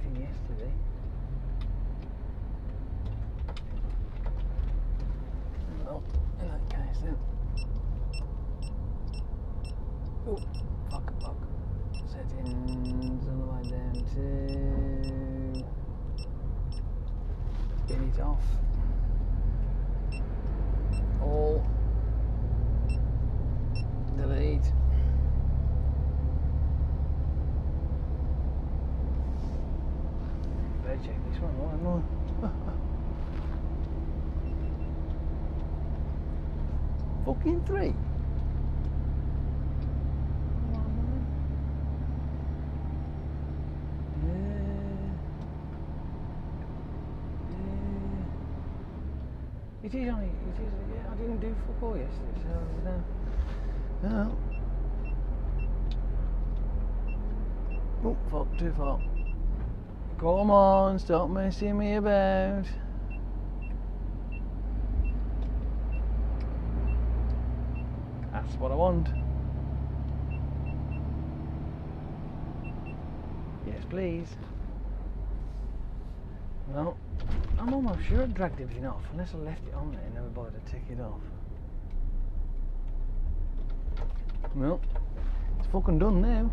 anything yesterday. Well, in that case then. Oh, fuck. Settings all the way down to spin it off. All. Delete. Better check this one more. Fucking 3. It is only, yeah, I didn't do fuck all yesterday, so no. Oh, fuck, too far. Come on, stop messing me about. That's what I want. Yes, please. Well, I'm almost sure I dragged everything off, unless I left it on there and never bothered to take it off. Well, it's fucking done now.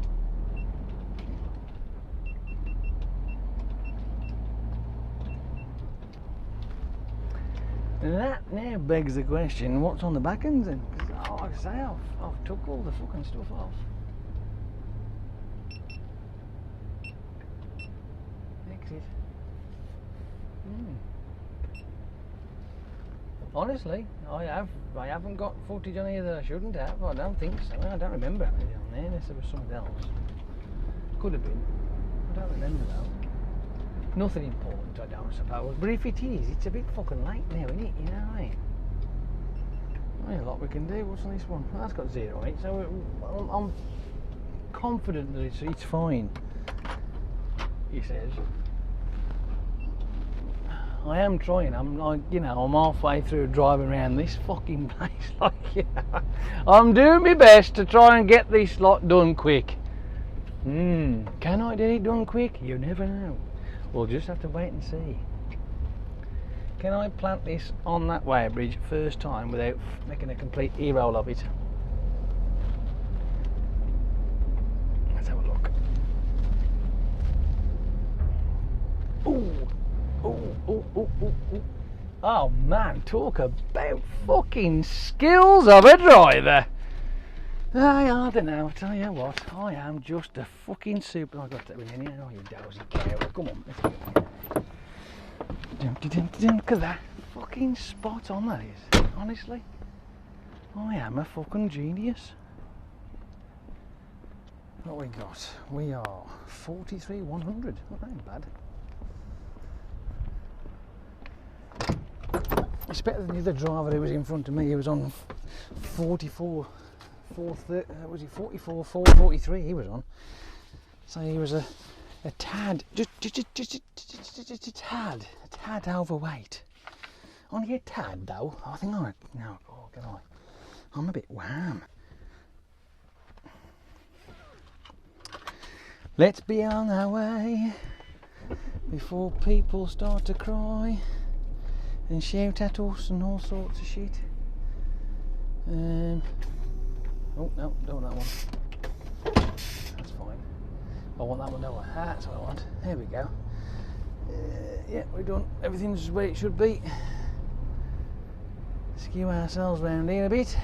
And that now begs the question, what's on the back ends then? Because, like I say, I've took all the fucking stuff off. Exit. Honestly, I haven't got footage on here that I shouldn't have. I don't think so. I don't remember having it on there unless there was something else. Could have been. I don't remember though. Nothing important, I don't suppose. But if it is, it's a bit fucking late now, isn't it? You know what I mean? Only a lot we can do. What's on this one? Well, that's got 0 on it, so I'm confident that it's fine. He says. I am trying. I'm like, I'm halfway through driving around this fucking place. I'm doing my best to try and get this lot done quick. Can I get it done quick? You never know. We'll just have to wait and see. Can I plant this on that weighbridge first time without making a complete e-roll of it? Let's have a look. Ooh. Oh man, talk about fucking skills of a driver. I don't know, I tell you what, I am just a fucking super. I got that one in here. Oh, you dousy cow. Come on, let's go. Look at that. Fucking spot on that is. Honestly. I am a fucking genius. What we got? We are 43,100. Not that bad. It's better than the other driver who was in front of me. He was on 44, 443 he was on. So he was a tad, just a tad overweight. Only a tad though. I think I'm a bit wham. Let's be on our way before people start to cry and shout at us and all sorts of shit. Oh no, don't want that one. That's fine. I want that one over. That's what I want. There we go. Yeah, we've done. Everything's where it should be. Skew ourselves round here a bit.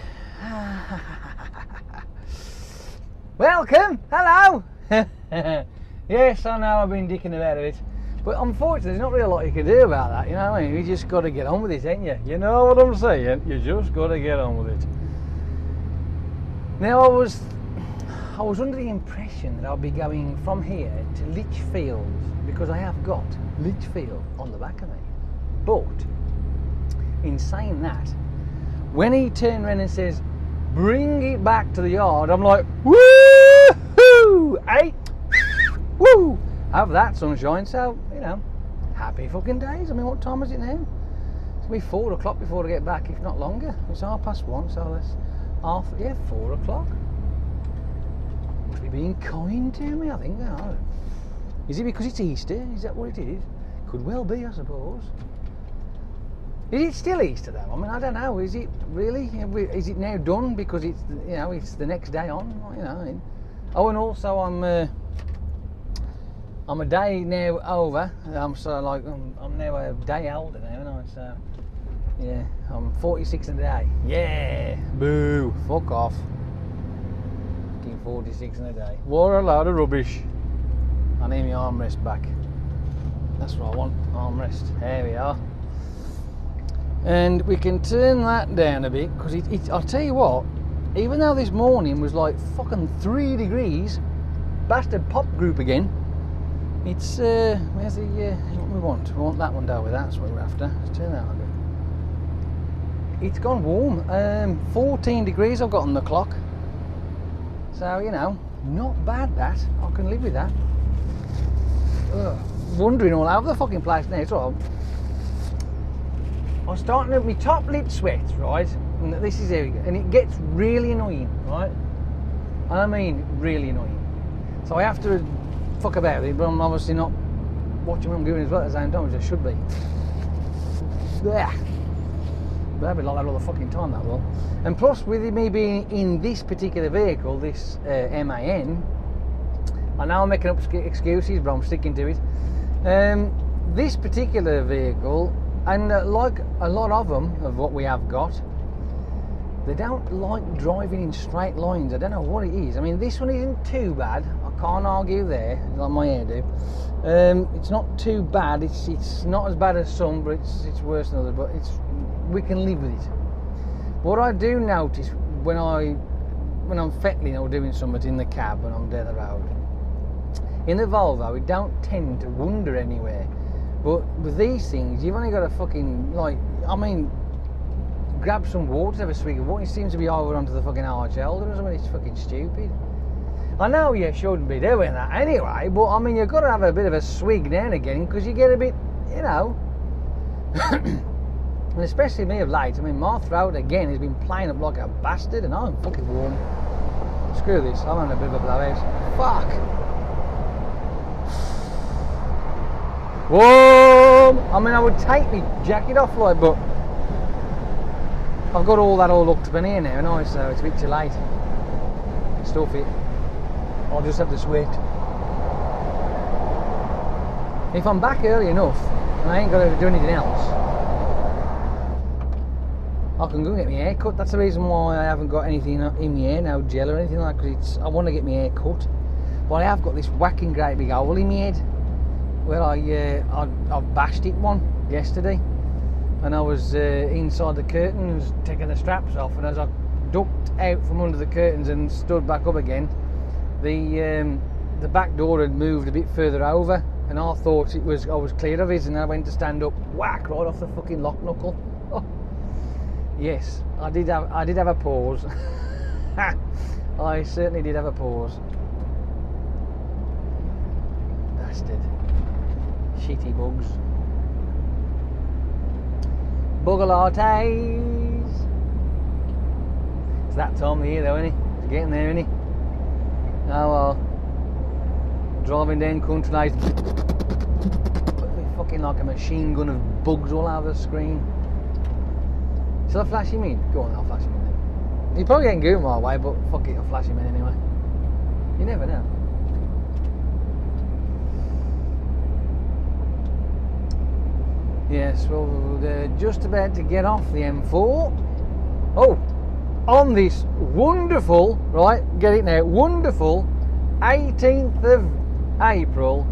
Welcome. Hello. Yes, I know I've been dicking about a bit. But unfortunately, there's not really a lot you can do about that, you know what I mean? You just got to get on with it, ain't you? You know what I'm saying? You just got to get on with it. Now, I was under the impression that I'll be going from here to Lichfield, because I have got Lichfield on the back of me. But, in saying that, when he turned around and says, bring it back to the yard, I'm like, woo-hoo! Hey! Woo! Have that sunshine, so, happy fucking days. I mean, what time is it now? It's going to be 4 o'clock before I get back, if not longer. It's 1:30, so that's 4 o'clock. Must be being kind to me, I think. Is it because it's Easter? Is that what it is? Could well be, I suppose. Is it still Easter though? I mean, I don't know. Is it really? Is it now done because it's, you know, it's the next day on? You know. Oh, and also I'm a day now over. I'm now a day older now, aren't I? So yeah, I'm 46 in a day. Yeah, boo, fuck off. 46 in a day. What a load of rubbish. I need my armrest back. That's what I want, armrest. There we are. And we can turn that down a bit because I'll tell you what, even though this morning was like fucking 3 degrees, bastard pop group again. It's where's the what we want? We want that one down with that. That's what we're after. Let's turn that on a bit. It's gone warm. 14 degrees I've got on the clock. So, you know, not bad that. I can live with that. Ugh, wandering all over the fucking place now. So I'm starting to, my top lid sweats, right? And this is here, and it gets really annoying, right? And I mean really annoying. So I have to fuck about it, but I'm obviously not watching what I'm doing as well at the same time as I should be. Yeah. But I've been like that all the fucking time, that will. And plus, with me being in this particular vehicle, this MAN, I know I'm making up excuses, but I'm sticking to it. This particular vehicle, and like a lot of them, of what we have got, they don't like driving in straight lines. I don't know what it is. I mean, this one isn't too bad. I can't argue there, like my hair do. It's not too bad. It's not as bad as some, but it's worse than others. But we can live with it. What I do notice when I'm fettling or doing something in the cab when I'm down the road, in the Volvo, we don't tend to wander anywhere. But with these things, you've only got to fucking, like, I mean, grab some water, have a swig of water. It seems to be over onto the fucking arch elder or something. It's fucking stupid. I know you shouldn't be doing that anyway, but I mean, you've got to have a bit of a swig now and again because you get a bit, you know. And especially me of late, I mean, my throat again has been playing up like a bastard, and I'm fucking warm. Screw this, I'm having a bit of a blowout. Fuck. Warm. I mean, I would take my jacket off, like, but I've got all that all looked up in here now, and I, so it's a bit too late. Stuff it. I'll just have to sweat. If I'm back early enough, and I ain't got to do anything else, I can go get my hair cut. That's the reason why I haven't got anything in my hair now, gel or anything like that, because I want to get my hair cut. But I have got this whacking great big hole in my head where I bashed it one yesterday, and I was inside the curtains taking the straps off, and as I ducked out from under the curtains and stood back up again, the back door had moved a bit further over, and I thought I was clear of it, and I went to stand up, whack, right off the fucking lock knuckle. Oh. Yes, I did have a pause. I certainly did have a pause. Bastard. Shitty bugs. Bugalates. It's that time of year though, isn't it? It's getting there, isn't it? Oh well. Driving down country night. Fucking like a machine gun of bugs all over the screen. Shall I flash him in? Go on, I'll flash him in then. He probably ain't going my way, but fuck it, I'll flash him in anyway. You never know. Yes, well, we're just about to get off the M4. Oh, on this wonderful, right, get it now, wonderful 18th of April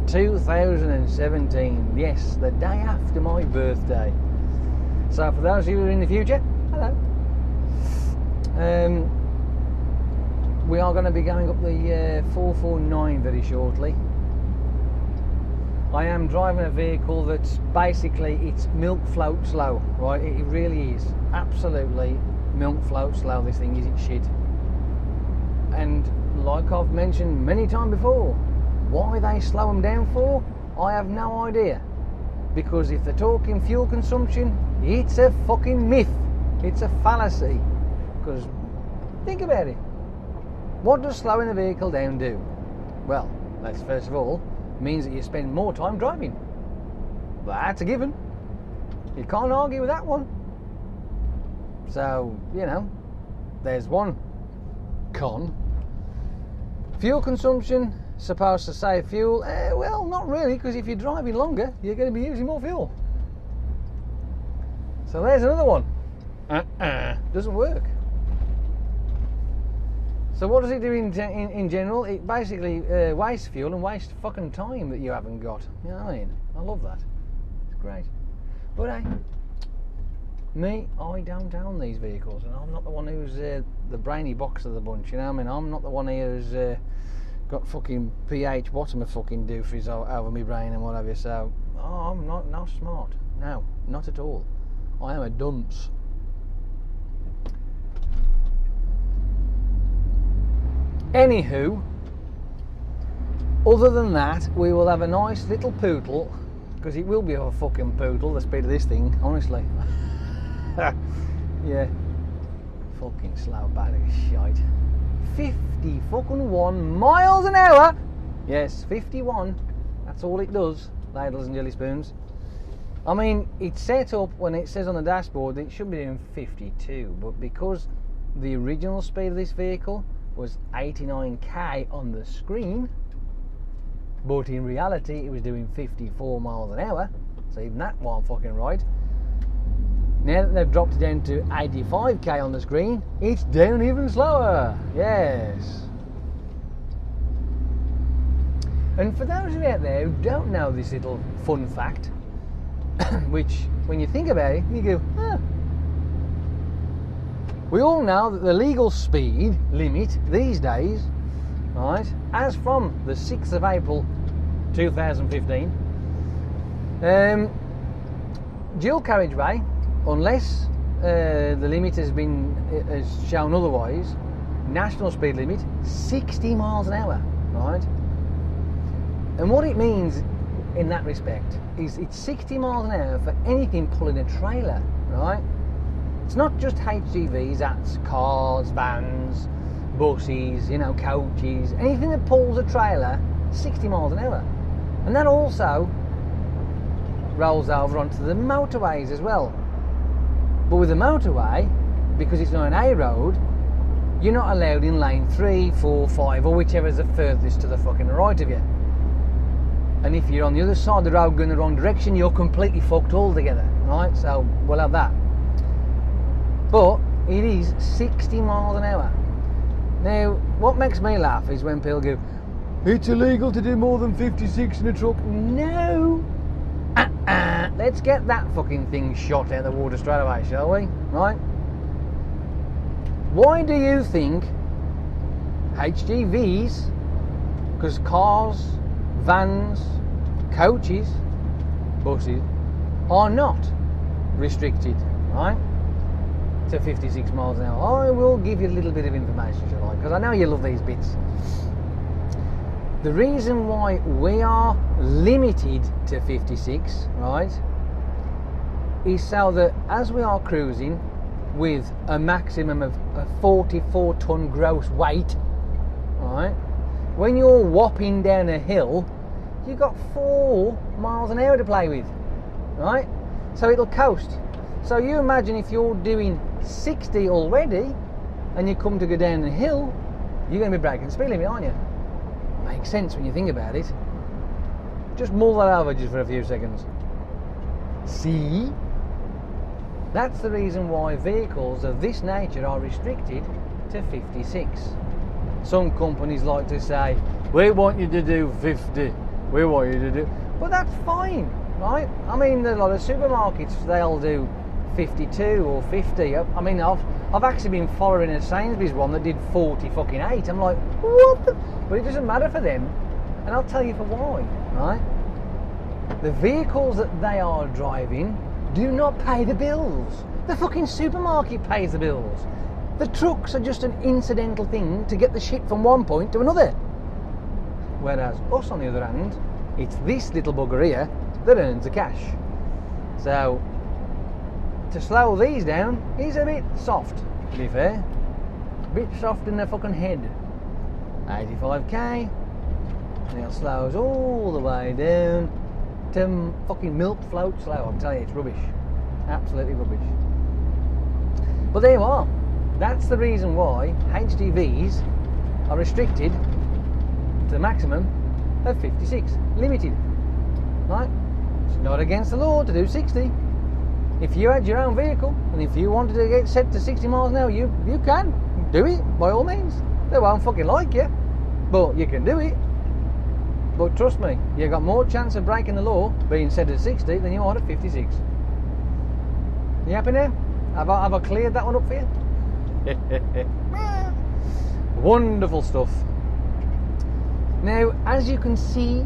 2017. Yes, the day after my birthday. So for those of you who are in the future, hello. We are going to be going up the 449 very shortly. I am driving a vehicle that's basically, it's milk float slow, right? It really is. Absolutely milk float slow, this thing isn't shit. And like I've mentioned many times before, why they slow them down for, I have no idea. Because if they're talking fuel consumption, it's a fucking myth. It's a fallacy. Because think about it. What does slowing the vehicle down do? Well, let's first of all means that you spend more time driving. That's a given. You can't argue with that one. So, you know, there's one con. Fuel consumption, supposed to save fuel. Well, not really, because if you're driving longer, you're going to be using more fuel. So there's another one. Doesn't work. So what does it do in general? It basically wastes fuel and wastes fucking time that you haven't got. You know what I mean? I love that. It's great. But hey, I don't own these vehicles, and I'm not the one who's the brainy box of the bunch. You know what I mean? I'm not the one here who's got fucking pH bottom of fucking doofies over my brain and what have you. So I'm not smart. No, not at all. I am a dunce. Anywho, other than that, we will have a nice little poodle, because it will be a fucking poodle, the speed of this thing, honestly. Yeah, fucking slow bag of shite. 50 fucking 1 miles an hour. Yes, 51. That's all it does, ladles and jelly spoons. I mean, it's set up when it says on the dashboard that it should be doing 52, but because the original speed of this vehicle was 89k on the screen, but in reality it was doing 54 miles an hour, so even that wasn't fucking right. Now that they've dropped it down to 85k on the screen, it's down even slower. Yes. And for those of you out there who don't know this little fun fact, which when you think about it, you go, huh. We all know that the legal speed limit these days, right, as from the 6th of April 2015, dual carriageway, unless the limit has shown otherwise, national speed limit 60 miles an hour, right? And what it means in that respect is it's 60 miles an hour for anything pulling a trailer, right? It's not just HGVs, that's cars, vans, buses, you know, coaches, anything that pulls a trailer 60 miles an hour. And that also rolls over onto the motorways as well. But with the motorway, because it's not an A road, you're not allowed in lane 3, 4, 5, or whichever is the furthest to the fucking right of you. And if you're on the other side of the road going the wrong direction, you're completely fucked altogether, right? So we'll have that. But it is 60 miles an hour. Now, what makes me laugh is when people go, it's illegal to do more than 56 in a truck. No! Let's get that fucking thing shot out of the water straight away, shall we? Right? Why do you think HGVs, because cars, vans, coaches, buses, are not restricted, right, to 56 miles an hour? I will give you a little bit of information, shall I? Because I know you love these bits. The reason why we are limited to 56, right, is so that as we are cruising with a maximum of a 44 ton gross weight, right, when you're whopping down a hill, you've got 4 miles an hour to play with, right? So it'll coast. So you imagine if you're doing 60 already and you come to go down the hill, you're going to be breaking the speed limit, aren't you? Makes sense when you think about it. Just mull that over just for a few seconds. See? That's the reason why vehicles of this nature are restricted to 56. Some companies like to say, we want you to do 50, we want you to do... But that's fine, right? I mean, a lot of supermarkets, they'll do 52 or 50. I mean, I've actually been following a Sainsbury's one that did 40 fucking 8. I'm like, what the... But it doesn't matter for them, and I'll tell you for why, right? The vehicles that they are driving do not pay the bills. The fucking supermarket pays the bills. The trucks are just an incidental thing to get the shit from one point to another. Whereas us, on the other hand, it's this little bugger here that earns the cash. So, to slow these down is a bit soft, to be fair. A bit soft in the fucking head. 85k, and it slows all the way down to fucking milk float slow. I'm telling you, it's rubbish. Absolutely rubbish. But there you are. That's the reason why HGVs are restricted to the maximum of 56. Limited. Right? It's not against the law to do 60. If you had your own vehicle and if you wanted to get set to 60 miles an hour, you can do it by all means. They won't fucking like you, but you can do it. But trust me, you've got more chance of breaking the law being set at 60 than you are at 56. You happy now? Have I cleared that one up for you? Wonderful stuff. Now, as you can see,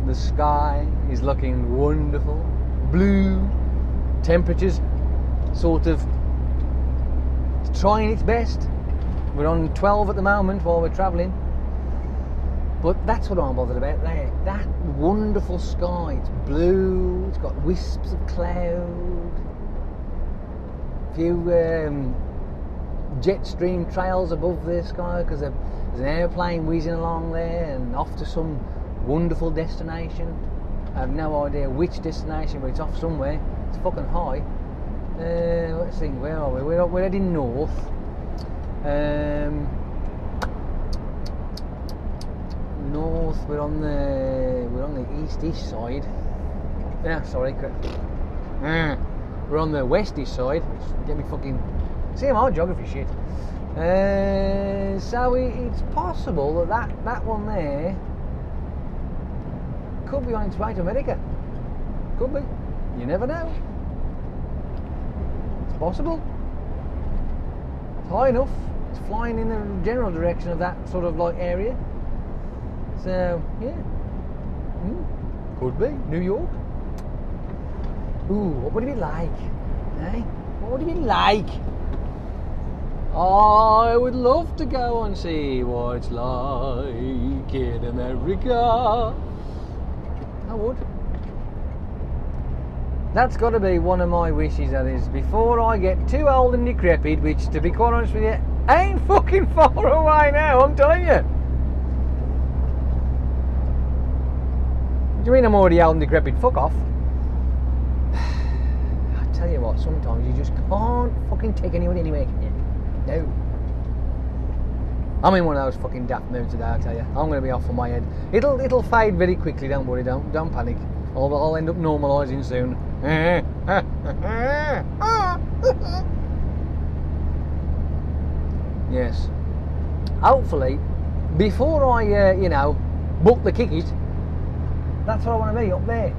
the sky is looking wonderful. Blue. Temperatures sort of trying its best. We're on 12 at the moment while we're travelling. But that's what I'm bothered about there. That wonderful sky. It's blue, it's got wisps of cloud. A few jet stream trails above the sky because there's an airplane whizzing along there and off to some wonderful destination. I have no idea which destination, but it's off somewhere. It's fucking high. Let's see, where are we? We're heading north. North. We're on the east side. Yeah, sorry. We're on the west-ish side. Get me fucking. See my geography shit. So it's possible that one there could be on its way to America. Could be. You never know. It's possible. It's high enough. It's flying in the general direction of that sort of like area. So yeah. Could be. New York. Ooh, what would it be like? Eh? What would it be like? I would love to go and see what it's like in America. I would. That's got to be one of my wishes, that is, before I get too old and decrepit, which, to be quite honest with you, ain't fucking far away now, I'm telling you. What do you mean I'm already old and decrepit? Fuck off. I tell you what, sometimes you just can't fucking take anyone anywhere, can you? No. I'm in one of those fucking daft moods today, I tell you. I'm going to be off on my head. It'll fade very quickly, don't worry, don't panic. I'll end up normalising soon. Yes. Hopefully, before I, book the ticket, that's what I want to be, up there.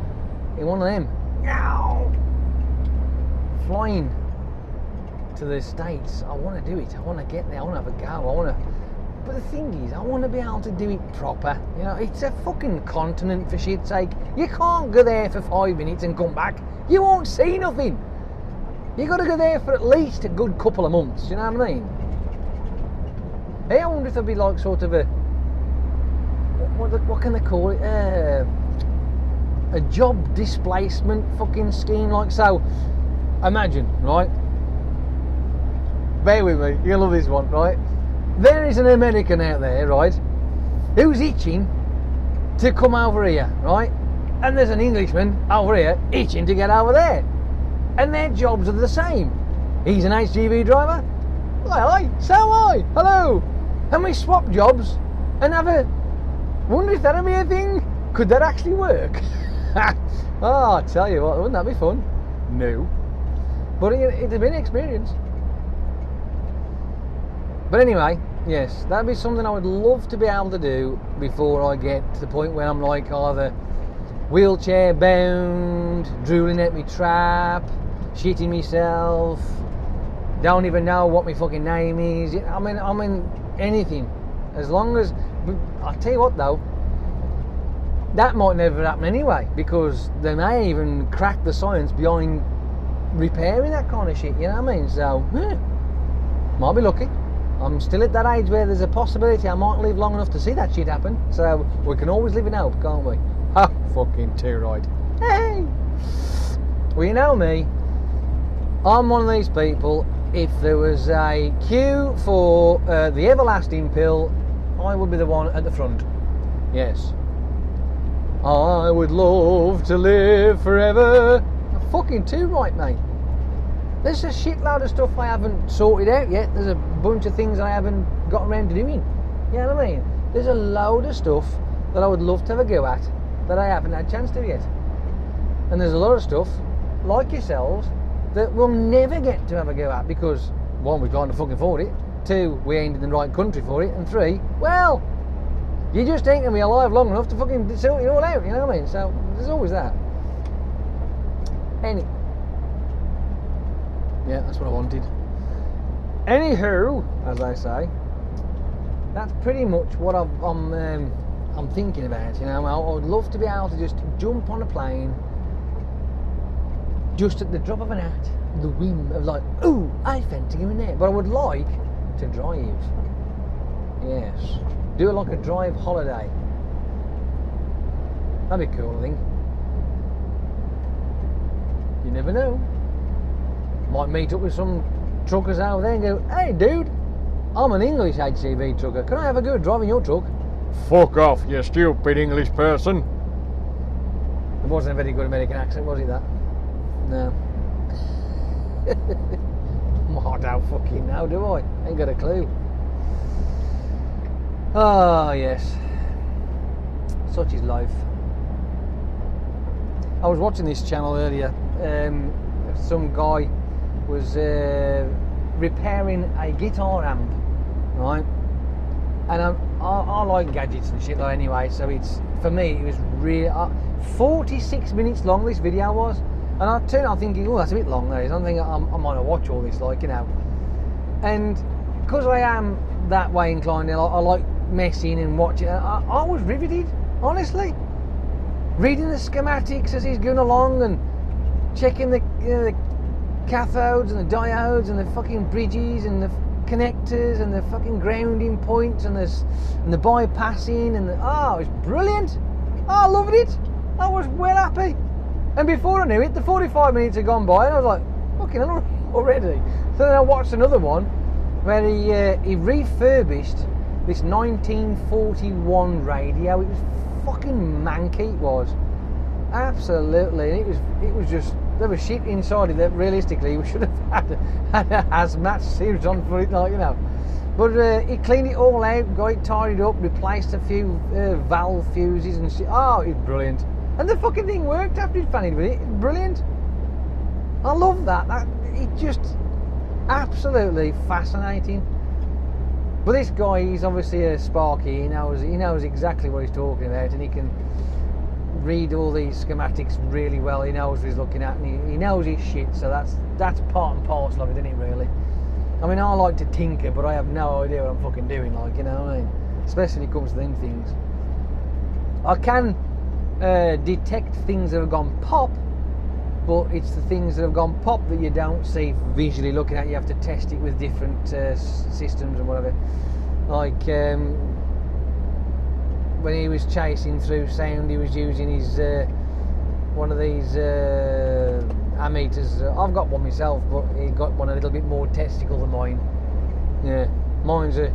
In one of them. Flying to the States. I want to do it. I want to get there. I want to have a go. But the thing is, I want to be able to do it proper. You know, it's a fucking continent, for shit's sake. You can't go there for 5 minutes and come back. You won't see nothing. You got to go there for at least a good couple of months. You know what I mean? Hey, I wonder if there'd be like sort of a what can they call it? A job displacement fucking scheme. Like, so, imagine, right? Bear with me. You'll love this one, right? There is an American out there, right, who's itching to come over here, right? And there's an Englishman over here itching to get over there. And their jobs are the same. He's an HGV driver. Hi, so am I. Hello. And we swap jobs and have a... Wonder if that'll be a thing? Could that actually work? Oh, I tell you what, wouldn't that be fun? No. But it'd have been an experience. But anyway, yes, that'd be something I would love to be able to do before I get to the point where I'm like either wheelchair bound, drooling at me trap, shitting myself, don't even know what my fucking name is. I mean anything. As long as, I'll tell you what though, that might never happen anyway, because they may even crack the science behind repairing that kind of shit, you know what I mean? So, might be lucky. I'm still at that age where there's a possibility I might live long enough to see that shit happen. So we can always live in hope, can't we? Ha, fucking too right. Hey! Well, you know me. I'm one of these people. If there was a queue for the everlasting pill, I would be the one at the front. Yes. I would love to live forever. Fucking too right, mate. There's a shitload of stuff I haven't sorted out yet. There's a bunch of things I haven't got around to doing. You know what I mean? There's a load of stuff that I would love to have a go at that I haven't had a chance to yet. And there's a lot of stuff, like yourselves, that we'll never get to have a go at because, one, we can't fucking afford it. Two, we ain't in the right country for it. And three, well, you just ain't gonna be alive long enough to fucking sort it all out, you know what I mean? So there's always that. Yeah, that's what I wanted. Anywho, as I say, that's pretty much what I'm thinking about. You know, I would love to be able to just jump on a plane, just at the drop of an hat, the whim of like, ooh, I fancy going there. But I would like to drive. Yes, do it like a drive holiday. That'd be cool, I think. You never know. Might meet up with some truckers out there and go, hey dude, I'm an English HCV trucker, can I have a go driving your truck? Fuck off, you stupid English person. It wasn't a very good American accent, was it, that? No. I don't fucking know, do I? Ain't got a clue. Oh yes, such is life. I was watching this channel earlier. Some guy was repairing a guitar amp, right? And I like gadgets and shit like anyway, so it's, for me, it was real. 46 minutes long this video was, and I turned out thinking, oh, that's a bit long, that is. I'm thinking I might not watch all this, like, you know. And because I am that way inclined, I like messing and watching. I was riveted, honestly. Reading the schematics as he's going along and checking the cathodes and the diodes and the fucking bridges and the connectors and the fucking grounding points and the bypassing and it was brilliant. I loved it. I was well happy. And before I knew it, the 45 minutes had gone by and I was like, fucking hell, already. So then I watched another one where he refurbished this 1941 radio. It was fucking manky, it was. Absolutely. And it was just, there was shit inside it that realistically we should have had a hazmat suit on for it, like, you know. But he cleaned it all out, got it tidied up, replaced a few valve fuses and shit. Oh, it was brilliant. And the fucking thing worked after he'd fannied with it. It's brilliant. I love that. It just absolutely fascinating. But this guy, he's obviously a Sparky. He knows exactly what he's talking about, and he can read all these schematics really well. He knows what he's looking at, and he knows his shit. So that's part and parcel of it, isn't it? Really. I mean, I like to tinker, but I have no idea what I'm fucking doing. Like, you know what I mean? Especially when it comes to them things. I can detect things that have gone pop, but it's the things that have gone pop that you don't see visually looking at. You have to test it with different systems and whatever. Like when he was chasing through sound, he was using his one of these ammeters. I've got one myself, but he got one a little bit more testicle than mine. Yeah, mine's an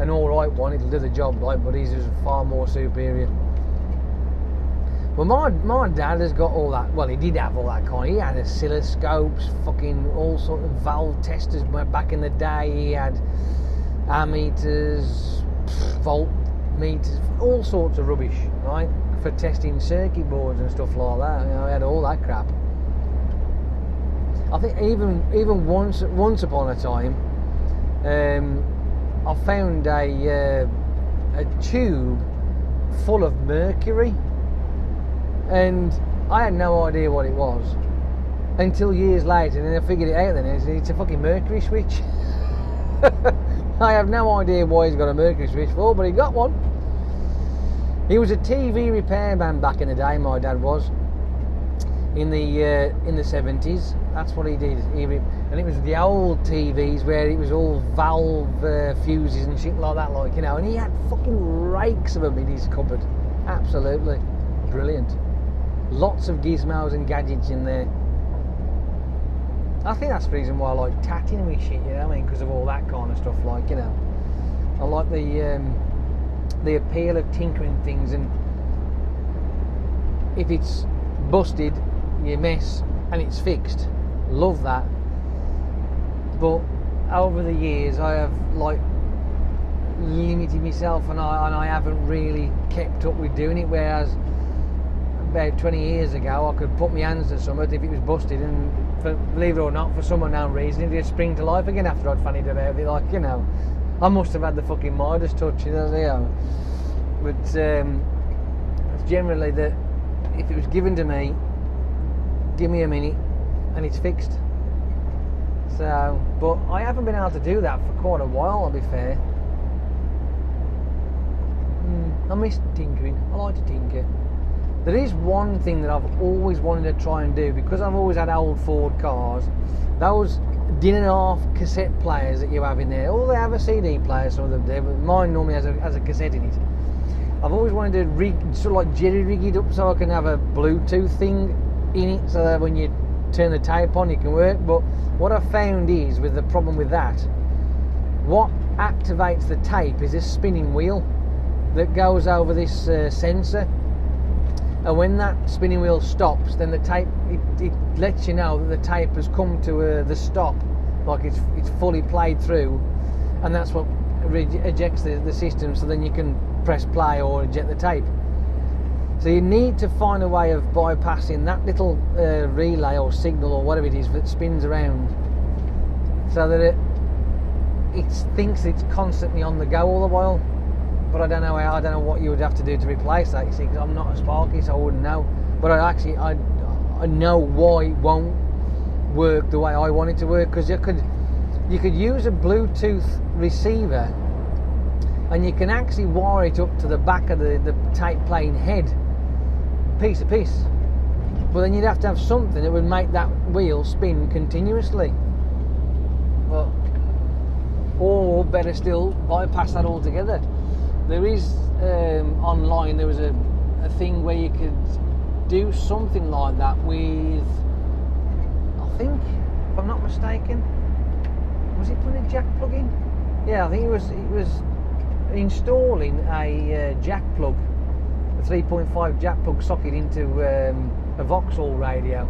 alright one, it'll do the job, like, but his is far more superior. Well, my dad has got all that. Well, he did have all that kind. He had oscilloscopes, fucking all sort of valve testers back in the day. He had ammeters, voltmeters, all sorts of rubbish, right, for testing circuit boards and stuff like that. You know, he had all that crap. I think even once upon a time, I found a tube full of mercury. And I had no idea what it was until years later, and then I figured it out. Then it's a fucking mercury switch. I have no idea why he's got a mercury switch for, but he got one. He was a TV repairman back in the day. My dad was in the 70s. That's what he did. And it was the old TVs where it was all valve fuses and shit like that, like, you know. And he had fucking rakes of them in his cupboard. Absolutely brilliant. Lots of gizmos and gadgets in there. I think that's the reason why I like tatting and shit, you know what I mean? Because of all that kind of stuff, like, you know. I like the the appeal of tinkering things, and if it's busted, you mess, and it's fixed. Love that. But over the years, I have like limited myself, and I haven't really kept up with doing it. Whereas about 20 years ago, I could put my hands to something if it was busted, and believe it or not, for some unknown reason, it'd spring to life again after I'd fannied about it. Like, you know, I must have had the fucking Midas touch, you know. But it's generally that if it was given to me, give me a minute, and it's fixed. So, but I haven't been able to do that for quite a while, I'll be fair. I miss tinkering. I like to tinker. There is one thing that I've always wanted to try and do, because I've always had old Ford cars. Those din-and-a-half cassette players that you have in there, or they have a CD player, some of them do, but mine normally has a cassette in it. I've always wanted to sort of like jerry-rig it up so I can have a Bluetooth thing in it, so that when you turn the tape on, it can work. But what I've found is, with the problem with that, what activates the tape is this spinning wheel that goes over this sensor, and when that spinning wheel stops, then the tape it lets you know that the tape has come to the stop, like it's fully played through, and that's what ejects the system, so then you can press play or eject the tape. So you need to find a way of bypassing that little relay or signal or whatever it is that spins around, so that it thinks it's constantly on the go all the while. But I don't know what you would have to do to replace that, you see, because I'm not a Sparky, so I wouldn't know. But I know why it won't work the way I want it to work, because you could use a Bluetooth receiver, and you can actually wire it up to the back of the tape playing head, piece of piece. But then you'd have to have something that would make that wheel spin continuously. But, or better still, bypass that altogether. There is online, there was a thing where you could do something like that with, I think, if I'm not mistaken, was it putting a jack plug in? Yeah, I think it was installing a jack plug, a 3.5 jack plug socket into a Vauxhall radio.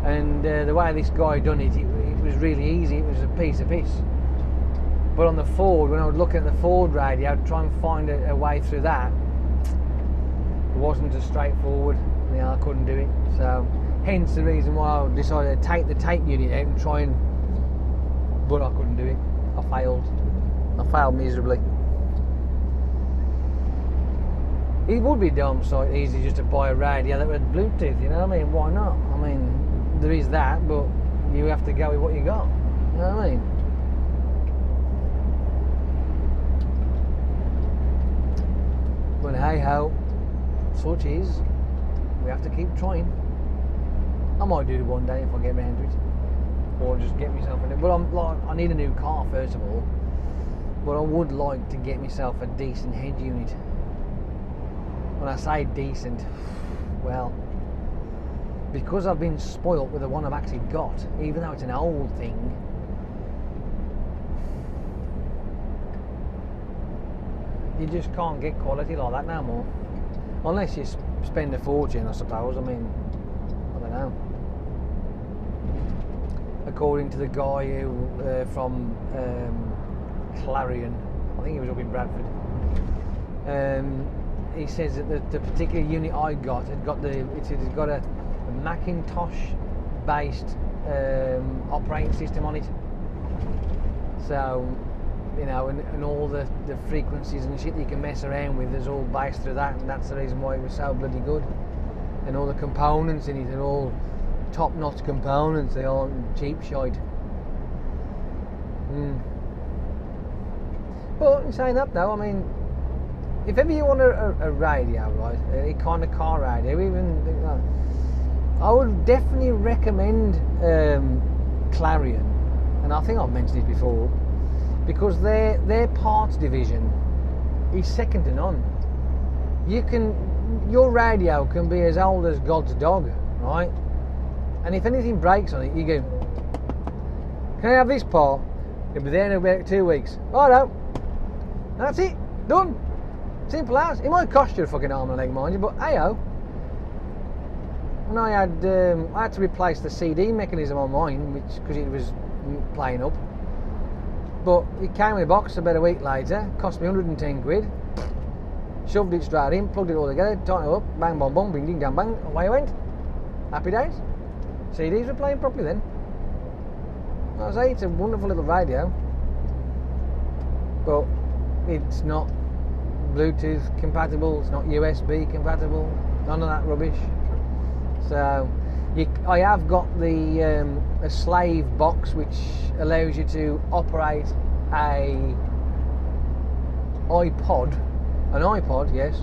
And the way this guy done it was really easy. It was a piece of piss. But on the Ford, when I was looking at the Ford radio to try and find a way through that, it wasn't as straightforward. You know, I couldn't do it. So, hence the reason why I decided to take the tape unit out and try and. But I couldn't do it. I failed. I failed miserably. It would be damn sight easy just to buy a radio that had Bluetooth. You know what I mean? Why not? I mean, there is that, but you have to go with what you got. You know what I mean? But hey ho, such is. We have to keep trying. I might do it one day if I get around to it, or just get myself in it. But I need a new car first of all. But I would like to get myself a decent head unit. When I say decent, well, because I've been spoilt with the one I've actually got, even though it's an old thing. You just can't get quality like that no more, unless you spend a fortune, I suppose. I mean, I don't know. According to the guy who from Clarion, I think he was up in Bradford, he says that the particular unit I got had got a Macintosh-based operating system on it. So, you know, and all the frequencies and shit that you can mess around with is all based through that, and that's the reason why it was so bloody good. And all the components in it are all top-notch components, they aren't cheap shite. But in saying that though, I mean, if ever you want a radio, right, any kind of car radio, even, I would definitely recommend Clarion, and I think I've mentioned it before, because their parts division is second to none. Your radio can be as old as God's dog, right? And if anything breaks on it, you go, can I have this part? It'll be there in about 2 weeks. Righto. That's it. Done. Simple as. It might cost you a fucking arm and a leg, mind you, but hey-oh. And I had to replace the CD mechanism on mine, because it was playing up. But it came in a box about a week later, cost me 110 quid. Shoved it straight in, plugged it all together, tightened it up, bang, bong, bong, bing, ding, dang, bang, away I went. Happy days. CDs were playing properly then. I say it's a wonderful little radio, but it's not Bluetooth compatible, it's not USB compatible, none of that rubbish. So I have got the a slave box which allows you to operate an iPod, yes,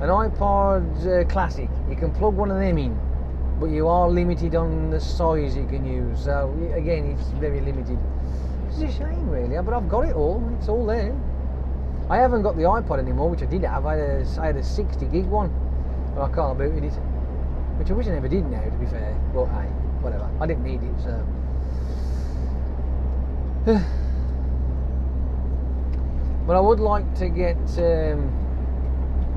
an iPod Classic. You can plug one of them in, but you are limited on the size you can use. So again, it's very limited. It's a shame, really, but I've got it all. It's all there. I haven't got the iPod anymore, which I did have. I had a 60 gig one, but I can't boot it. Which I wish I never did now, to be fair. But hey, whatever. I didn't need it, so. But I would like to get. Is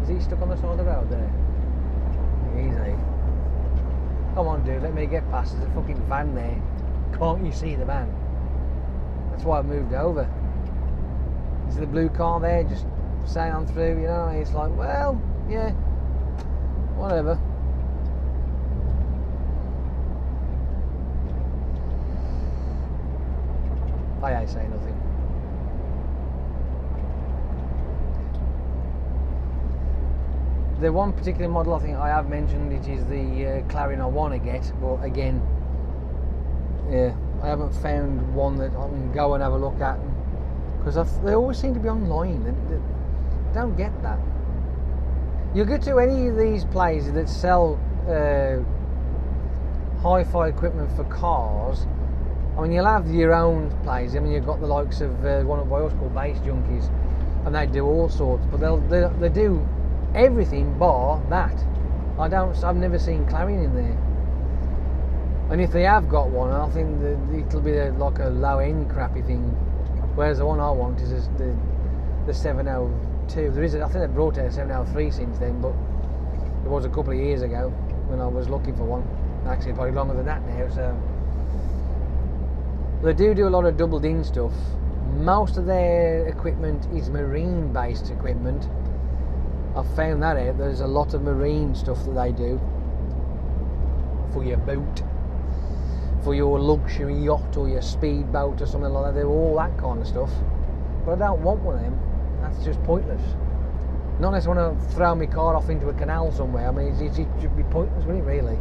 he stuck on the side of the road there? Easy. Come on, dude, let me get past. There's a fucking van there. Can't you see the van? That's why I moved over. Is the blue car there just sailing through, you know? It's like, well, yeah, whatever. I ain't saying nothing. The one particular model I think I have mentioned, it is the Clarion I want to get, but again, yeah, I haven't found one that I can go and have a look at, because they always seem to be online. They don't get that. You go to any of these places that sell hi-fi equipment for cars. I mean, you'll have your own place. I mean, you've got the likes of one of us called Bass Junkies, and they do all sorts, but they do everything bar that. I've never seen Clarion in there. And if they have got one, I think it'll be like a low-end crappy thing. Whereas the one I want is the 702. I think they brought out a 703 since then, but it was a couple of years ago when I was looking for one. Actually, probably longer than that now. So they do a lot of double-din stuff. Most of their equipment is marine-based equipment. I've found that out. There's a lot of marine stuff that they do for your boat, for your luxury yacht or your speedboat or something like that. They do all that kind of stuff. But I don't want one of them. That's just pointless. Not unless I want to throw my car off into a canal somewhere. I mean, it should be pointless, wouldn't it, really?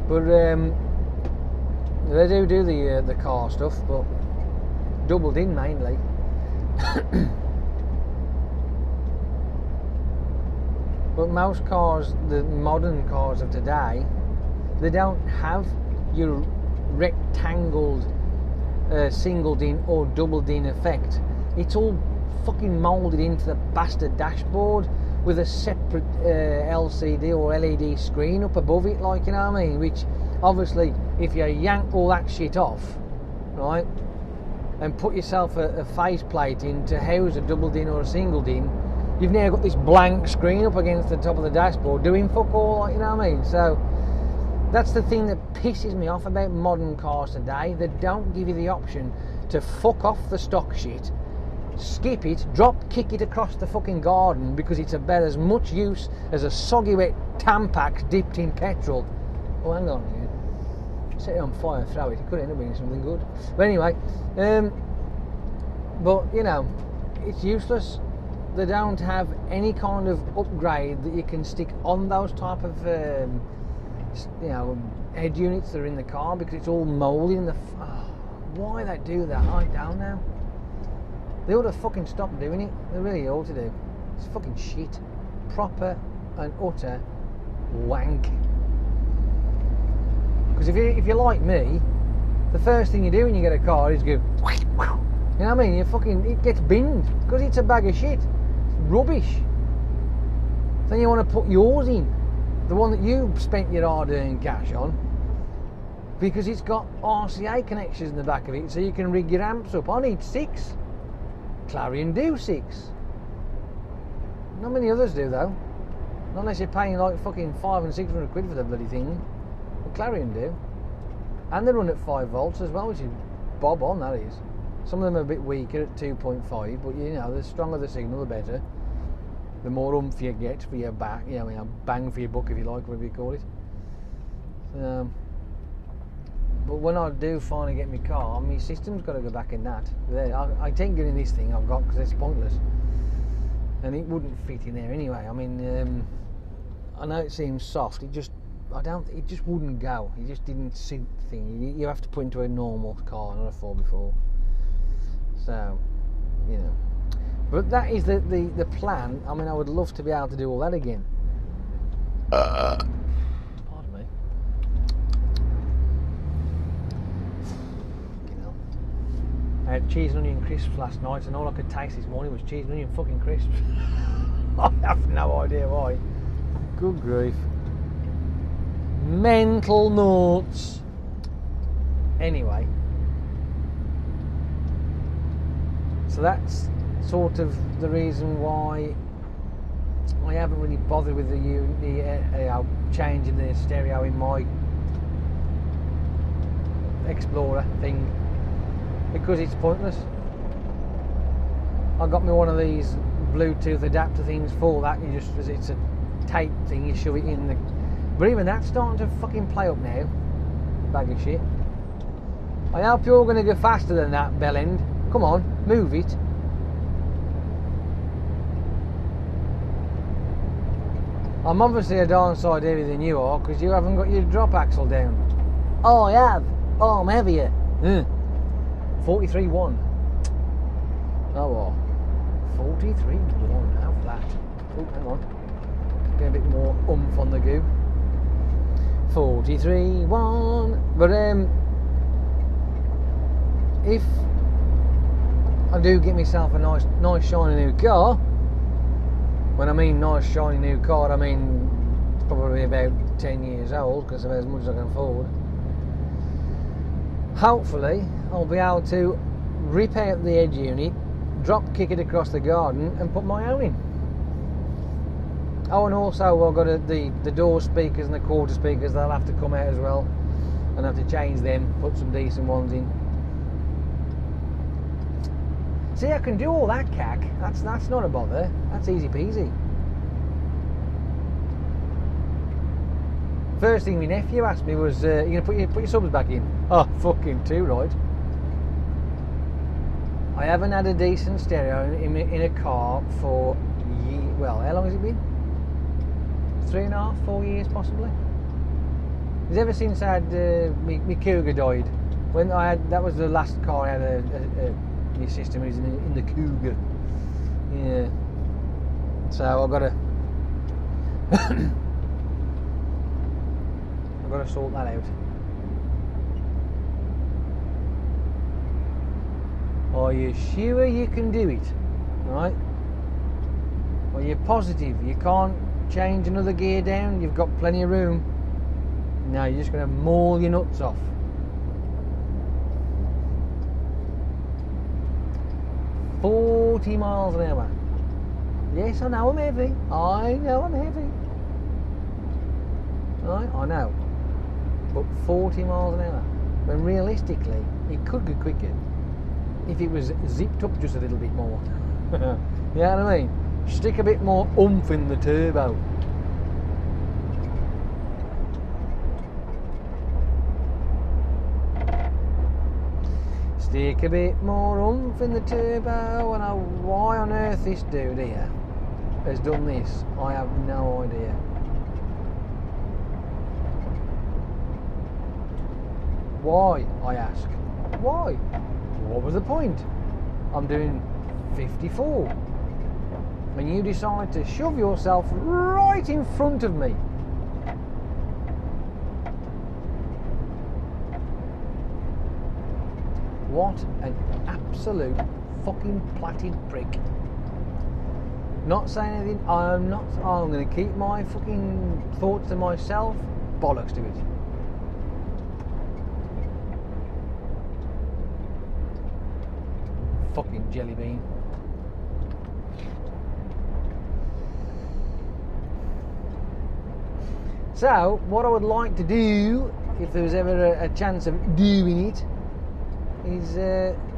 But they do the car stuff, but doubled in mainly. But most cars, the modern cars of today, they don't have your rectangled single din or double din effect. It's all fucking moulded into the bastard dashboard with a separate LCD or LED screen up above it, like, you know what I mean? Which obviously, if you yank all that shit off, right, and put yourself a faceplate in to house a double din or a single din, you've now got this blank screen up against the top of the dashboard doing fuck all, like, you know what I mean? So that's the thing that pisses me off about modern cars today. They don't give you the option to fuck off the stock shit, skip it, drop kick it across the fucking garden because it's about as much use as a soggy wet Tampax dipped in petrol. Oh, hang on here. Set it on fire and throw it. It could end up being something good. But anyway, but you know, it's useless. They don't have any kind of upgrade that you can stick on those type of you know, head units that are in the car, because it's all mouldy in the why they do that, I don't know. They ought to fucking stop doing it. They really ought to do. It's fucking shit. Proper and utter wank. Because if you're like me, the first thing you do when you get a car is go, you know what I mean? It gets binned because it's a bag of shit. Rubbish. Then you want to put yours in, the one that you spent your hard-earned cash on, because it's got RCA connections in the back of it, so you can rig your amps up. I need 6. Clarion do 6. Not many others do though. Not unless you're paying like fucking 500 and 600 quid for the bloody thing. McLaren do. And they run at 5 volts as well, which is bob on, that is. Some of them are a bit weaker at 2.5, but you know, the stronger the signal, the better. The more oomph you get for your back, you know, bang for your buck if you like, whatever you call it. But when I do finally get my car, my system's got to go back in that. I ain't getting this thing I've got because it's pointless. And it wouldn't fit in there anyway. I mean, I know it seems soft, it just wouldn't go. It just didn't suit the thing. You have to put into a normal car, not a 4x4. So, you know. But that is the plan. I mean, I would love to be able to do all that again. Pardon me. You know. I had cheese and onion crisps last night, and all I could taste this morning was cheese and onion fucking crisps. I have no idea why. Good grief. Mental notes. Anyway. So that's sort of the reason why I haven't really bothered with the changing the stereo in my Explorer thing, because it's pointless. I got me one of these Bluetooth adapter things for that. You just, it's a tape thing, you shove it in the, but even that's starting to fucking play up now. Bag of shit. I hope you're going to go faster than that, bell end. Come on, move it. I'm obviously a darn sight heavier than you are, because you haven't got your drop axle down. Oh, I have. Oh, I'm heavier. 43.1. Oh, well. 43.1. How flat. Oh, hang on. Get a bit more oomph on the goo. 43.1. But, if I do get myself a nice shiny new car, when I mean nice shiny new car, I mean it's probably about 10 years old, because of as much as I can afford. Hopefully I'll be able to rip out the edge unit, drop kick it across the garden and put my own in. Oh, and also I've got the door speakers and the quarter speakers, they'll have to come out as well, and I have to change them, put some decent ones in. See, I can do all that cack. That's not a bother. That's easy peasy. First thing my nephew asked me was, "You gonna put your subs back in?" Oh, fucking too right. I haven't had a decent stereo in a car for well, how long has it been? 3.5, 4 years possibly. It's ever since I had my Cougar died. When I had, that was the last car I had my system is in the Cougar. Yeah. So I've got to sort that out. Are you sure you can do it? Right? Are you positive you can't change another gear down? You've got plenty of room. No, you're just going to maul your nuts off. 40 miles an hour. Yes, I know I'm heavy. I know I'm heavy. Right, I know. But 40 miles an hour. When realistically, it could go quicker if it was zipped up just a little bit more. You know what I mean? Stick a bit more oomph in the turbo. Stick a bit more oomph in the turbo. And why on earth this dude here has done this, I have no idea. Why, I ask? Why? What was the point? I'm doing 54 when you decide to shove yourself right in front of me. What an absolute fucking platted prick. Not saying anything, I'm going to keep my fucking thoughts to myself. Bollocks to it. Fucking jelly bean. So what I would like to do, if there was ever a chance of doing it, is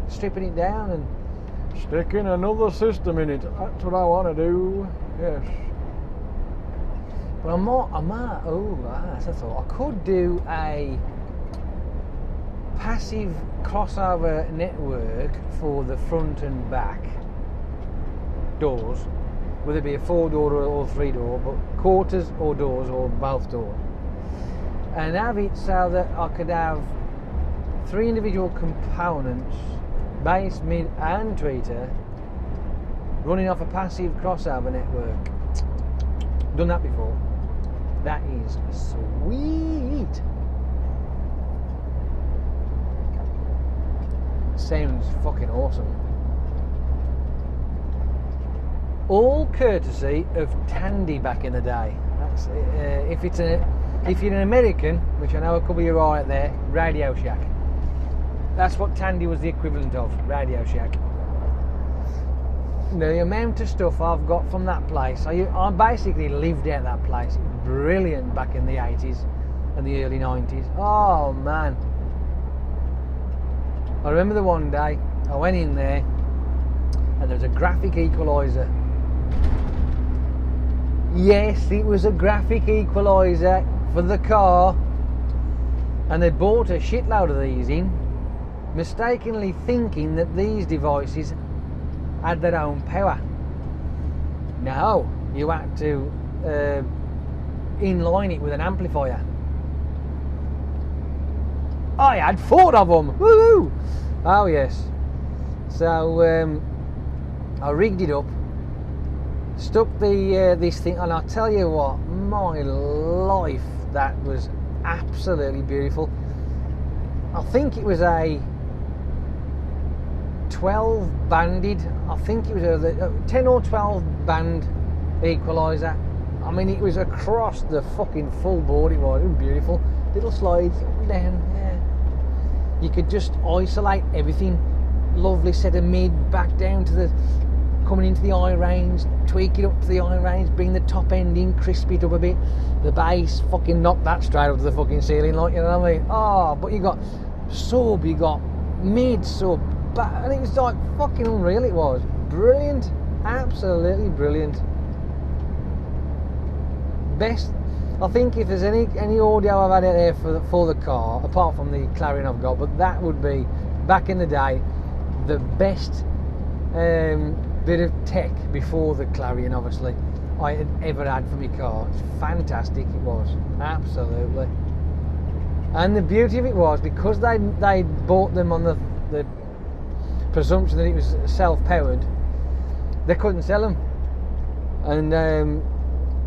stripping it down and sticking another system in it. That's what I want to do. Yes. But that's a thought. I could do a passive crossover network for the front and back doors, whether it be a 4-door or 3-door, but quarters or doors or both doors, and have it so that I could have 3 individual components, base, mid and tweeter, running off a passive crossover network. Done that before. That is sweet. Sounds fucking awesome. All courtesy of Tandy back in the day. That's if you're an American, which I know a couple of you are right there, Radio Shack. That's what Tandy was the equivalent of, Radio Shack. The amount of stuff I've got from that place, I basically lived out that place. It was brilliant back in the 80s and the early 90s. Oh man. I remember the one day I went in there and there was a graphic equaliser. Yes, it was a graphic equaliser for the car, and they bought a shitload of these in, mistakenly thinking that these devices had their own power. No, you had to inline it with an amplifier. I had 4 of them. Woo! Oh yes. So I rigged it up, stuck the this thing, and I tell you what, my life, that was absolutely beautiful. I think it was a 12 banded, I think it was a 10 or 12 band equaliser. I mean, it was across the fucking full board. It was beautiful. Little slides up and down. Yeah. You could just isolate everything. Lovely set of mid, back down to the coming into the eye range, tweak it up to the eye range, bring the top end in, crisp it up a bit. The bass, fucking knock that straight up to the fucking ceiling, like, you know what I mean? Oh, but you got sub, you got mid, sub, back, and it was like fucking unreal. It was brilliant, absolutely brilliant. Best, I think, if there's any audio I've had out there for the car, apart from the Clarion I've got, but that would be, back in the day, the best bit of tech before the Clarion, obviously, I had ever had for my car. It's fantastic, it was, absolutely. And the beauty of it was, because they bought them on the presumption that it was self-powered, they couldn't sell them, and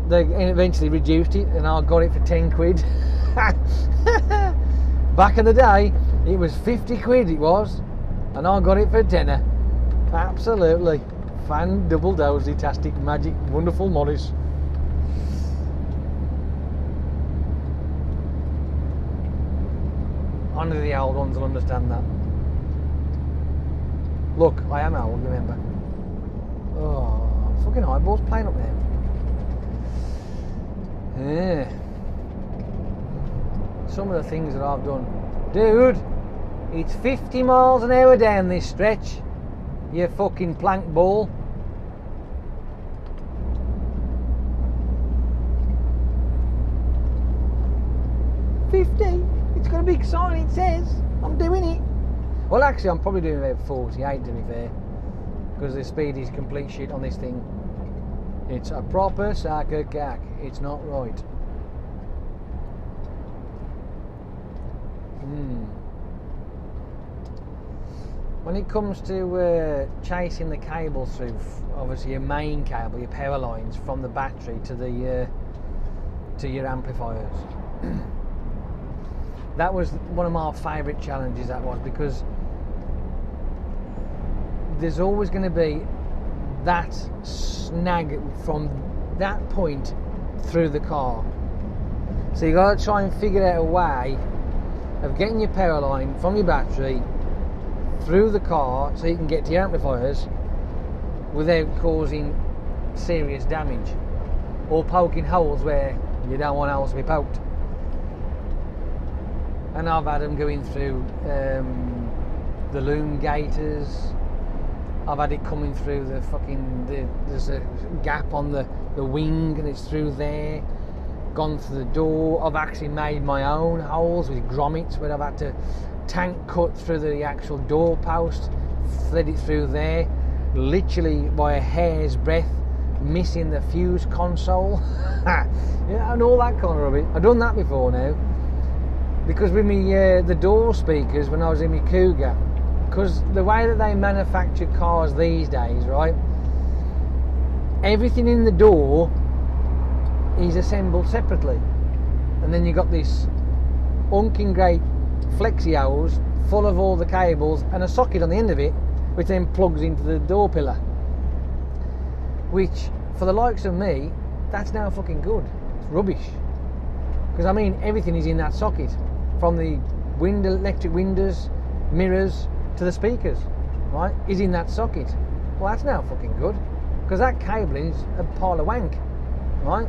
they eventually reduced it, and I got it for 10 quid. Back in the day, it was 50 quid it was, and I got it for a tenner. Absolutely fan double dozy tastic magic wonderful Morris. Only the old ones will understand that. Look, I am old, remember. Oh, fucking eyeballs playing up there. Yeah. Some of the things that I've done. Dude, it's 50 miles an hour down this stretch, you fucking plank ball. It's got a big sign, it says I'm doing it. Well, actually I'm probably doing about 48 to be fair, because the speed is complete shit on this thing. It's a proper sack of cack. It's not right. When it comes to chasing the cables through, obviously your main cable, your power lines from the battery to the to your amplifiers, that was one of my favourite challenges. That was because there's always going to be that snag from that point through the car. So you got to try and figure out a way of getting your power line from your battery through the car so you can get to your amplifiers without causing serious damage or poking holes where You don't want holes to be poked. And I've had them going through the loom gaiters. I've had it coming through the there's a gap on the wing and it's through there. Gone through the door. I've actually made my own holes with grommets where I've had to tank cut through the actual door post, thread it through there, literally by a hair's breadth, missing the fuse console. Yeah, and all that kind of rubbish. I've done that before now. Because with me the door speakers when I was in my Cougar, because the way that they manufacture cars these days, right, everything in the door is assembled separately, and then you got this unking great flexi hose full of all the cables and a socket on the end of it which then plugs into the door pillar, which for the likes of me, that's now fucking good. It's rubbish, because I mean everything is in that socket, from the electric windows, mirrors to the speakers, right, is in that socket. Well, that's now fucking good, because that cabling is a pile of wank, right?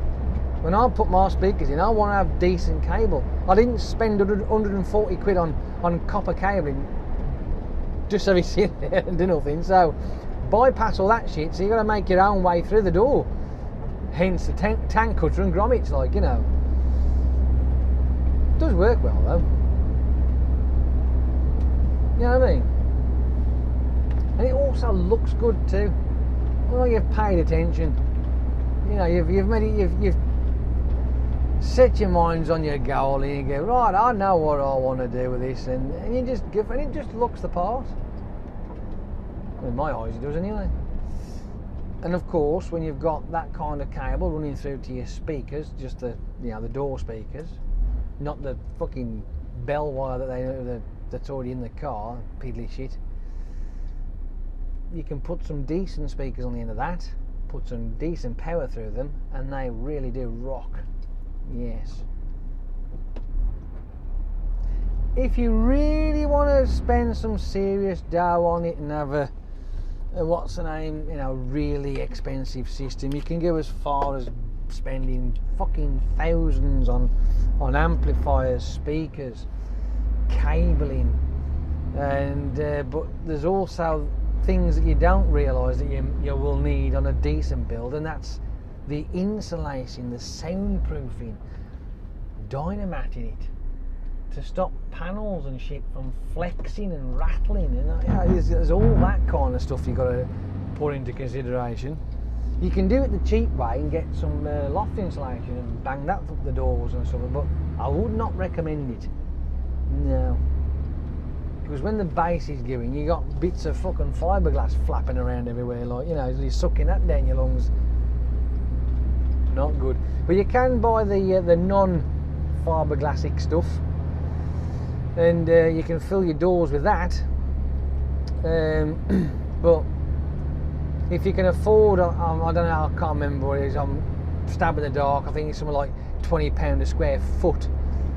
When I put my speakers in, I want to have decent cable. I didn't spend 140 quid on copper cabling just so it's in there and do nothing. So bypass all that shit, so you've got to make your own way through the door. Hence the tank cutter and grommets, like, you know. It does work well though. You know what I mean? And it also looks good too. Well, you've paid attention. You know, you've set your minds on your goal, and you go, right, I know what I want to do with this, and you just give, and it just looks the part. In my eyes, it does anyway. And of course, when you've got that kind of cable running through to your speakers, just the door speakers, not the fucking bell wire that's already in the car, piddly shit. You can put some decent speakers on the end of that, put some decent power through them, and they really do rock. Yes. If you really want to spend some serious dough on it and have a what's the name, really expensive system, you can go as far as spending fucking thousands on amplifiers, speakers, cabling, and but there's also things that you don't realise that you will need on a decent build, and that's the insulating, the soundproofing, dynamating it to stop panels and shit from flexing and rattling, and there's all that kind of stuff you've got to put into consideration. You can do it the cheap way and get some loft insulation and bang that up the doors and stuff, but I would not recommend it. No. Because when the bass is going, you got bits of fucking fiberglass flapping around everywhere, like, you're sucking that down your lungs. Not good. But you can buy the non-fiberglassic stuff, and you can fill your doors with that. But if you can afford, I don't know, I can't remember what it is. I'm stabbing in the dark. I think it's something like £20 a square foot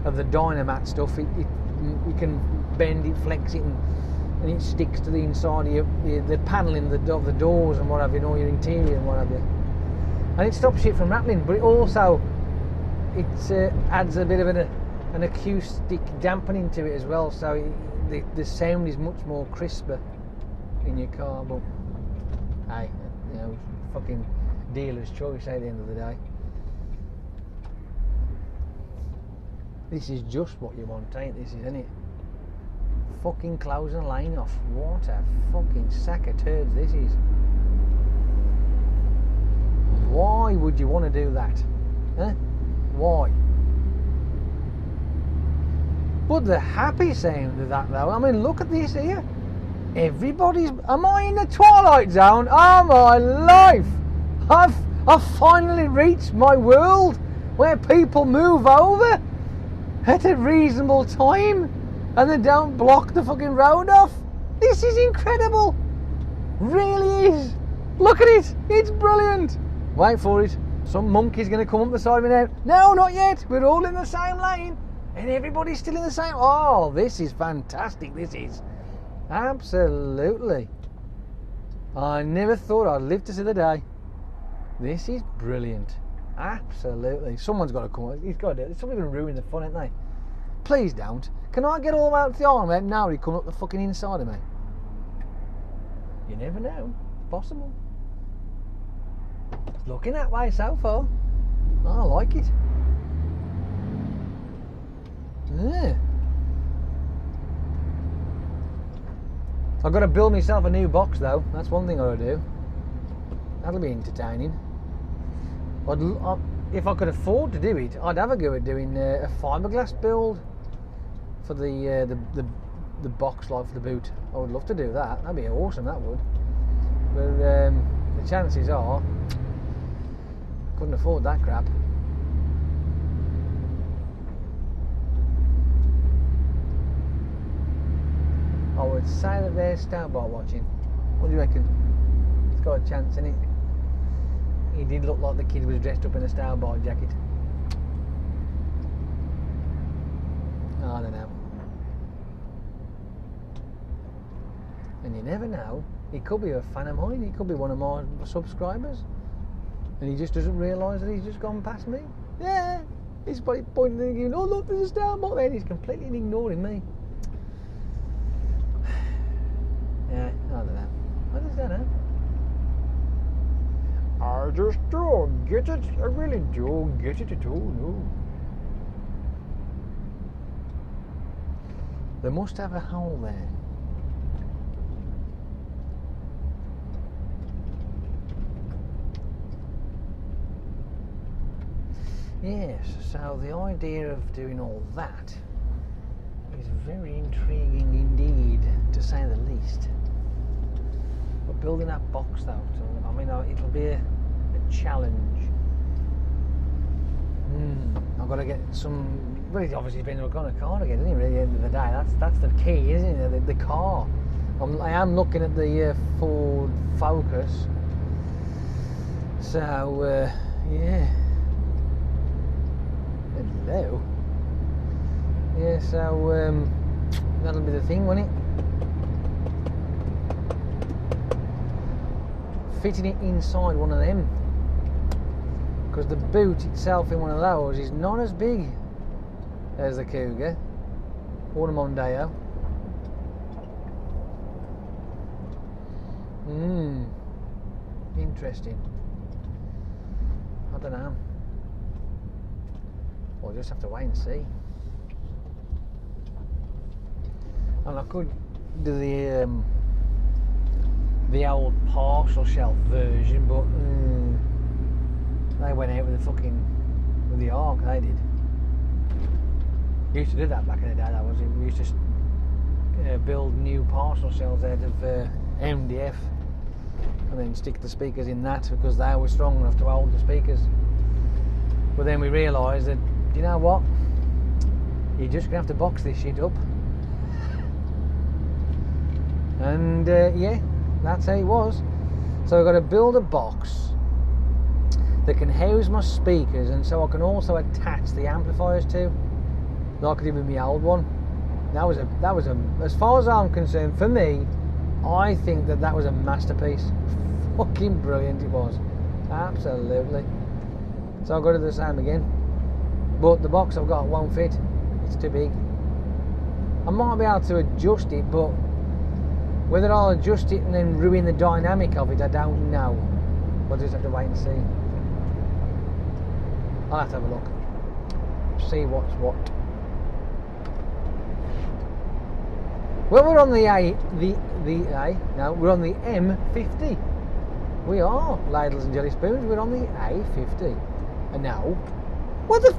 of the Dynamat stuff. You can bend it, flex it, and it sticks to the inside of the paneling of the doors and what have you, and all your interior and what have you. And it stops shit from rattling, but it also adds a bit of an acoustic dampening to it as well, so the sound is much more crisper in your car. But hey, fucking dealer's choice at the end of the day. This is just what you want, ain't this, isn't it? Fucking closing a lane off. What a fucking sack of turds this is. Why would you want to do that? Huh? Why? But the happy sound of that though, I mean, look at this here. Everybody's... Am I in the Twilight Zone? Oh my life! I've finally reached my world where people move over at a reasonable time and they don't block the fucking road off. This is incredible. Really is. Look at it. It's brilliant. Wait for it. Some monkey's going to come up the side of me now. No, not yet. We're all in the same lane and everybody's still in the same... Oh, this is fantastic. This is. Absolutely. I never thought I'd live to see the day. This is brilliant. Absolutely. Someone's got to come. He's got to do it. Somebody's going to ruin the fun, ain't they? Please don't. Can I get all the way out to the island without now he come up the fucking inside of me? You never know. Possible. It's looking that way so far. I like it. Yeah. I've got to build myself a new box though. That's one thing I'll do. That'll be entertaining. If I could afford to do it, I'd have a go at doing a fiberglass build for the box like for the boot. I would love to do that. That'd be awesome. That would. But the chances are, couldn't afford that crap. I would say that there's Starboard watching. What do you reckon? It's got a chance, innit? He did look like the kid was dressed up in a Starboard jacket. I don't know. And you never know. He could be a fan of mine. He could be one of my subscribers. And he just doesn't realise that he's just gone past me. Yeah. He's probably pointing and going, oh look, there's a Starboard there. And he's completely ignoring me. Yeah, I don't know. I just don't know. I just don't get it. I really don't get it at all, no. They must have a hole there. Yes, so the idea of doing all that is very intriguing indeed, to say the least. But building that box though, I mean, it'll be a challenge. I've got to get some. Well, it's obviously been a car to get, isn't it? Really, at the end of the day, that's the key, isn't it? The car. I am looking at the Ford Focus. So yeah. Hello. Yeah, so that'll be the thing, won't it? Fitting it inside one of them, because the boot itself in one of those is not as big as the Cougar or the Mondeo. Interesting. I don't know. We'll just have to wait and see. And I could do the old partial shelf version, but they went out with the arc. They did. Used to do that back in the day. We used to build new partial shells out of MDF and then stick the speakers in that, because they were strong enough to hold the speakers. But then we realised that, you know what, you're just gonna have to box this shit up. And yeah, that's how it was. So I've got to build a box that can house my speakers, and so I can also attach the amplifiers to, like I did with my old one. That was a as far as I'm concerned, for me, I think that was a masterpiece. Fucking brilliant it was. Absolutely. So I've got to do the same again. But the box I've got won't fit. It's too big. I might be able to adjust it, but whether I'll adjust it and then ruin the dynamic of it, I don't know. We'll just have to wait and see. I'll have to have a look. See what's what. Well, we're on we're on the M50. We are, ladles and jelly spoons, we're on the A50. And now, what the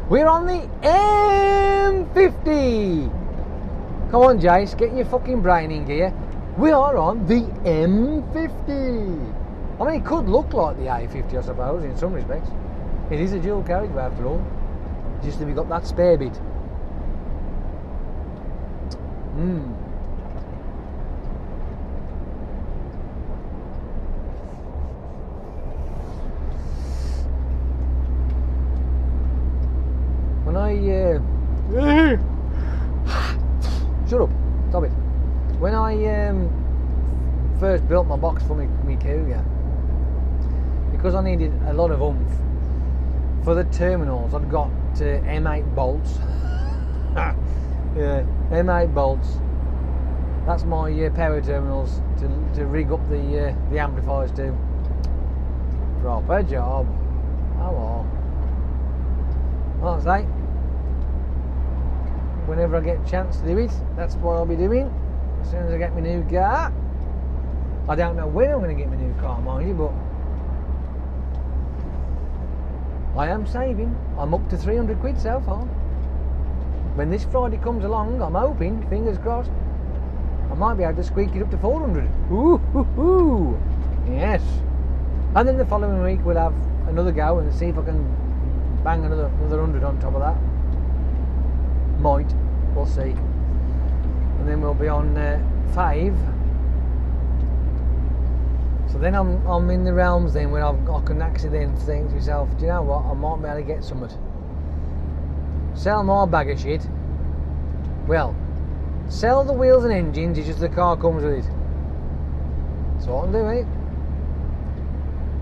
we're on the M50. Come on, Jace, get your fucking brain in gear. We are on the M50. I mean, it could look like the A50, I suppose, in some respects. It is a dual carriageway after all. Just that we got that spare bit. When I shut up, stop it. When I first built my box for me Cougar, because I needed a lot of oomph for the terminals, I've got M8 bolts. Yeah, M8 bolts. That's my power terminals to rig up the amplifiers to. Proper job. Oh well. Like I say, whenever I get a chance to do it, that's what I'll be doing. As soon as I get my new car. I don't know when I'm going to get my new car, mind you, but I am saving. I'm up to 300 quid so far. When this Friday comes along, I'm hoping, fingers crossed, I might be able to squeak it up to 400. Ooh, hoo, hoo. Yes. And then the following week we'll have another go and see if I can bang another 100 on top of that. Might. We'll see. And then we'll be on 5. So then I'm in the realms then where I can actually then think to myself, do you know what, I might be able to get something. Sell my bag of shit. Well, sell the wheels and engines, it's just the car comes with it. That's what I'll do, eh?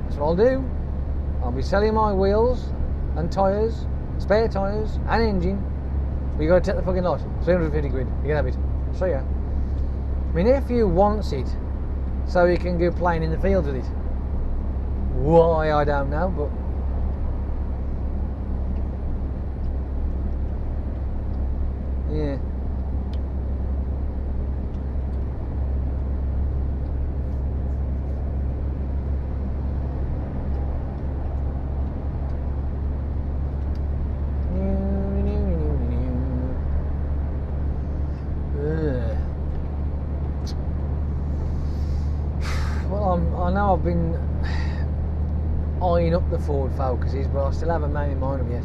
That's what I'll do. I'll be selling my wheels and tyres, spare tyres and engine. But you got to take the fucking lot. 350 quid. You can have it. So yeah. My nephew wants it so he can go playing in the fields with it. Why, I don't know, but yeah. Well, I know I've been eyeing up the Ford Focuses, but I still haven't made my mind up yet.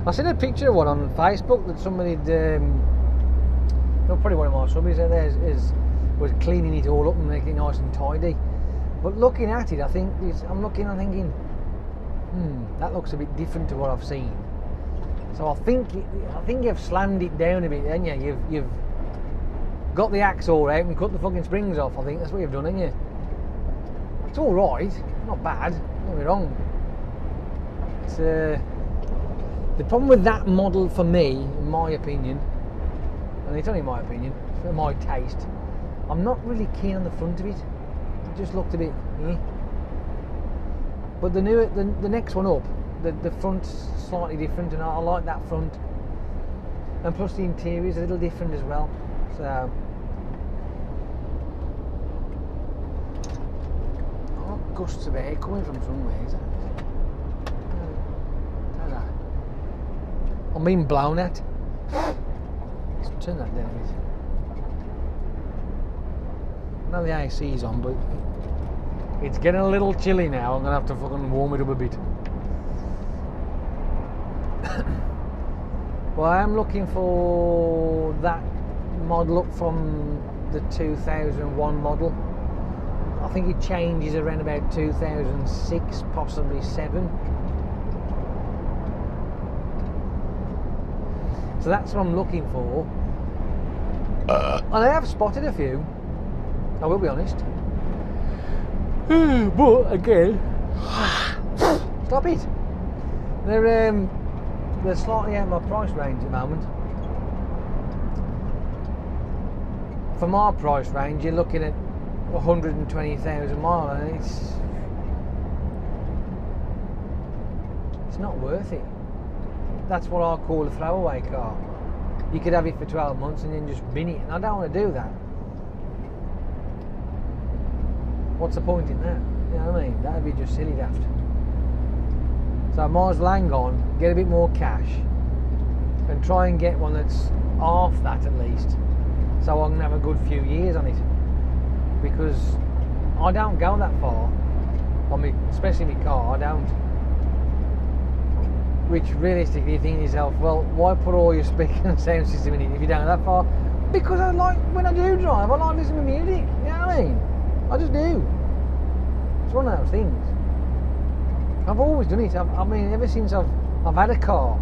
I seen a picture of one on Facebook that somebody, probably one of my subbies out there, was cleaning it all up and making it nice and tidy. But looking at it, I'm thinking, that looks a bit different to what I've seen. So I think you've slammed it down a bit, haven't you? You've got the axle out and cut the fucking springs off. I think that's what you've done, haven't you? It's all right, not bad. Don't get me wrong. It's the problem with that model for me, in my opinion, and it's only my opinion, for my taste, I'm not really keen on the front of it. It just looked a bit, But the next one up, the front's slightly different, and I like that front. And plus the interior's a little different as well. So, gusts of air coming from somewhere, is that? I'm being blown at. Let's turn that down a bit. Now the AC's on, but it's getting a little chilly now. I'm gonna have to fucking warm it up a bit. Well, I am looking for that model up from the 2001 model. I think it changes around about 2006, possibly 7. So that's what I'm looking for. And I have spotted a few, I will be honest. But again, stop it. They're slightly out of my price range at the moment. For my price range, you're looking at 120,000 miles, and it's not worth it. That's what I call a throwaway car. You could have it for 12 months and then just bin it, and I don't want to do that. What's the point in that? You know what I mean? That would be just silly daft. So I might as well hang on, get a bit more cash, and try and get one that's half that at least, so I can have a good few years on it. Because I don't go that far on me, especially my car. I don't. Which realistically, you think to yourself, well, why put all your speaker and sound system in it if you don't go that far? Because I like, when I do drive, I like listening to music. You know what I mean? I just do. It's one of those things. I've always done it. I mean, ever since I've had a car,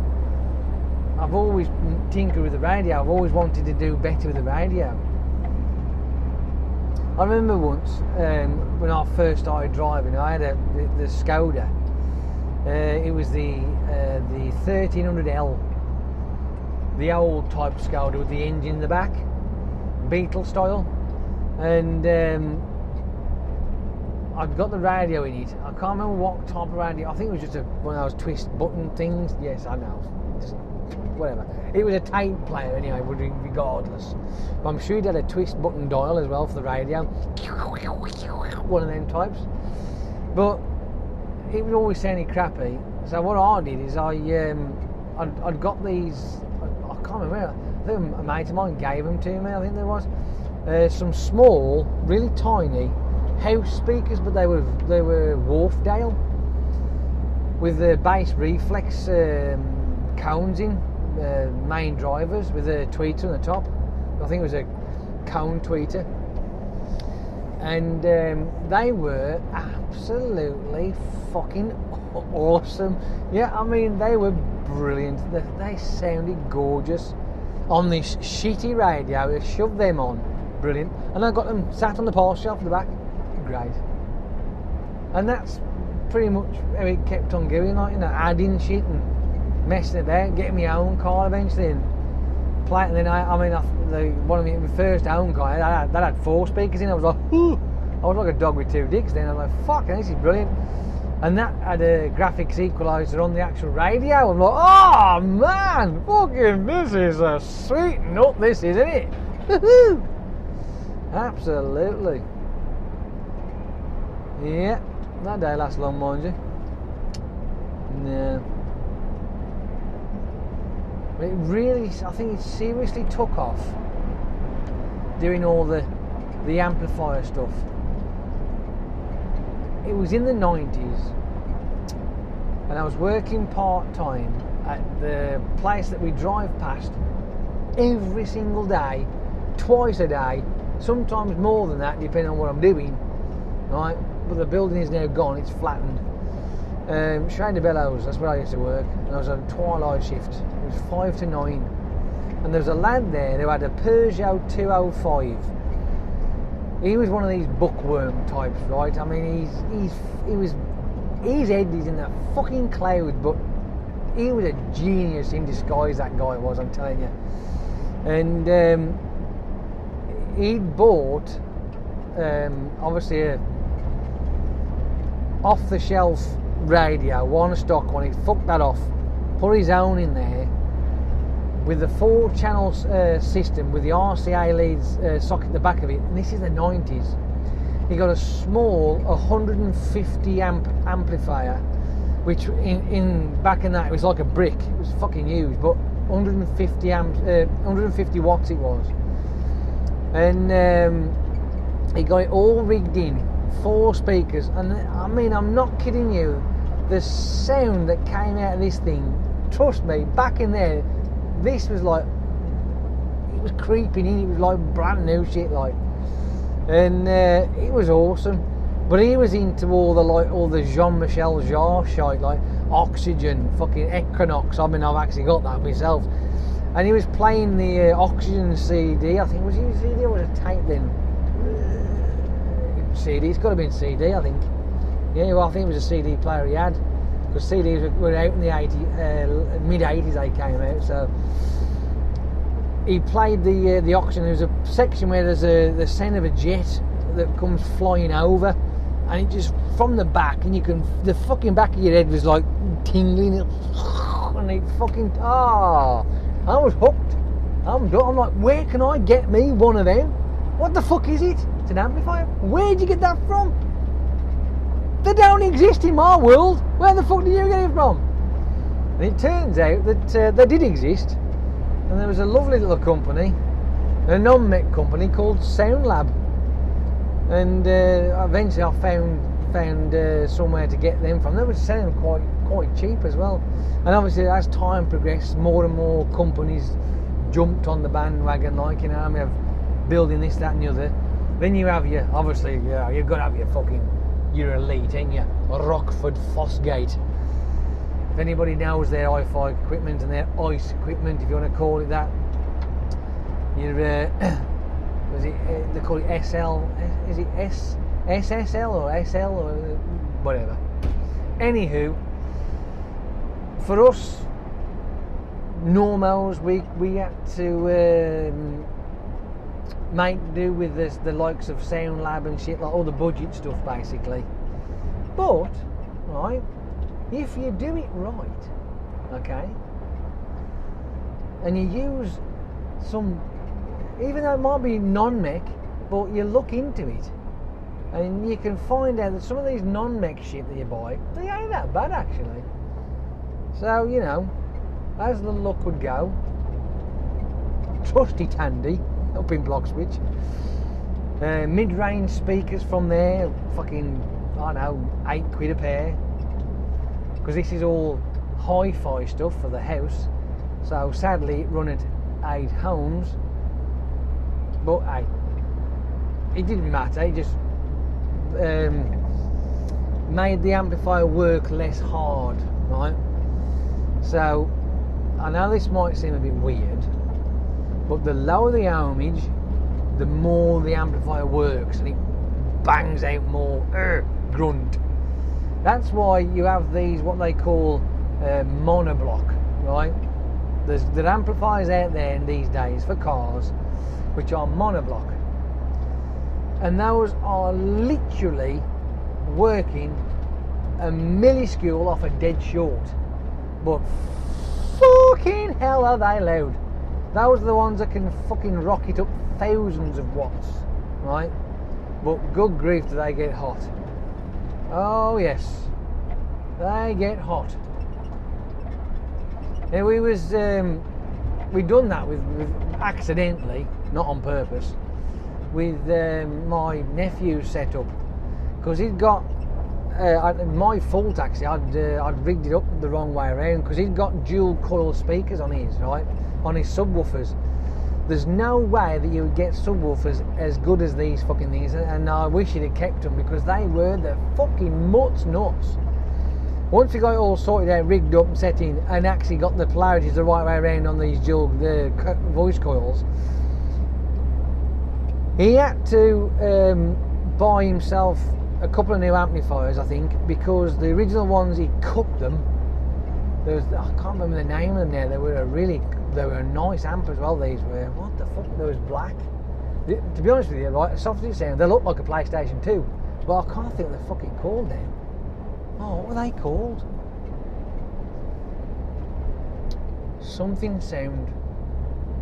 I've always tinkered with the radio. I've always wanted to do better with the radio. I remember once when I first started driving, I had the Skoda. It was the 1300L, the old type Skoda with the engine in the back, Beetle style, and I'd got the radio in it. I can't remember what type of radio. I think it was just one of those twist button things. Yes, I know. Just whatever. It was a tape player anyway, regardless. But I'm sure it had a twist button dial as well for the radio. One of them types. But it was always sounding crappy. So what I did is I'd got these. I can't remember. I think a mate of mine gave them to me. I think there was some small, really tiny house speakers, but they were Wharfdale with the bass reflex cones in, main drivers with a tweeter on the top. I think it was a cone tweeter, and they were absolutely fucking awesome. Yeah, I mean, they were brilliant. They sounded gorgeous on this shitty radio. I shoved them on, brilliant, and I got them sat on the parcel shelf at the back. Great. And that's pretty much how it kept on going, like, you know, adding shit and messing about, getting my own car eventually and playing. And then one of my first own car that had 4 speakers in. I was like, ooh, I was like a dog with 2 dicks then. I was like, fuck, this is brilliant. And that had a graphics equaliser on the actual radio. I'm like, oh man, fucking this is a sweet nut, this is, isn't it? Absolutely. Yeah, that day lasts long, mind you. No. It really, I think it seriously took off doing all the amplifier stuff. It was in the 90s, and I was working part-time at the place that we drive past every single day, twice a day, sometimes more than that, depending on what I'm doing, right? But the building is now gone, it's flattened. Shane Bellows, that's where I used to work, and I was on a twilight shift. It was 5 to 9, and there was a lad there who had a Peugeot 205. He was one of these bookworm types, right? I mean, his head is in the fucking clouds, but he was a genius in disguise, that guy was, I'm telling you. And he'd bought, obviously, a off-the-shelf radio, one stock one. He'd fucked that off, put his own in there with the 4-channel system with the RCA leads socket at the back of it. And this is the 90s. He got a small 150 amp amplifier, which in back in that it was like a brick. It was fucking huge, but 150 amps, 150 watts it was. And he got it all rigged in, 4 speakers, and I mean, I'm not kidding you, the sound that came out of this thing, trust me, back in there, this was like, it was creeping in, it was like brand new shit, like, and it was awesome. But he was into all the Jean-Michel Jarre shit, like Oxygen, fucking Equinox. I mean, I've actually got that myself. And he was playing the Oxygen CD. I think, was it a CD or was it a tape then? CD, it's got to have been CD, I think. Yeah, well, I think it was a CD player he had, because CDs were out in the mid-80s they came out. So he played the Oxygen. There's a section where there's the sound of a jet that comes flying over, and it just from the back, and you can, the fucking back of your head was like tingling, and it fucking, I was hooked. I'm like, where can I get me one of them? What the fuck is it? It's an amplifier. Where'd you get that from? They don't exist in my world. Where the fuck did you get it from? And it turns out that they did exist, and there was a lovely little company, a non-mech company called Sound Lab, and eventually I found somewhere to get them from. They were selling them quite cheap as well. And obviously, as time progressed, more and more companies jumped on the bandwagon, like, you know, I mean, of building this, that, and the other. Then you have your, obviously, you've got to have your elite, ain't you? Rockford Fosgate. If anybody knows their hi-fi equipment and their ice equipment, if you want to call it that, Was it? They call it SL. Is it SSL or SL or whatever? Anywho, for us normals, we had to make do with this, the likes of Sound Lab and shit, like all the budget stuff basically. But right, if you do it right, okay, and you use some, even though it might be non-mech, but you look into it and you can find out that some of these non-mech shit that you buy, they ain't that bad actually. So, you know, as the luck would go, trusty Tandy up in Bloxwich, mid-range speakers from there, fucking, I don't know, £8 a pair, because this is all hi-fi stuff for the house. So sadly it run at 8 homes, but hey, it didn't matter. It just made the amplifier work less hard, right? So I know this might seem a bit weird, but the lower the ohmage, the more the amplifier works, and it bangs out more grunt. That's why you have these, what they call monoblock, right? There are amplifiers out there in these days for cars which are monoblock, and those are literally working a milliscule off a dead short, but fucking hell are they loud. Those are the ones that can fucking rocket up thousands of watts, right? But good grief, do they get hot. Oh yes, they get hot. Yeah, we'd done that with accidentally, not on purpose, with my nephew's setup, because he'd got my fault actually. I'd rigged it up the wrong way around, because he'd got dual coil speakers on his, right, on his subwoofers. There's no way that you would get subwoofers as good as these fucking things, and I wish he'd have kept them, because they were the fucking nuts. Once we got it all sorted out, rigged up and set in, and actually got the polarities the right way around on these dual voice coils, he had to buy himself a couple of new amplifiers, I think, because the original ones, he cooked them. I can't remember the name of them now. They were a nice amp as well. These were, what the fuck? They was black. To be honest with you, right, as soft as it sounds, they look like a PlayStation 2, but I can't think what they're fucking called now. Oh, what were they called? Something Sound,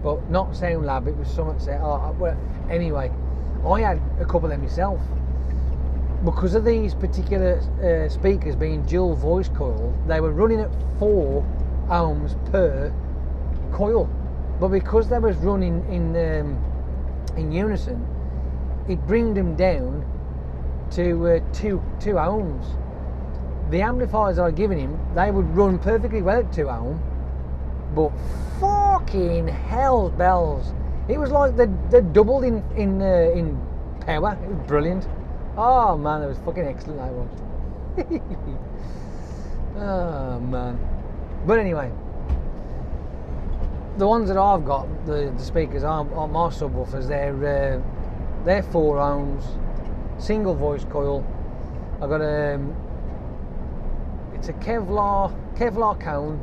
but not Sound Lab. It was something. Well, anyway, I had a couple of them myself. Because of these particular speakers being dual voice coil, they were running at 4 ohms per coil. But because they was running in unison, it bring them down to 2 ohms. The amplifiers I was giving him, they would run perfectly well at 2 ohm, but fucking hell's bells, it was like they doubled in power. It was brilliant. Oh man, it was fucking excellent, that was. Oh man. But anyway, the ones that I've got, the speakers are my subwoofers. They're 4 ohms, single voice coil. I've got it's a Kevlar cone,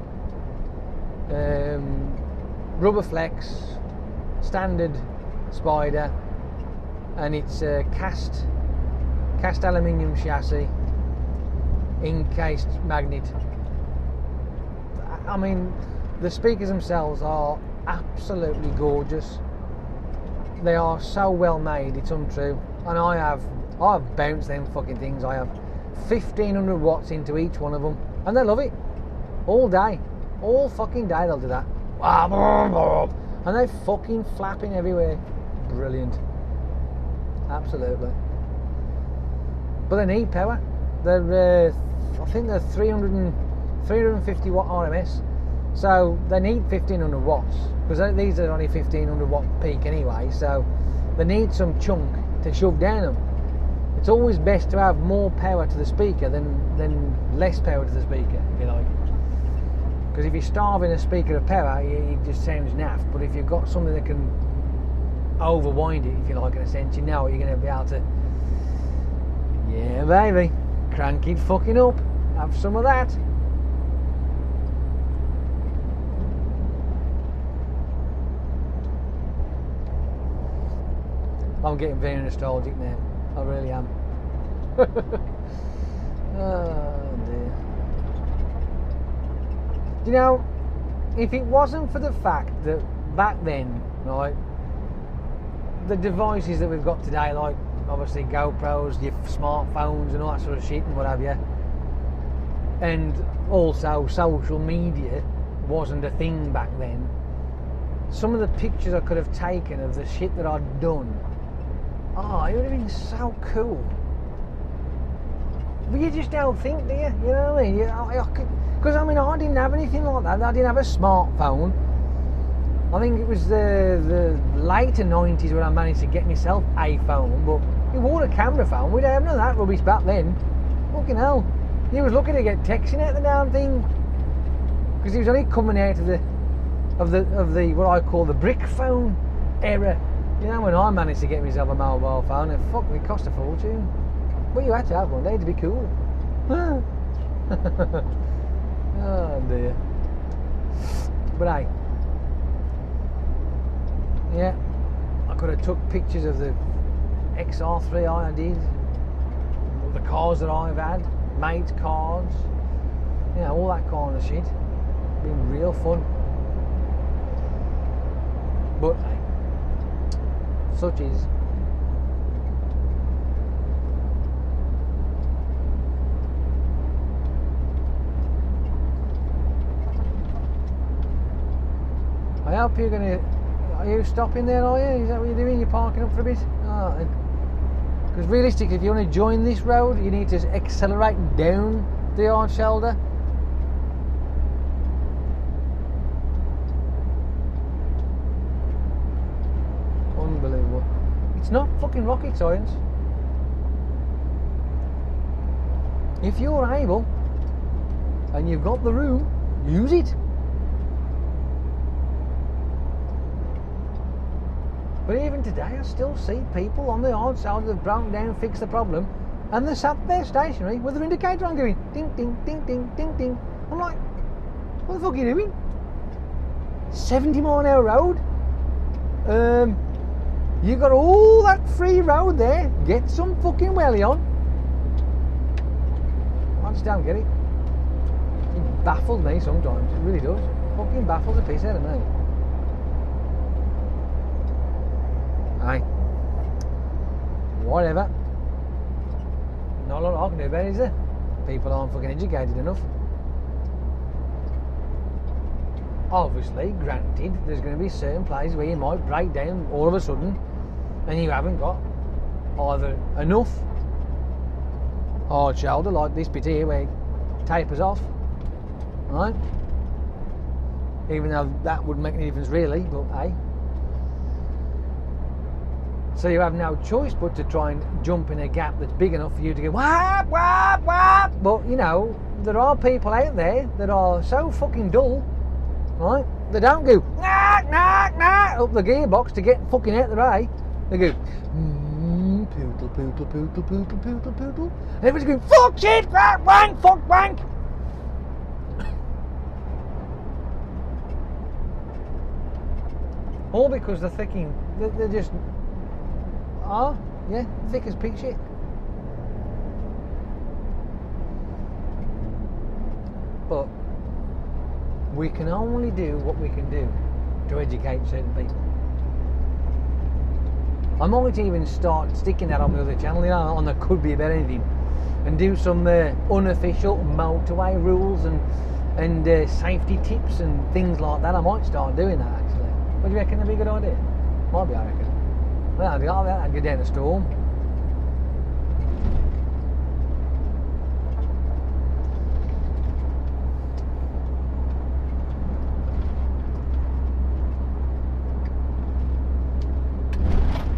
rubber flex, standard spider, and it's a cast aluminium chassis, encased magnet. I mean, the speakers themselves are absolutely gorgeous. They are so well made, it's untrue. And I've bounced them fucking things. I have 1500 watts into each one of them, and they love it all day, all fucking day. They'll do that, and they're fucking flapping everywhere. Brilliant, absolutely. But they need power. They're I think they're 350 watt RMS, so they need 1500 watts, because these are only 1500 watt peak anyway, so they need some chunk to shove down them. It's always best to have more power to the speaker than less power to the speaker, if you like. Because if you're starving a speaker of power, it just sounds naff. But if you've got something that can overwind it, if you like, in a sense. You know you're going to be able to, yeah baby, crank it fucking up, have some of that. I'm getting very nostalgic now, I really am. Oh dear. You know, if it wasn't for the fact that back then, right, the devices that we've got today, like obviously GoPros, your smartphones and all that sort of shit and what have you, and also social media wasn't a thing back then, some of the pictures I could have taken of the shit that I'd done, oh, it would have been so cool. But you just don't think, do you? You know what I mean? Because I mean, I didn't have anything like that. I didn't have a smartphone. I think it was the later 90s when I managed to get myself a phone, but it was a camera phone. We didn't have none of that rubbish back then. Fucking hell. You was lucky to get texting out the damn thing. Because he was only coming out of the what I call the brick phone era. You know, when I managed to get myself a mobile phone, it fucking cost a fortune. But you had to have one, they had to be cool. Oh dear. But hey, yeah, I could have took pictures of the XR3 I did, the cars that I've had, mates' cars, you know, all that kind of shit. Been real fun. But hey, such is. I hope you're going to... Are you stopping there, are you? Is that what you're doing? You're parking up for a bit? Oh, because realistically, if you want to join this road, you need to accelerate down the hard shoulder. Unbelievable. It's not fucking rocket science. If you're able, and you've got the room, use it. But even today, I still see people on the hard side that have broken down, fixed the problem, and they're sat there stationary with their indicator on going ding, ding, ding, ding, ding, ding. I'm like, what the fuck are you doing? 70 mile an hour road? You got all that free road there. Get some fucking welly on. I just don't get it. It baffles me sometimes. It really does. Fucking baffles the piss out of me. Aye. Whatever. Not a lot I can do about it, is there? People aren't fucking educated enough. Obviously, granted, there's going to be certain places where you might break down all of a sudden and you haven't got either enough hard shoulder, like this bit here where it tapers off, right? Even though that wouldn't make any difference really, but hey. So you have no choice but to try and jump in a gap that's big enough for you to go whap, whap, whap. But you know, there are people out there that are so fucking dull, right? They don't go nah, nah, nah up the gearbox to get fucking out the way. They go poodle, poodle, poodle, poodle, poodle, poodle. And everybody's going fuck shit, wank, fuck wank. All because they're thinking they're just. Oh, yeah, thick as pig shit. But we can only do what we can do to educate certain people. I might even start sticking that on the other channel, you know, on the Could Be About Anything, and do some unofficial motorway rules and safety tips and things like that. I might start doing that actually. What do you reckon? That'd be a good idea? Might be, I reckon. Well, I'd go down a storm.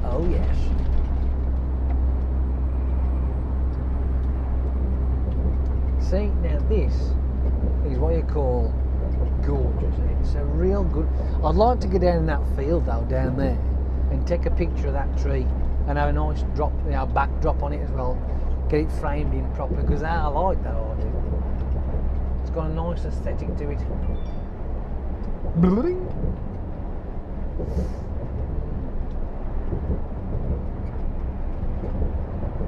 Oh yes. See, now this is what you call gorgeous. It's a real good... I'd like to go down in that field though, down there, and take a picture of that tree and have a nice drop, backdrop on it as well. Get it framed in properly, because I like that idea. It's got a nice aesthetic to it.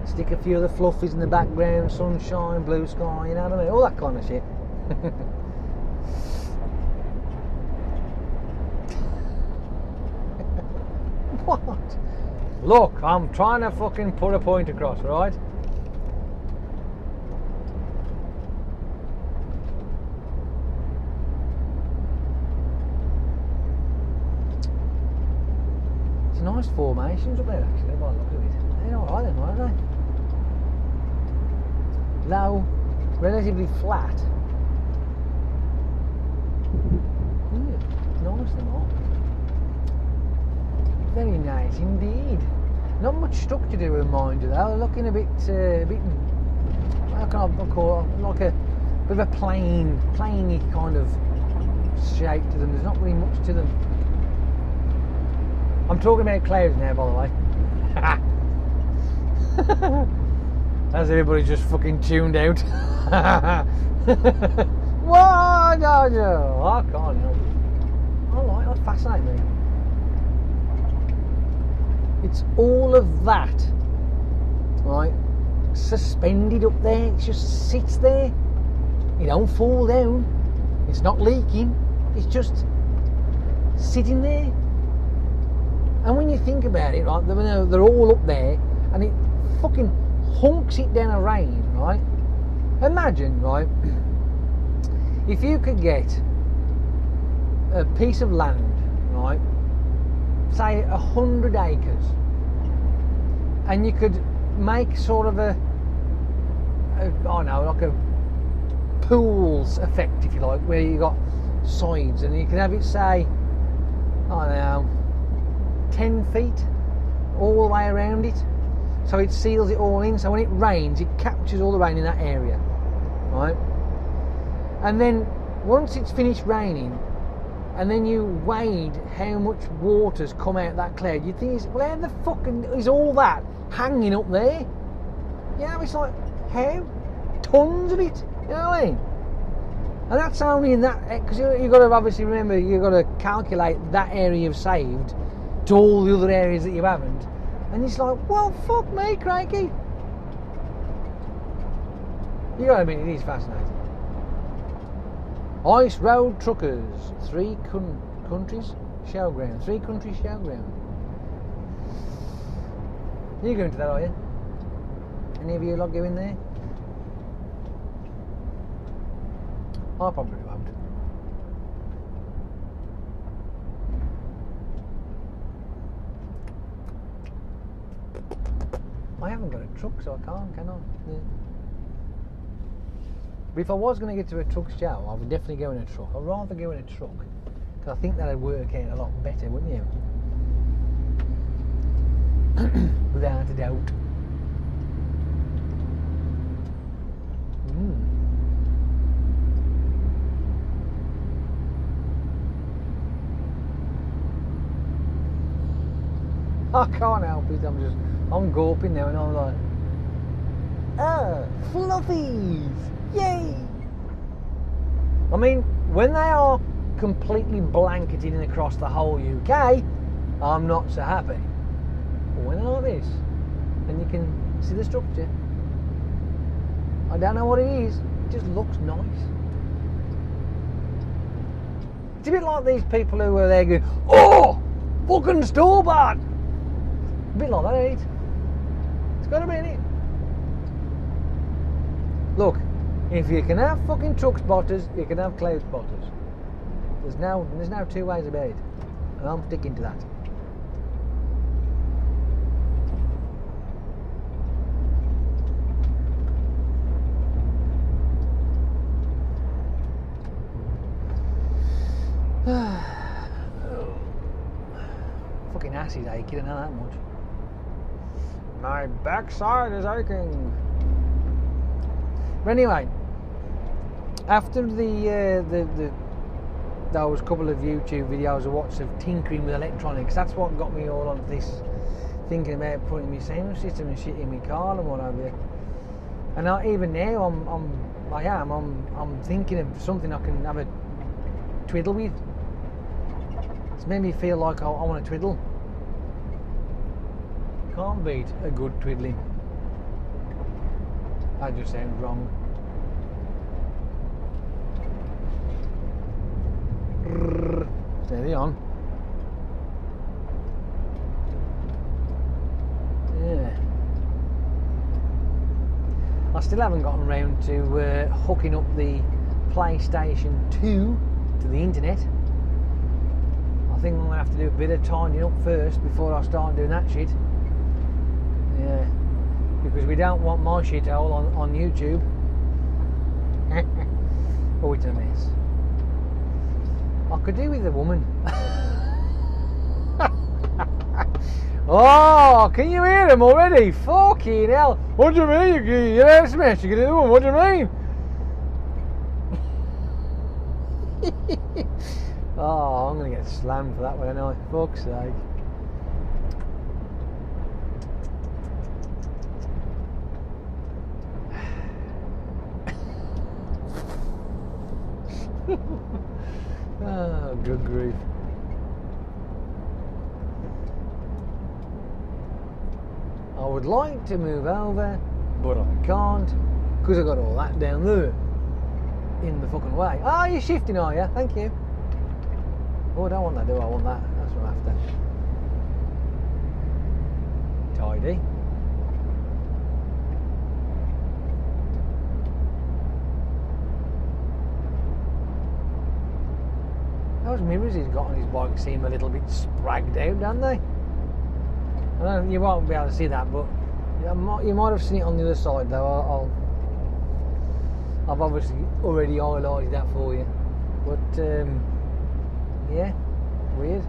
Stick a few of the fluffies in the background, sunshine, blue sky, you know what I mean? All that kind of shit. What? Look, I'm trying to fucking put a point across, right? It's nice formations up there, actually, by the look of it. They're alright then, aren't they? Low, relatively flat. Yeah, nice them all. Very nice indeed. Not much structure to remind you though. Looking a bit, how can I call it? Like a bit of a plainy kind of shape to them. There's not really much to them. I'm talking about clouds now, by the way. As everybody just fucking tuned out. What? No, I can't help it. I like that. Fascinates me. It's all of that, right, suspended up there. It just sits there. It don't fall down. It's not leaking. It's just sitting there. And when you think about it, right, they're all up there, and it fucking hunks it down a rain, right? Imagine, right, if you could get a piece of land, right, say 100 acres, and you could make sort of I don't know, like a pools effect, if you like, where you got sides, and you can have it, say, I don't know, 10 feet all the way around it, so it seals it all in, so when it rains it captures all the rain in that area, right? And then once it's finished raining, and then you weighed how much water's come out of that cloud, you'd think, well, how the fucking is all that hanging up there? Yeah, it's like, how? Tons of it, you know what I mean? And that's only in that, because you've got to obviously remember, you've got to calculate that area you've saved to all the other areas that you haven't. And it's like, well, fuck me, crikey. You gotta admit, it is fascinating. Ice Road Truckers, 3 countries showground. 3 countries showground. You're going to that, are you? Any of you lot going there? I probably won't. I haven't got a truck, so I can't, can I? Yeah. But if I was going to get to a truck show, I would definitely go in a truck. I'd rather go in a truck, because I think that'd work out a lot better, wouldn't you? Without a doubt. I can't help it, I'm gawping now and I'm like, fluffies, yay! I mean, when they are completely blanketed across the whole UK, I'm not so happy. But when they're like this, and you can see the structure, I don't know what it is, it just looks nice. It's a bit like these people who are there going, oh, fucking store-bought! A bit like that, ain't it? It's got to be in it. Look, if you can have fucking truck spotters, you can have cloud spotters. There's now 2 ways about it, and I'm sticking to that. Fucking ass is aching, I know that much. My backside is aching. But anyway, after the those couple of YouTube videos I watched of tinkering with electronics. That's what got me all on this, thinking about putting my sound system and shit in my car and what have you. And even now, I'm thinking of something I can have a twiddle with. It's made me feel like I want to twiddle. Can't beat a good twiddling. That just sounds wrong. Steady on. Yeah. I still haven't gotten around to hooking up the PlayStation 2 to the internet. I think I'm going to have to do a bit of tidying up first before I start doing that shit. Yeah. Because we don't want my shithole on YouTube. Oh, it's a mess. I could do with a woman. Oh, can you hear him already? Fucking hell. What do you mean? You're out of smash. You can do a woman. What do you mean? Oh, I'm going to get slammed for that one, ain't I? Fuck's sake. Oh, good grief. I would like to move over, but I can't, because I've got all that down there in the fucking way. Oh, you're shifting, are you? Thank you. Oh, I don't want that, do I? I want that. That's what I'm after. Tidy. Those mirrors he's got on his bike seem a little bit spragged out, don't they? I don't, you won't be able to see that, but you might have seen it on the other side though. I've obviously already highlighted that for you. But yeah, weird.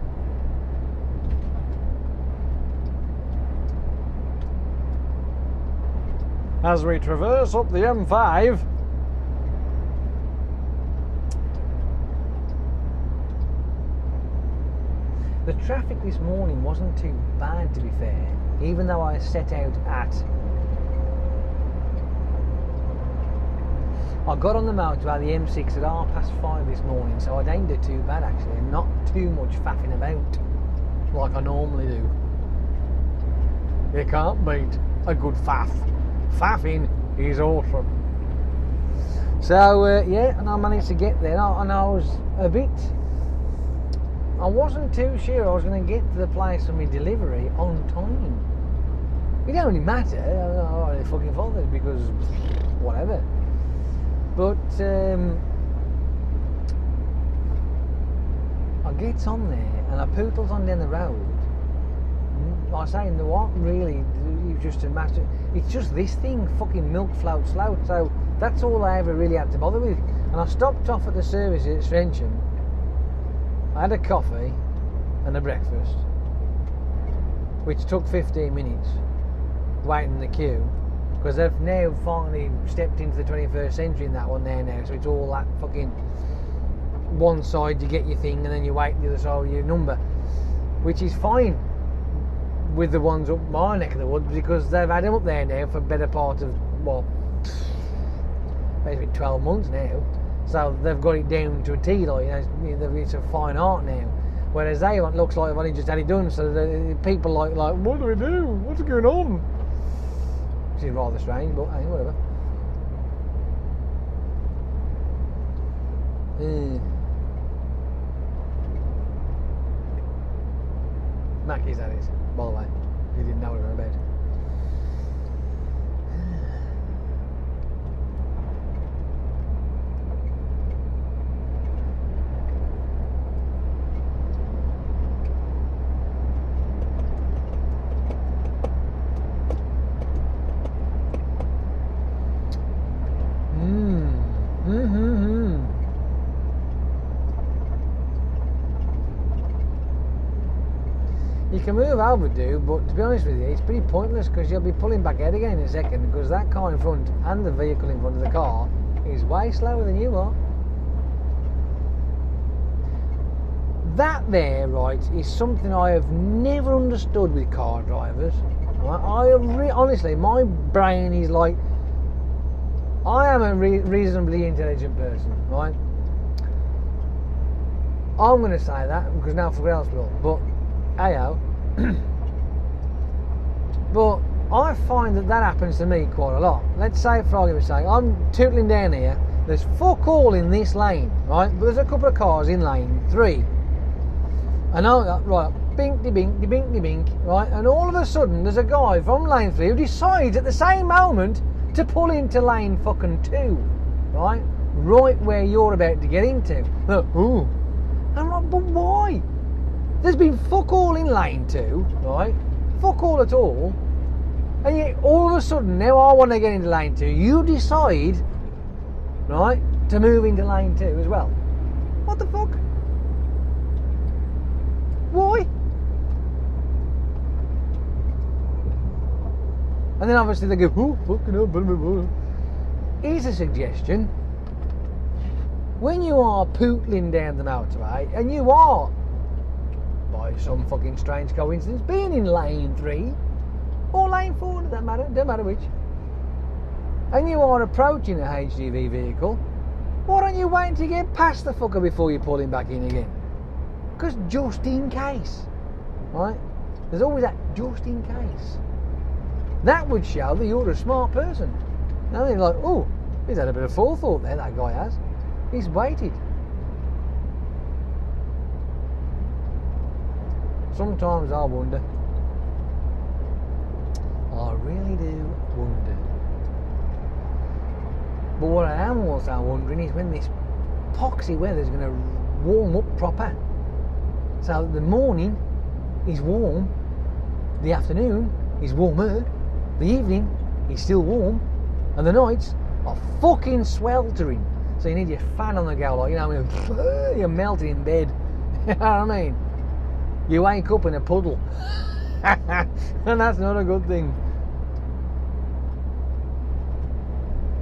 As we traverse up the M5, the traffic this morning wasn't too bad, to be fair, even though I set out at... I got on the motorway, the M6 at 5:30 this morning, so I didn't do too bad actually, and not too much faffing about like I normally do. You can't beat a good faff. Faffing is awesome. So yeah, and I managed to get there, and I was a bit... I wasn't too sure I was going to get to the place for my delivery on time. It don't really matter, I'm not really fucking bothered because whatever. But I gets on there and I pootles on down the road. I was saying, what really, you just a matter, it's just this thing, fucking milk float slow, so that's all I ever really had to bother with. And I stopped off at the service at Strensham. I had a coffee and a breakfast, which took 15 minutes waiting in the queue, because they've now finally stepped into the 21st century in that one there now, so it's all that fucking one side you get your thing and then you wait the other side with your number, which is fine with the ones up my neck of the woods, because they've had them up there now for a better part of, well, basically 12 months now. So they've got it down to a T, like, you know, it's a fine art now. Whereas they looks like they've only just had it done, so the people like, what do we do? What's going on? Which is rather strange, but hey, whatever. Mackie's that is, by the way. You didn't know what we were about. You can move over, but to be honest with you, it's pretty pointless because you'll be pulling back out again in a second, because that car in front and the vehicle in front of the car is way slower than you are. That there, right, is something I have never understood with car drivers. Right? Honestly, my brain is like, I am a reasonably intelligent person, right? I'm going to say that because now everyone else will, but ayo. But I find that happens to me quite a lot. Let's say, for argument's sake, I'm tootling down here, there's fuck all in this lane, right? But there's a couple of cars in lane 3. And I'm right, bink-de bink-de bink-de bink, right? And all of a sudden, there's a guy from lane 3 who decides at the same moment to pull into lane fucking 2, right? Right where you're about to get into. Ooh. I'm like, but why? There's been fuck all in lane 2, right? Fuck all at all. And yet, all of a sudden, now I want to get into lane 2. You decide, right, to move into lane 2 as well. What the fuck? Why? And then obviously they go, oh, fucking hell, blah, blah, blah. Here's a suggestion. When you are pootling down the motorway, and you are, by some fucking strange coincidence, being in lane 3, or lane 4, doesn't matter which, and you are approaching a HGV vehicle, why don't you wait to get past the fucker before you pull him back in again? Because just in case, right? There's always that just in case. That would show that you're a smart person. Now they're like, oh, he's had a bit of forethought there, that guy has. He's waited. Sometimes I wonder. I really do wonder. But what I am also wondering is when this poxy weather's going to warm up proper. So the morning is warm, the afternoon is warmer, the evening is still warm, and the nights are fucking sweltering. So you need your fan on the go, like, you know, you're melting in bed. You know what I mean? You wake up in a puddle. And that's not a good thing.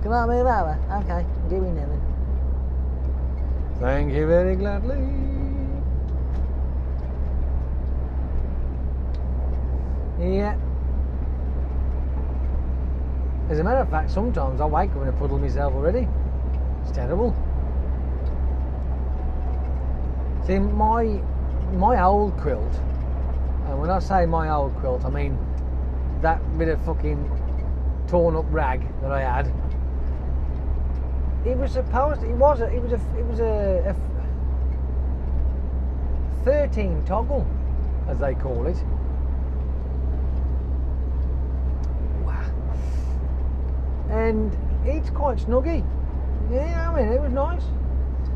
Come on, move over. Okay, give me then. Thank you very gladly. Yeah. As a matter of fact, sometimes I wake up in a puddle myself already. It's terrible. See, my old quilt, and when I say my old quilt, I mean that bit of fucking torn up rag that I had. It was a 13 toggle, as they call it. Wow. And it's quite snuggy. Yeah, I mean, it was nice.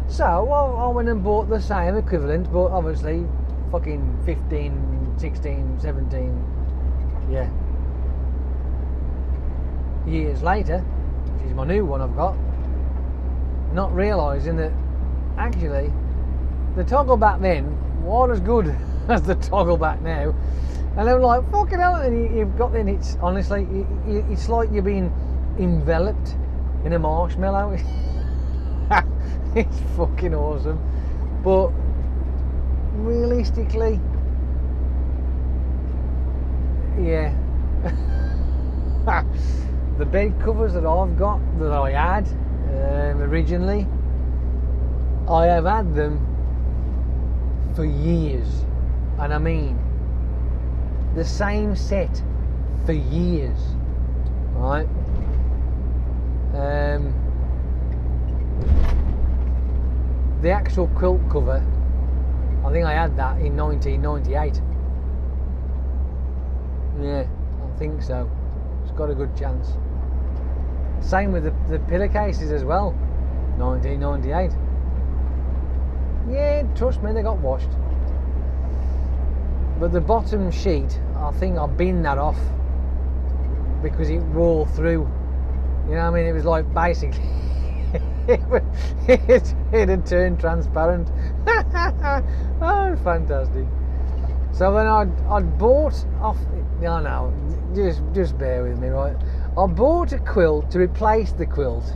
So I went and bought the same equivalent, but obviously fucking 15, 16, 17, yeah, years later, which is my new one I've got, not realising that actually the toggle back then wasn't as good as the toggle back now. And I'm like, fucking hell, and you've got then, it's honestly, it's like you're being enveloped in a marshmallow. It's fucking awesome. But realistically, yeah. The bed covers that I've got, that I had originally, I have had them for years. And I mean the same set for years, right? The actual quilt cover, I think I had that in 1998. Yeah, I think so. It's got a good chance. Same with the pillowcases as well. 1998. Yeah, trust me, they got washed. But the bottom sheet, I think I binned that off because it wore through. You know what I mean? It was like basically it had turned transparent. Oh, fantastic. So then I'd bought off, no, just bear with me, right? I bought a quilt to replace the quilt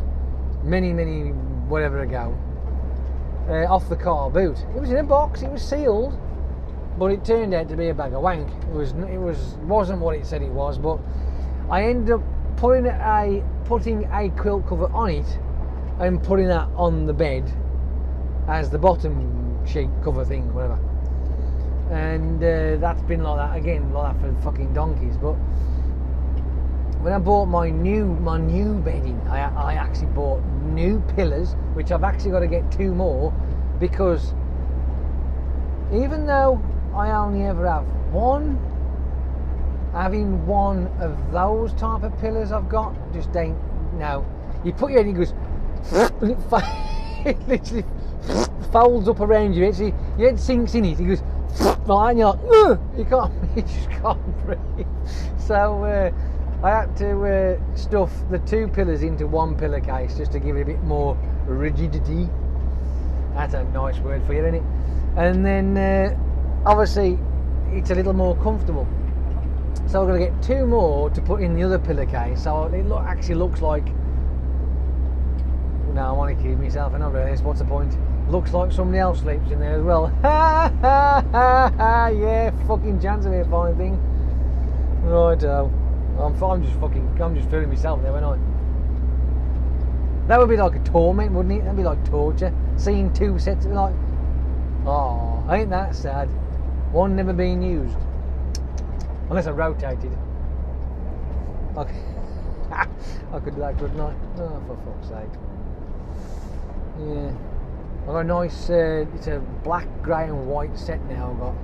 many whatever ago. off the car boot. It was in a box, it was sealed, but it turned out to be a bag of wank. Wasn't what it said it was, but I ended up putting a quilt cover on it and putting that on the bed as the bottom sheet cover thing, whatever. And that's been like that again, like that for fucking donkeys. But when I bought my new bedding, I actually bought new pillars, which I've actually got to get 2 more, because even though I only ever have one, having one of those type of pillars I've got just ain't. Now you put your head in, it goes and it literally folds up around your head, so your head sinks in it, it goes like, and you're like, you just can't breathe. So I had to stuff the 2 pillars into one pillowcase just to give it a bit more rigidity. That's a nice word for you, isn't it? And then obviously it's a little more comfortable. So I'm going to get 2 more to put in the other pillowcase, so it actually looks like. No, I want to kid myself, and I realise what's the point? Looks like somebody else sleeps in there as well. Ha ha ha ha! Yeah, fucking chance of it, fine thing. Right, I'm just fooling myself there, won't I? That would be like a torment, wouldn't it? That'd be like torture. Seeing 2 sets of like, oh, ain't that sad? One never being used, unless I rotated. Okay, I could do that, couldn't I? Oh, for fuck's sake. Yeah, I've got a nice. It's a black, grey, and white set now. I've got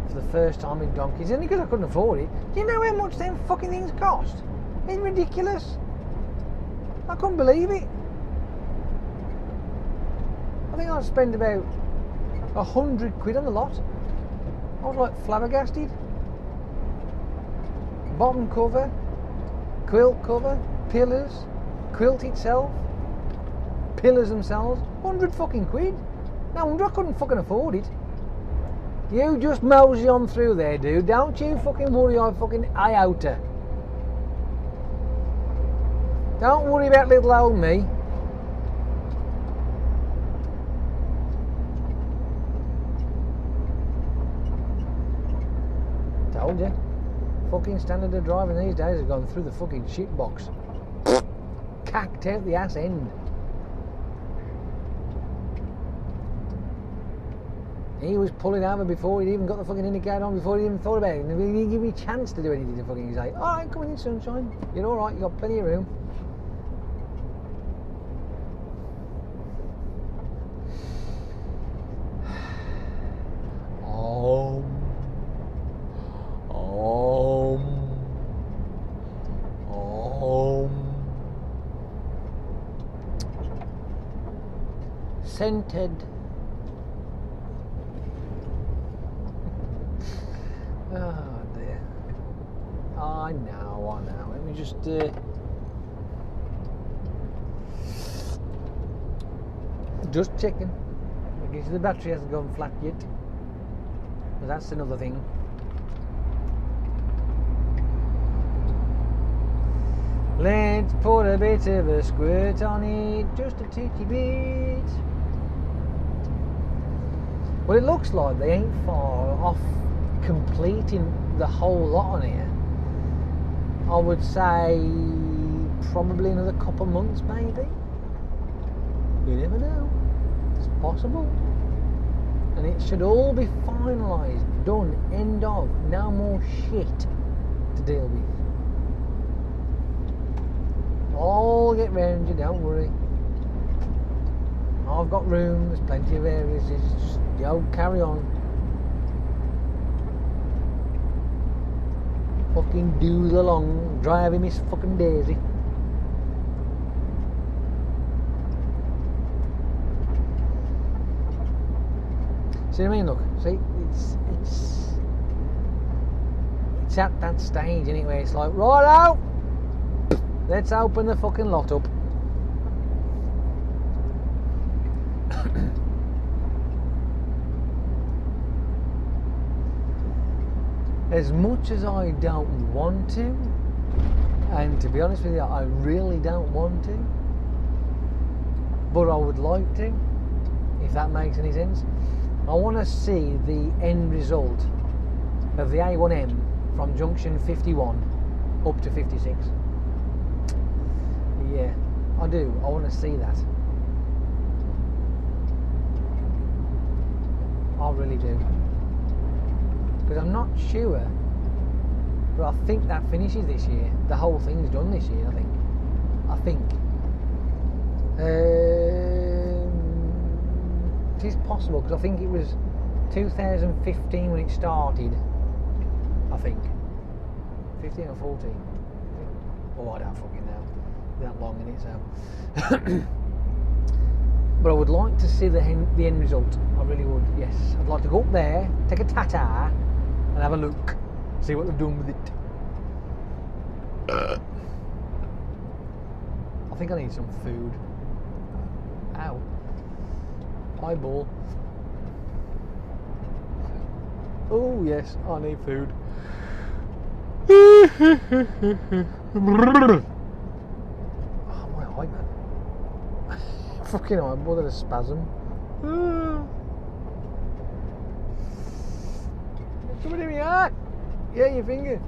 for the first time in donkeys, only because I couldn't afford it. Do you know how much them fucking things cost? It's ridiculous. I couldn't believe it. I think I spent about 100 quid on the lot. I was like flabbergasted. Bottom cover, quilt cover, pillars, quilt itself, pillars themselves, 100 fucking quid. No wonder I couldn't fucking afford it. You just mosey on through there, dude. Don't you fucking worry on fucking iota. Don't worry about little old me. Told you. Fucking standard of driving these days has gone through the fucking shit box. Cacked out the ass end. He was pulling over before he'd even got the fucking indicator on, before he even thought about it. And he didn't give me a chance to do anything to fucking say, alright, come in, sunshine. You're alright, you got plenty of room. Scented. Oh dear. I know. Let me just checking. I guess the battery hasn't gone flat yet. But that's another thing. Let's put a bit of a squirt on it, just a titty bit. Well, it looks like they ain't far off completing the whole lot on here. I would say probably another couple months, maybe. You never know. It's possible. And it should all be finalised, done, end of. No more shit to deal with. I'll get round you, don't worry. I've got room, there's plenty of areas, just carry on. Fucking doodle along, driving Miss fucking Daisy. See what I mean? Look, see, it's at that stage anyway. It's like, right out, let's open the fucking lot up. As much as I don't want to, and to be honest with you, I really don't want to, but I would like to, if that makes any sense. I want to see the end result of the A1M from junction 51 up to 56. Yeah, I do. I want to see that. I really do. Because I'm not sure, but I think that finishes this year. The whole thing's done this year, I think. It is possible, because I think it was 2015 when it started. I think 15 or 14. Oh, I don't fucking know. That long in it, so. But I would like to see the end result. I really would. Yes, I'd like to go up there, take a ta-ta, and have a look, see what they've done with it. I think I need some food. Ow. Eyeball. Oh yes, I need food. Oh my eye, man. Fucking eyeball had a spasm. Somebody in my eye. Yeah, your finger.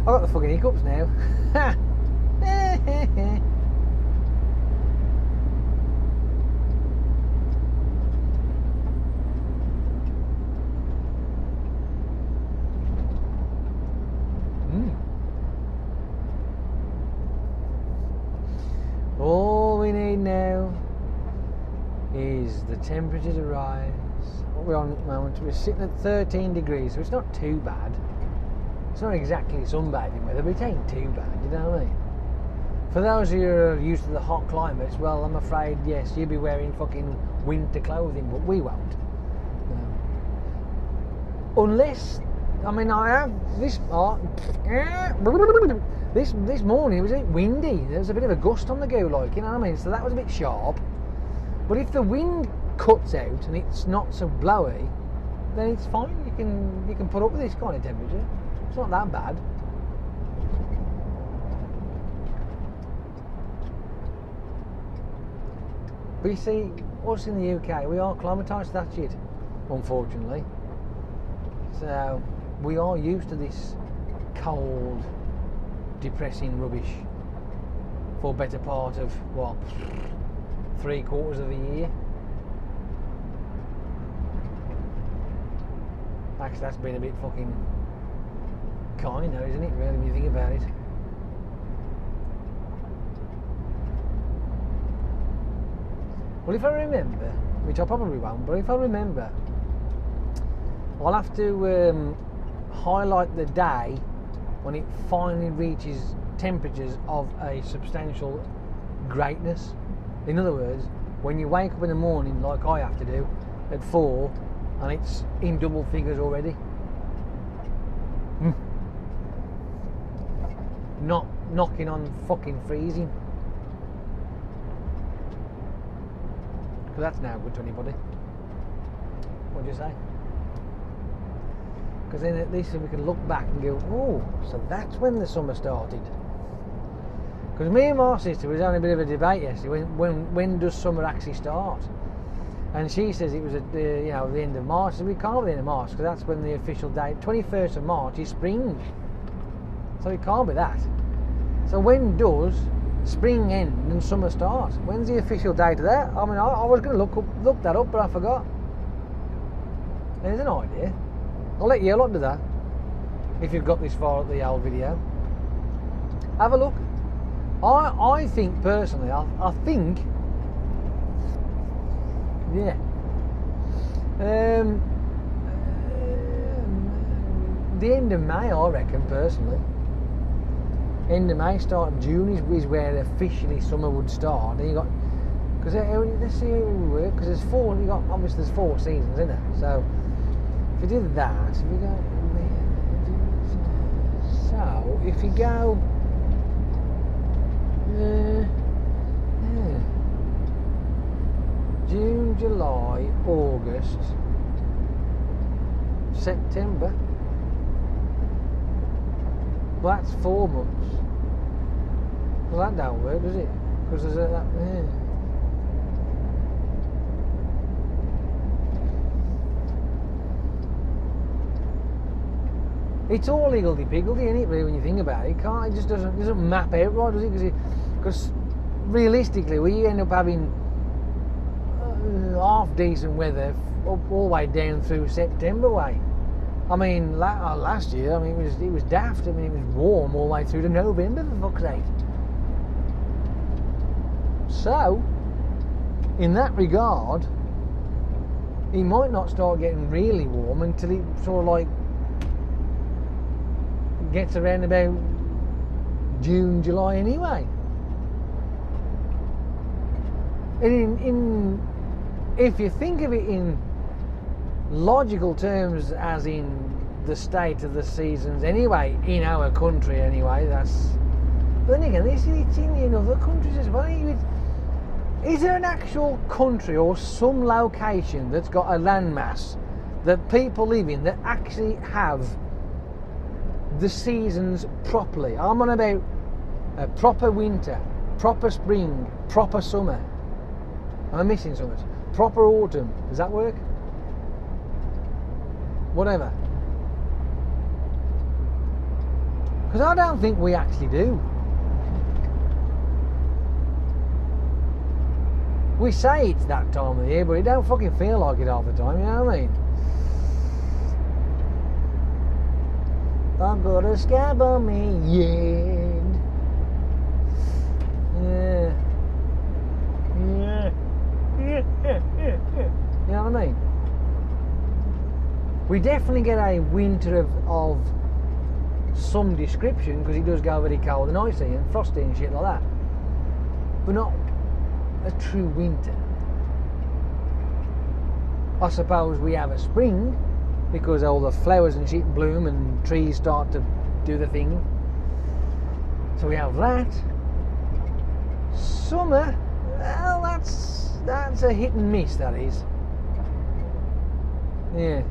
I got the fucking hiccups now. All we need now is the temperature to rise. What we're on at the moment, we're sitting at 13 degrees, so it's not too bad. It's not exactly sunbathing weather, but it ain't too bad, you know what I mean? For those of you who are used to the hot climates, well, I'm afraid, yes, you'll be wearing fucking winter clothing, but we won't. No. Unless, I mean, I have this morning it was a bit windy. There was a bit of a gust on the go, like, you know what I mean? So that was a bit sharp. But if the wind cuts out and it's not so blowy, then it's fine. You can put up with this kind of temperature. It's not that bad. But you see, us in the UK, we are acclimatised to that shit, unfortunately. So we are used to this cold, depressing rubbish for a better part of, what, 3/4 of the year. Actually, that's been a bit fucking kind though, isn't it, really, when you think about it? Well, if I remember, which I probably won't, but if I remember, I'll have to highlight the day when it finally reaches temperatures of a substantial greatness. In other words, when you wake up in the morning, like I have to do, at 4, and it's in double figures already. Not knocking on fucking freezing. Because that's now good to anybody. What do you say? Because then at least we can look back and go, oh, so that's when the summer started. Because me and my sister was having a bit of a debate yesterday. When does summer actually start? And she says it was at the end of March. So we can't be the end of March because that's when the official date. 21st of March is spring. So it can't be that. So when does spring end and summer start? When's the official date of that? I mean, I was going to look that up, but I forgot. There's an idea. I'll let you lot do that if you've got this far at the old video. Have a look. I think personally, I think, yeah. The end of May, I reckon, personally. End of May, start of June is where officially summer would start. Then you got, because let's see how it would work. Because there's 4. You got obviously there's 4 seasons, isn't there? So if you did that, if you go, so if you go, June, July, August, September. Well, that's 4 months. Well, that don't work, does it? because there's a... It's all higgledy-piggledy, isn't it, really, when you think about it? It just doesn't map out right, does it? Because realistically, we end up having half-decent weather all the way down through September way. I mean, last year, I mean, it was daft. I mean, it was warm all the way through to November, for fuck's sake. So, in that regard, it might not start getting really warm until it sort of like gets around about June, July anyway. And if you think of it in logical terms, as in the state of the seasons anyway, in our country anyway, that's... But then again, it's in other countries as well. Is there an actual country or some location that's got a landmass that people live in that actually have the seasons properly? I'm on about a proper winter, proper spring, proper summer. I'm missing something. Proper autumn. Does that work? Whatever. Because I don't think we actually do. We say it's that time of the year, but it don't fucking feel like it half the time, you know what I mean? I've got a scab on me, yeah. You know what I mean? We definitely get a winter of some description, because it does go very cold and icy and frosty and shit like that, but not a true winter. I suppose we have a spring because all the flowers and shit bloom and trees start to do the thing, so we have that. Summer, well, that's a hit and miss, that is. Yeah.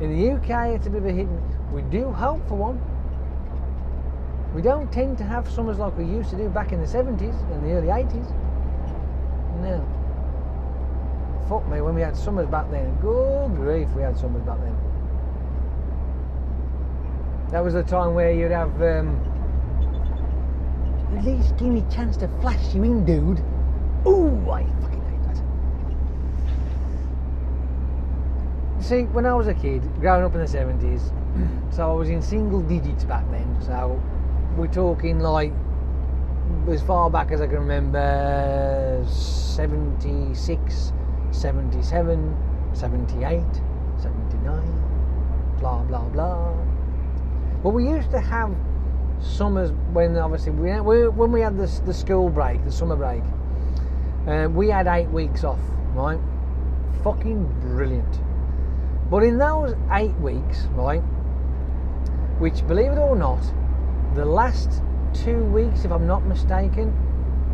In the UK, it's a bit of a hit and... We do hope for one. We don't tend to have summers like we used to do back in the 70s and the early 80s. No. Fuck me, when we had summers back then. Good grief, we had summers back then. That was the time where you'd have... at least give me a chance to flash you in, dude. Ooh, I fucking hate that. See, when I was a kid, growing up in the 70s, so I was in single digits back then, so we're talking like as far back as I can remember, 76, 77, 78, 79, blah blah blah. But we used to have summers when obviously when we had the school break, the summer break, we had 8 weeks off, right? Fucking brilliant. But in those 8 weeks, right, which, believe it or not, the last 2 weeks, if I'm not mistaken,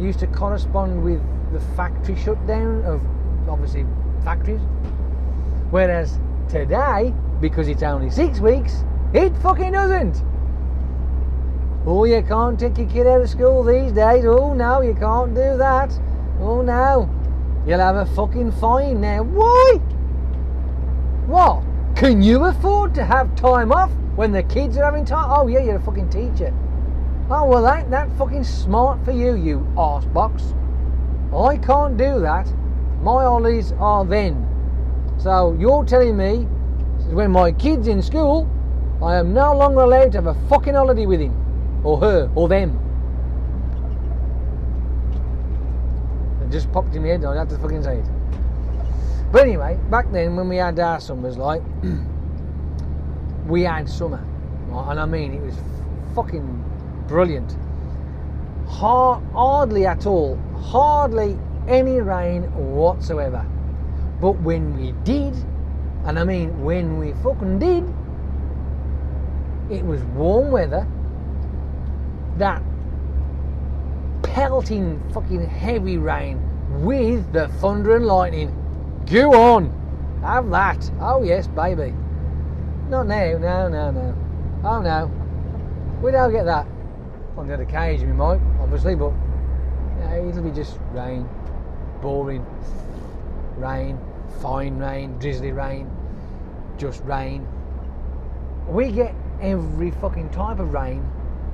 used to correspond with the factory shutdown of, obviously, factories. Whereas today, because it's only 6 weeks, it fucking doesn't. Oh, you can't take your kid out of school these days. Oh, no, you can't do that. Oh, no. You'll have a fucking fine now. Why? What? Can you afford to have time off when the kids are having time? Oh, yeah, you're a fucking teacher. Oh, well, ain't that fucking smart for you, you arse box. I can't do that. My holidays are then. So you're telling me when my kid's in school, I am no longer allowed to have a fucking holiday with him, or her, or them. It just popped in my head, I had to fucking say it. But anyway, back then when we had our summers, like, we had summer, right? And I mean, it was fucking brilliant. Hardly at all, hardly any rain whatsoever. But when we did, and I mean when we fucking did, it was warm weather, that pelting fucking heavy rain with the thunder and lightning. Go on, have that. Oh yes, baby. Not now, no. Oh no, we don't get that. On the occasion we might, obviously, but it'll be just rain, boring, rain, fine rain, drizzly rain, just rain. We get every fucking type of rain,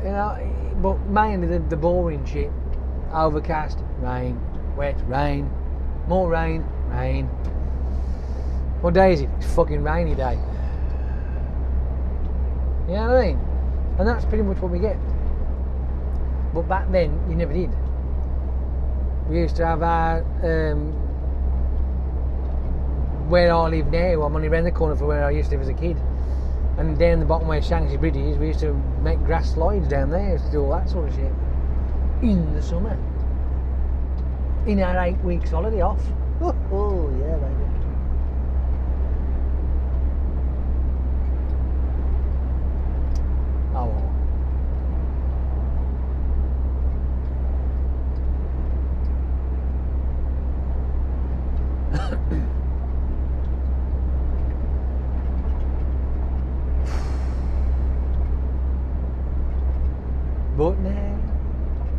you know, but mainly the boring shit. Overcast, rain, wet, rain, more rain, rain. What day is it? It's a fucking rainy day. You know what I mean? And that's pretty much what we get. But back then, you never did. We used to have our, where I live now, I'm only around the corner from where I used to live as a kid. And down the bottom where Shanksy Bridge is, we used to make grass slides down there, used to do all that sort of shit. In the summer. In our 8 weeks holiday off. Oh yeah, baby. Oh well. But now,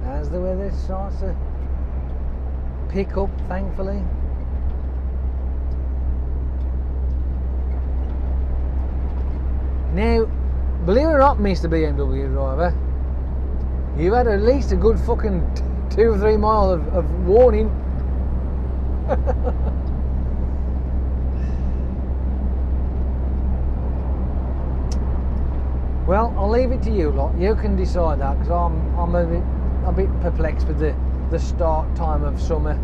as the weather starts to pick up, thankfully, now, believe it or not, Mr. BMW driver, you've had at least a good fucking 2 or 3 miles of warning. Well, I'll leave it to you lot. You can decide that, because I'm a bit perplexed with the start time of summer,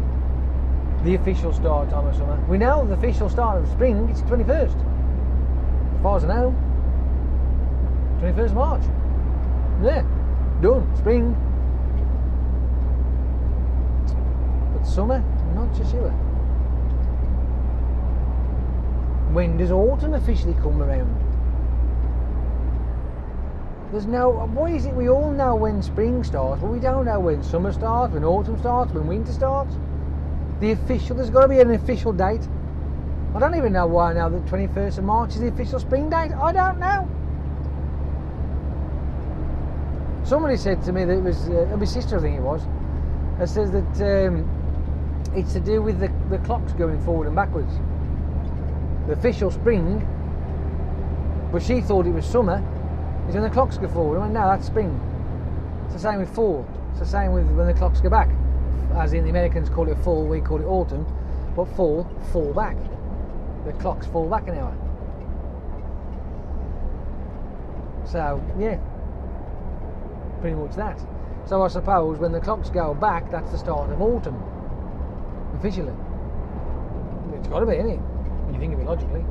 the official start time of summer. We know the official start of spring, it's 21st. As far as I know, 21st March. Yeah, done, spring. But summer, I'm not so sure. When does autumn officially come around? There's no, why is it we all know when spring starts, but we don't know when summer starts, when autumn starts, when winter starts? There's got to be an official date. I don't even know why now that 21st of March is the official spring date. I don't know. Somebody said to me that it was, my sister I think it was, that says that it's to do with the clocks going forward and backwards. The official spring, but she thought it was summer, is when the clocks go forward. I went, no, that's spring. It's the same with fall. It's the same with when the clocks go back. As in the Americans call it fall, we call it autumn. But fall back. The clocks fall back an hour. So, yeah. Pretty much that. So I suppose when the clocks go back, that's the start of autumn. Officially. It's got to be, isn't it? When you think of it logically.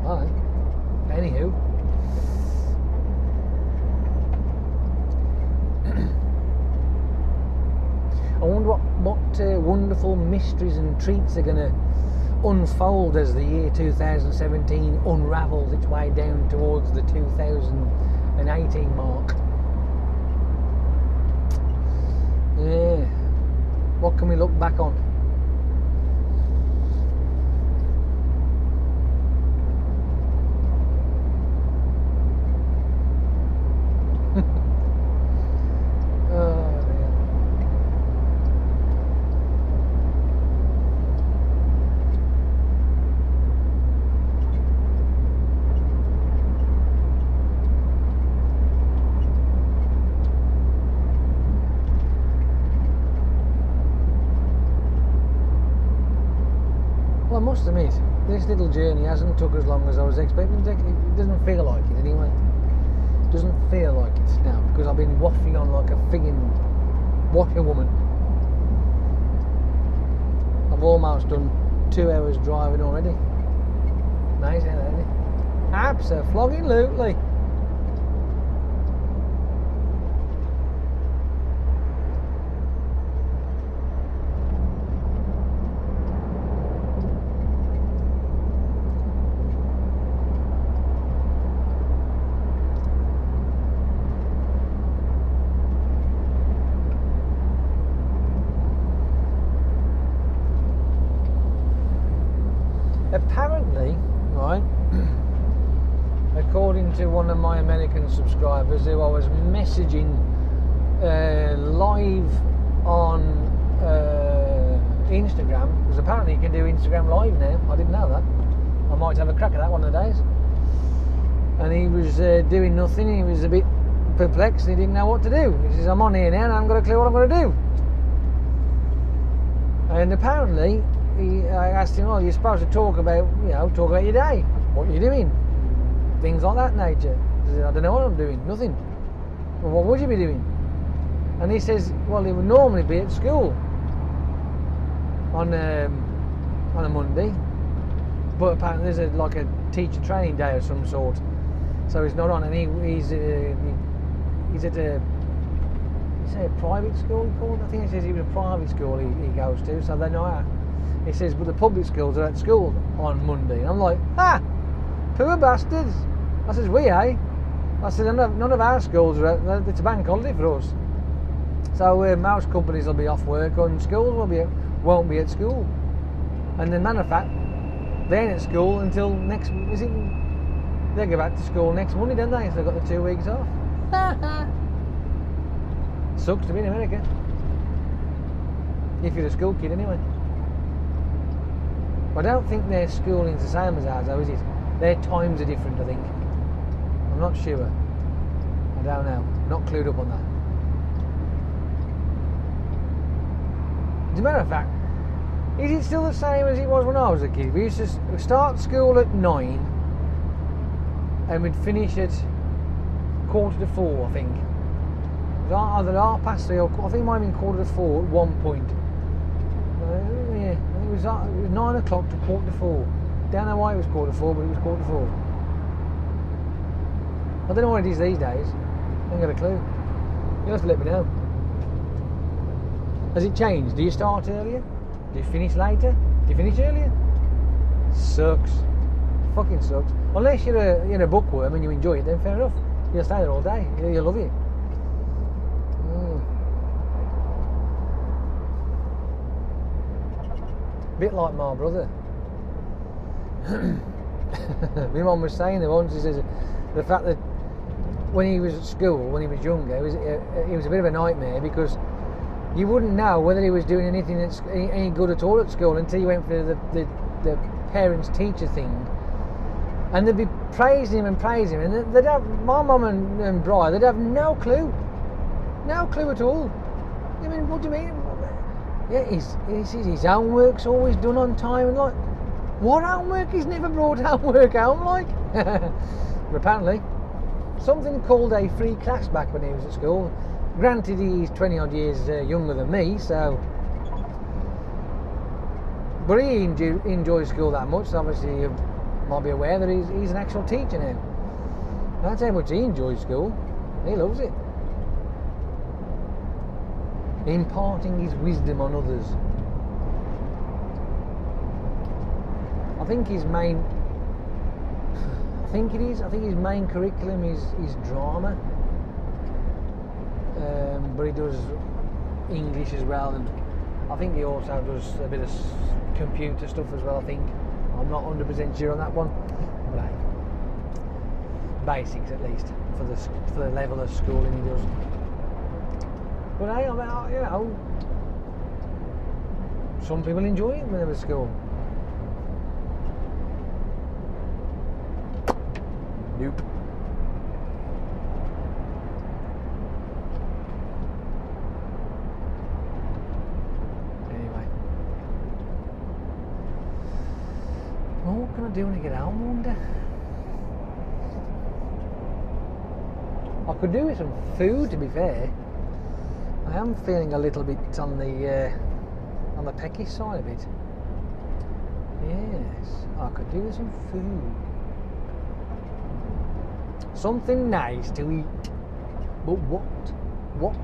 Alright. Anywho, I wonder what wonderful mysteries and treats are going to unfold as the year 2017 unravels its way down towards the 2018 mark. Yeah, what can we look back on? Well, I must admit, this little journey hasn't took as long as I was expecting. It doesn't feel like it anyway. It doesn't feel like it now, because I've been waffling on like a friggin' water woman. I've almost done 2 hours driving already. Nice, ain't it? Abso-flogging-lutely. Apparently, right, according to one of my American subscribers who I was messaging live on Instagram, because apparently you can do Instagram live now. I didn't know that. I might have a crack at that one of the days. And he was doing nothing. He was a bit perplexed. He didn't know what to do. He says, I'm on here now and I haven't got a clue what I'm going to do. And apparently I asked him, you're supposed to talk about your day, what you're doing, things like that nature. He said, I don't know what I'm doing, nothing. Well, what would you be doing? And he says, well, he would normally be at school on a Monday, but apparently there's a teacher training day of some sort, so he's not on. And he's at a private school, he called. I think he says he was a private school he goes to, so they know how. He says, but the public schools are at school on Monday. And I'm like, poor bastards. I says, I said, none of our schools are at, it's a bank holiday for us. So most companies will be off work and schools won't be at school. And then, matter of fact, they ain't at school until they go back to school next Monday, don't they? So they've got the 2 weeks off. Sucks to be in America. If you're a school kid anyway. I don't think their schooling's the same as ours though, is it? Their times are different, I think. I'm not sure. I don't know. Not clued up on that. As a matter of fact, is it still the same as it was when I was a kid? We used to start school at 9 and we'd finish at 3:45, I think. It was either 3:30 or I think it might have been 4:45 at one point. Yeah, it was 9 o'clock to 4:45. Don't know why it was 4:45, but it was 4:45. I don't know what it is these days. I ain't got a clue. You'll have to let me know. Has it changed? Do you start earlier? Do you finish later? Do you finish earlier? Sucks. Fucking sucks. Unless you're a bookworm and you enjoy it, then fair enough. You'll stay there all day. You'll love it. Bit like my brother. My mum was saying there once, she says, the fact that when he was at school, when he was younger, he was a bit of a nightmare because you wouldn't know whether he was doing anything any good at all at school until you went for the parents-teacher thing, and they'd be praising him, and they'd have, my mum and Brian, they'd have no clue at all. I mean, what do you mean? Yeah, his homework's always done on time, and like, what homework? He's never brought homework home, like. But apparently, something called a free class back when he was at school. Granted, he's 20 odd years younger than me, so. But he enjoys school that much, so obviously you might be aware that he's an actual teacher now. That's how much he enjoys school. He loves it. Imparting his wisdom on others. I think his main curriculum is drama, but he does English as well, and I think he also does a bit of computer stuff as well. I think I'm not 100% sure on that one, but basics at least for the level of schooling he does. But hey, some people enjoy it when they're at school. Nope. Anyway. Well, what can I do when I get home, I wonder? I could do with some food, to be fair. I am feeling a little bit on the peckish side a bit. Yes, I could do with some food. Something nice to eat. But what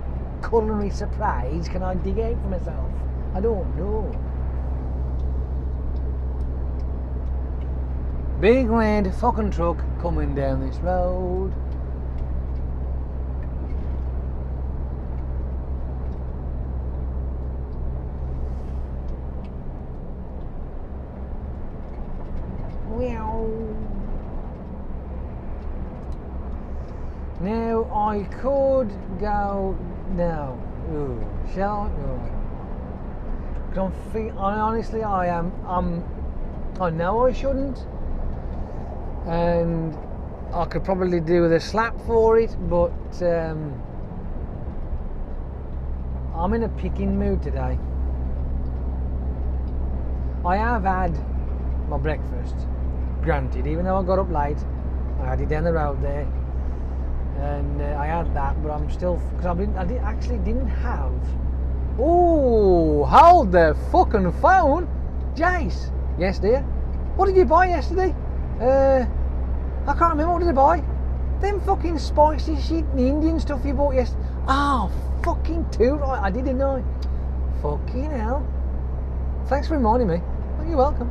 culinary surprise can I dig out for myself? I don't know. Big red fucking truck coming down this road. Now I could go now. Ooh, shall I? Because honestly, I am. I know I shouldn't, and I could probably do with a slap for it, but I'm in a picking mood today. I have had my breakfast, granted, even though I got up late. I had it down the road there, and I had that, but I'm still, because actually didn't have. Oh, hold the fucking phone, Jace. Yes, dear. What did you buy yesterday? I can't remember. What did I buy? Them fucking spicy shit, the Indian stuff you bought yesterday. Oh, fucking too right. I didn't know. Fucking hell. Thanks for reminding me. Oh, you're welcome.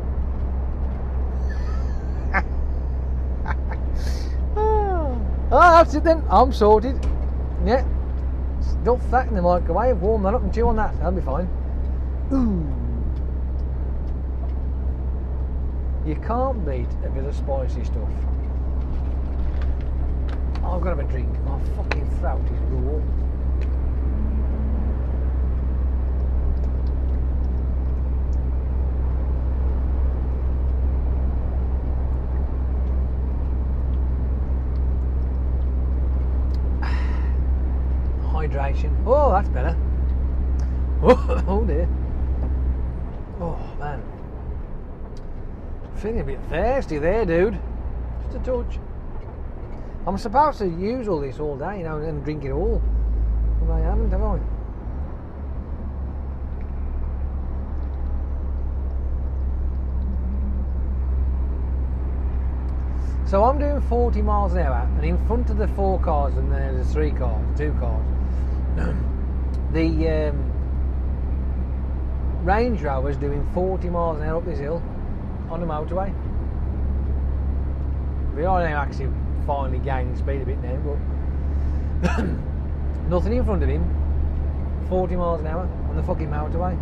Oh, that's it then. I'm sorted. Yeah. Stuff that in the microwave, warm that up and chew on that. That'll be fine. Ooh. You can't beat a bit of spicy stuff. I've got to have a drink. My fucking throat is raw. Hydration. Oh, that's better. Oh dear. Oh man. Feeling a bit thirsty there, dude. Just a touch. I'm supposed to use all this all day, you know, and drink it all. But I haven't, have I? So I'm doing 40 miles an hour, and in front of the 4 cars, and there's 2 cars. The Range Rover's doing 40 miles an hour up this hill on the motorway. We are now actually finally gaining speed a bit now, but nothing in front of him. 40 miles an hour on the fucking motorway.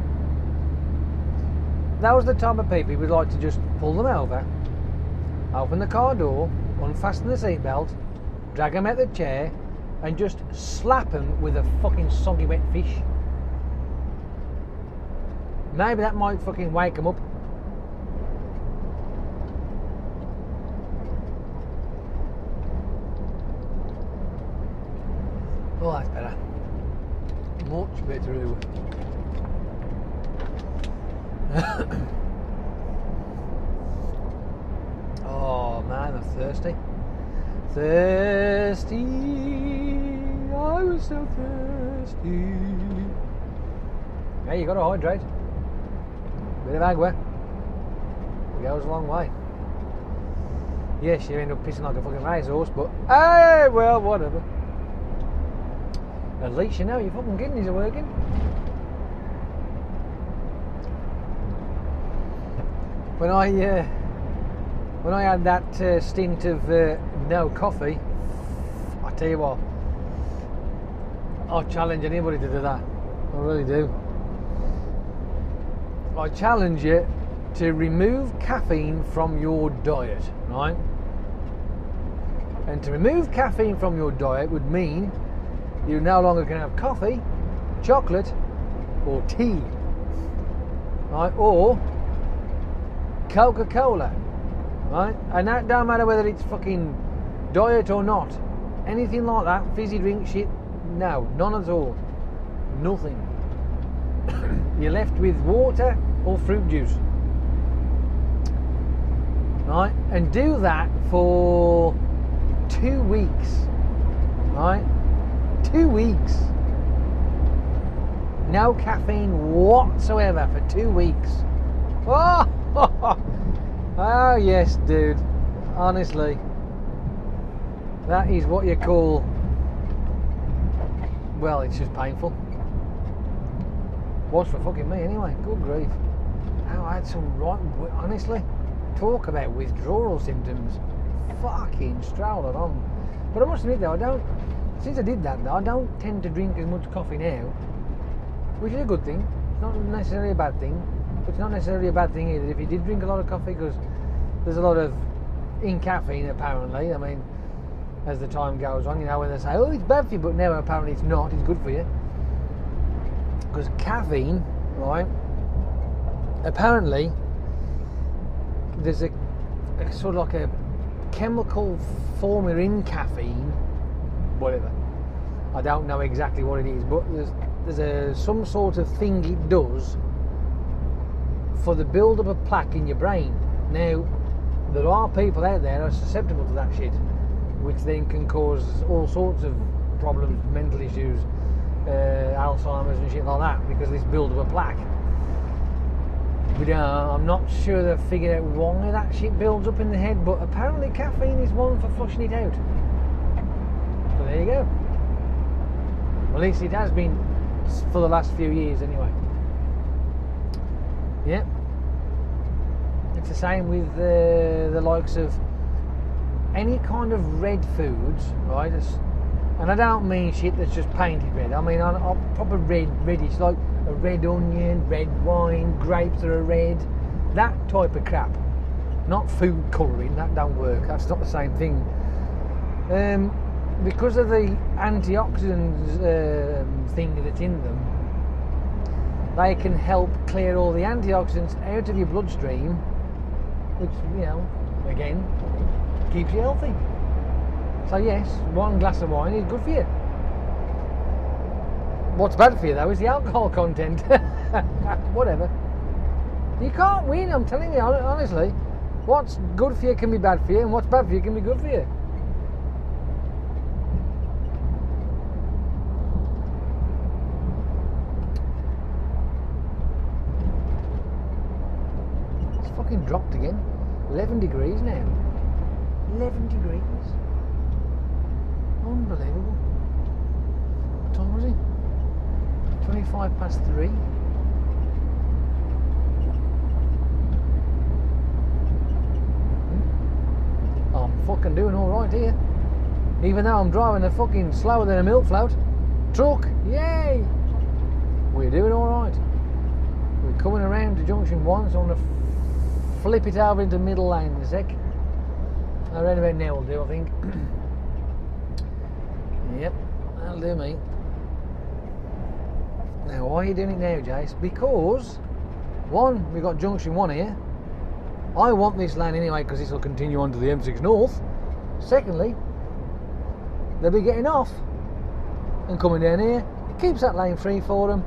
That was the type of people who would like to just pull them over, open the car door, unfasten the seatbelt, drag them out the chair, and just slap them with a fucking soggy wet fish. Maybe that might fucking wake them up. Oh, that's better. Much better. Oh man, I'm thirsty. Thirsty. I was so thirsty. Hey, you gotta hydrate. Bit of agua. It goes a long way. Yes, you end up pissing like a fucking racehorse, but hey, well, whatever. At least you know your fucking kidneys are working. When I had that stint of no coffee, I tell you what, I challenge anybody to do that. I really do. I challenge you to remove caffeine from your diet, right? And to remove caffeine from your diet would mean you no longer can have coffee, chocolate, or tea, right? Or Coca-Cola, right? And that don't matter whether it's fucking diet or not. Anything like that, fizzy drink shit, no, none at all. Nothing. You're left with water or fruit juice, right? And do that for 2 weeks, right? 2 weeks. No caffeine whatsoever for 2 weeks. Oh, oh yes, dude. Honestly, that is what you call, well, it's just painful. Was for fucking me anyway. Good grief. Oh, I had some right, honestly, talk about withdrawal symptoms. Fucking strolled it on. But I must admit though, since I did that though, I don't tend to drink as much coffee now, which is a good thing. It's not necessarily a bad thing, but it's not necessarily a bad thing either if you did drink a lot of coffee, because there's a lot of in caffeine apparently. I mean, as the time goes on, you know, when they say, oh, it's bad for you, but now apparently it's not, it's good for you. Because caffeine, right, apparently there's a sort of like a chemical formula in caffeine, whatever, I don't know exactly what it is, but there's some sort of thing it does for the build up of plaque in your brain. Now, there are people out there that are susceptible to that shit, which then can cause all sorts of problems, mental issues, Alzheimer's and shit like that, because of this build up of plaque. But I'm not sure they've figured out why that shit builds up in the head, but apparently caffeine is one for flushing it out. So there you go. Well, at least it has been for the last few years anyway. Yeah. It's the same with the likes of any kind of red foods, right? And I don't mean shit that's just painted red. I mean proper reddish, like a red onion, red wine, grapes that are red, that type of crap. Not food colouring, that don't work. That's not the same thing. Because of the antioxidants thing that's in them, they can help clear all the antioxidants out of your bloodstream, which, you know, again, keeps you healthy. So yes, one glass of wine is good for you. What's bad for you though is the alcohol content. Whatever. You can't win, I'm telling you, honestly. What's good for you can be bad for you, and what's bad for you can be good for you. It's fucking dropped again. 11 degrees now. 11 degrees. Unbelievable. What time was it? 25 past 3. I'm fucking doing alright here. Even though I'm driving a fucking slower than a milk float. Truck, yay! We're doing alright. We're coming around to junction 1, so I'm going to flip it over into middle lane in a sec. Around about now will do, I think. Yep, that'll do me. Now, why are you doing it now, Jace? Because, one, we've got junction 1 here. I want this lane anyway because this will continue on to the M6 North. Secondly, they'll be getting off and coming down here. Keeps that lane free for them.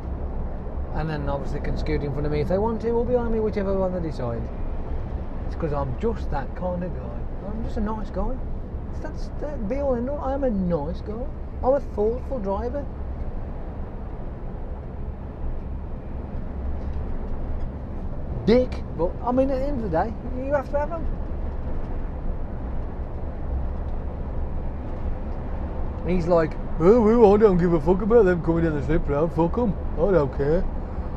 And then obviously can scoot in front of me if they want to, or behind me, whichever one they decide. It's because I'm just that kind of guy. I'm just a nice guy. That's be all and all. I'm a nice guy. I'm a thoughtful driver. Dick, but I mean at the end of the day, you have to have them. He's like, oh, well, I don't give a fuck about them coming down the slip road. Fuck them. I don't care.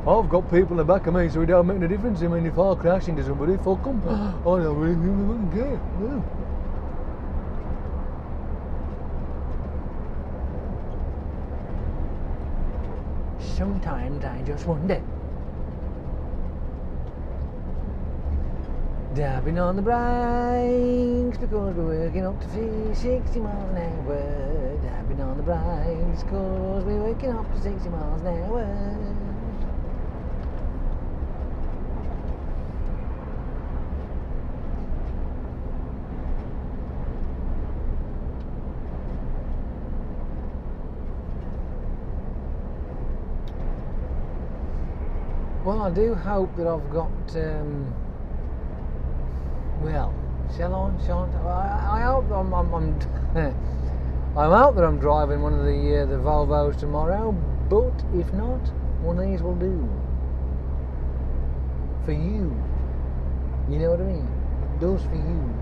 I've got people in the back of me, so it don't make no difference. I mean, if I crash into somebody, fuck them. I don't really fucking care. No. Sometimes I just wonder. Dabbing on the brakes because we're working up to 60 miles an hour. Dabbing on the brakes because we're working up to 60 miles an hour. Well, I do hope that I've got, well, shan't I? I hope I'm out that I'm driving one of the Volvos tomorrow, but if not, one of these will do. For you. You know what I mean? Those for you.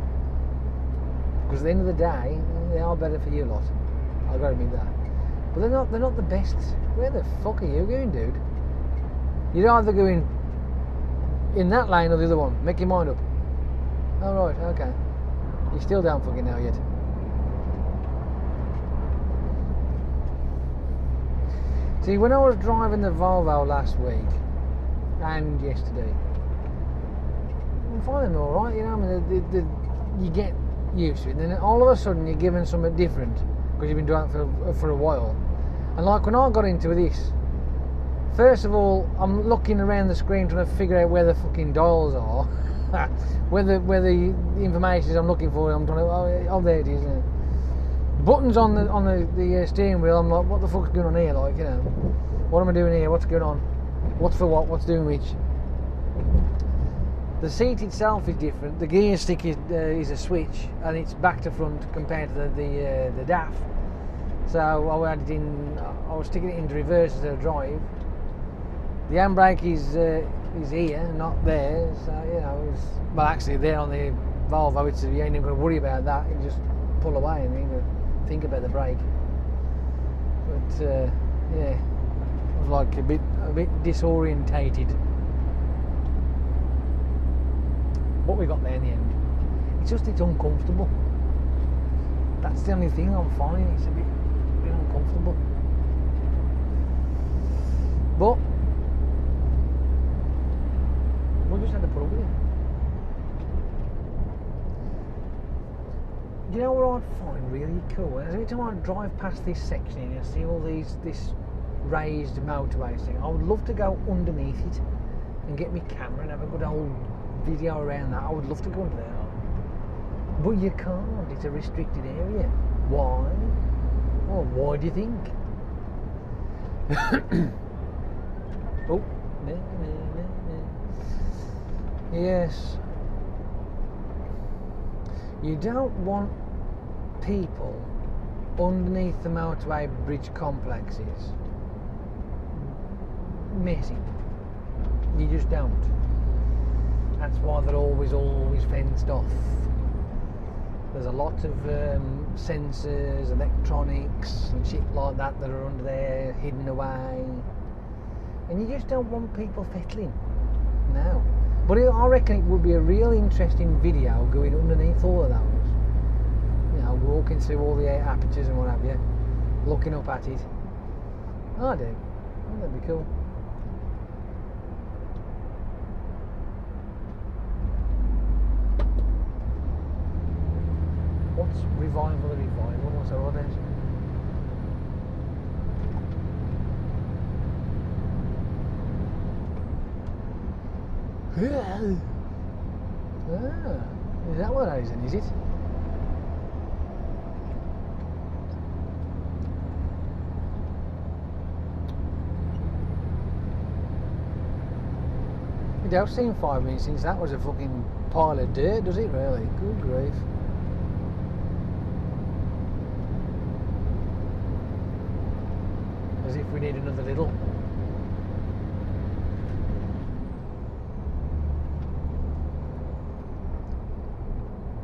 Because at the end of the day, they are better for you lot. I've got to admit that. But they're not the best. Where the fuck are you going, dude? You're either going in that lane or the other one. Make your mind up. Oh right, okay. You still don't fucking know yet. See, when I was driving the Volvo last week and yesterday, I'm finding them alright, you know. I mean, you get used to it, and then all of a sudden you're given something different because you've been driving for a while. And like when I got into this, First of all, I'm looking around the screen trying to figure out where the fucking dials are. where the information is I'm looking for. I'm trying to. Oh, there it is. Buttons on the steering wheel. I'm like, what the fuck's going on here? Like, you know, what am I doing here? What's going on? What's for what? What's doing which? The seat itself is different. The gear stick is a switch, and it's back to front compared to the DAF. So I was sticking it into reverse as a drive. The handbrake is here, not there. So you know, well, actually there on the Volvo, you ain't even going to worry about that. You just pull away and you think about the brake. But yeah, I was like a bit disorientated. What we got there in the end, it's uncomfortable. That's the only thing I'm finding. It's a bit uncomfortable. But we'll just have to put up with it. You know what I'd find really cool? Every time I drive past this section and I see all this raised motorway thing, I would love to go underneath it and get my camera and have a good old video around that. I would love to go under there. But you can't. It's a restricted area. Why? Well, why do you think? Oh, yes. You don't want people underneath the motorway bridge complexes messing. You just don't. That's why they're always fenced off. There's a lot of sensors, electronics and shit like that are under there, hidden away. And you just don't want people fettling. No. But I reckon it would be a real interesting video going underneath all of those. You know, walking through all the apertures and what have you, looking up at it. I do. That'd be cool. What's revival? What's that all about? Is that what that is then, is it? It does seem 5 minutes since that was a fucking pile of dirt, does it really? Good grief. As if we need another little.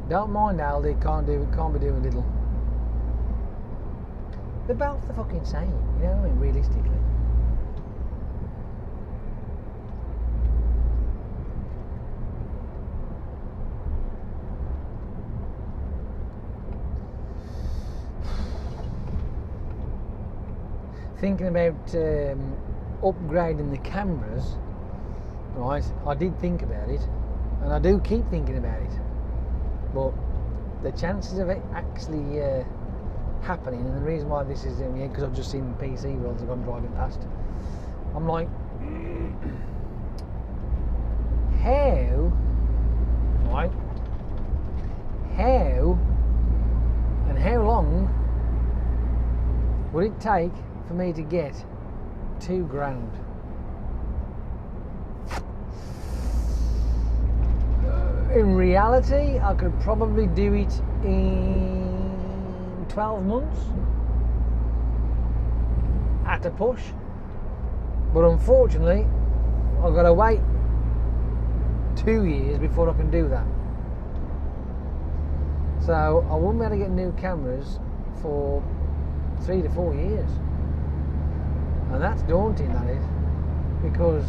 Don't mind Aldi, can't be doing little. They're both the fucking same, you know what I mean, realistically. Thinking about upgrading the cameras, right, I did think about it, and I do keep thinking about it. But the chances of it actually happening, and the reason why this is in here, because I've just seen PC roads I've gone driving past, I'm like, how, right, how and how long would it take for me to get £2,000? In reality, I could probably do it in 12 months at a push, but unfortunately I've got to wait 2 years before I can do that. So I won't be able to get new cameras for 3 to 4 years, and that's daunting, that is, because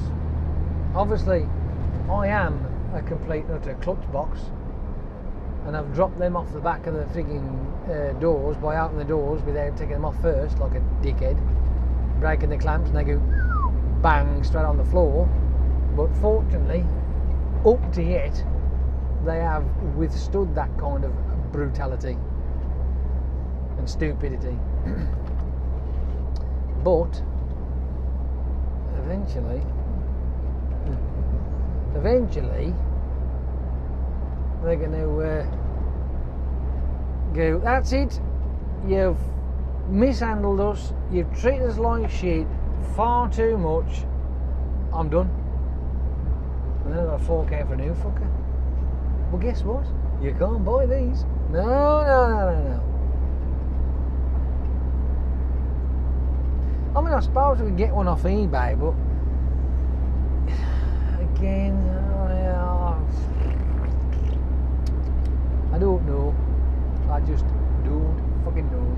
obviously I am a complete utter clutch box, and I've dropped them off the back of the frigging doors by opening the doors without taking them off first, like a dickhead, breaking the clamps, and they go bang straight on the floor. But fortunately, up to yet, they have withstood that kind of brutality and stupidity. But eventually they're going to go, that's it, you've mishandled us, you've treated us like shit far too much, I'm done. And then I've got to fork out for a new fucker. Well, guess what? You can't buy these. No. I mean, I suppose we could get one off eBay, but again, I don't know. I just don't fucking know.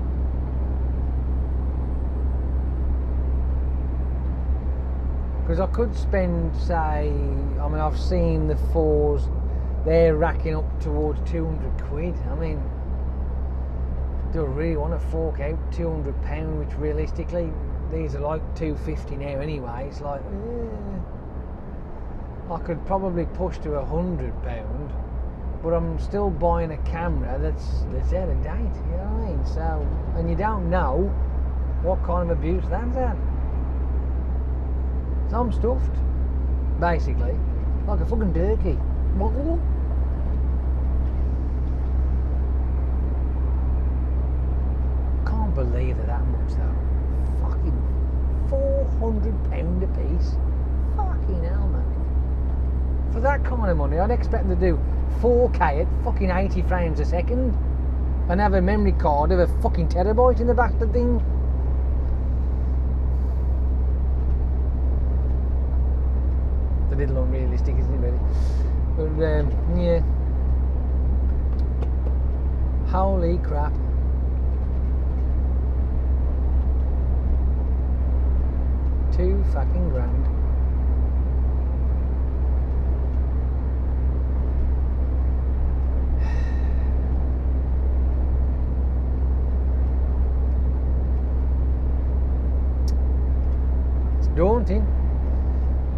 Because I could spend, say, I mean, I've seen the 4s, they're racking up towards 200 quid. I mean, do I really want to fork out £200, which realistically, these are like $250 now anyway. It's like, I could probably push to £100, but I'm still buying a camera that's out of date, you know what I mean? So, and you don't know what kind of abuse that's had. So I'm stuffed, basically, like a fucking turkey. Can't believe that much though. Fucking £400 a piece. Fucking hell, man. For that kind of money, I'd expect them to do 4K at fucking 80 frames a second and have a memory card of a fucking terabyte in the back of the thing. It's a little unrealistic, isn't it, really? But yeah. Holy crap. £2 fucking grand. It's daunting,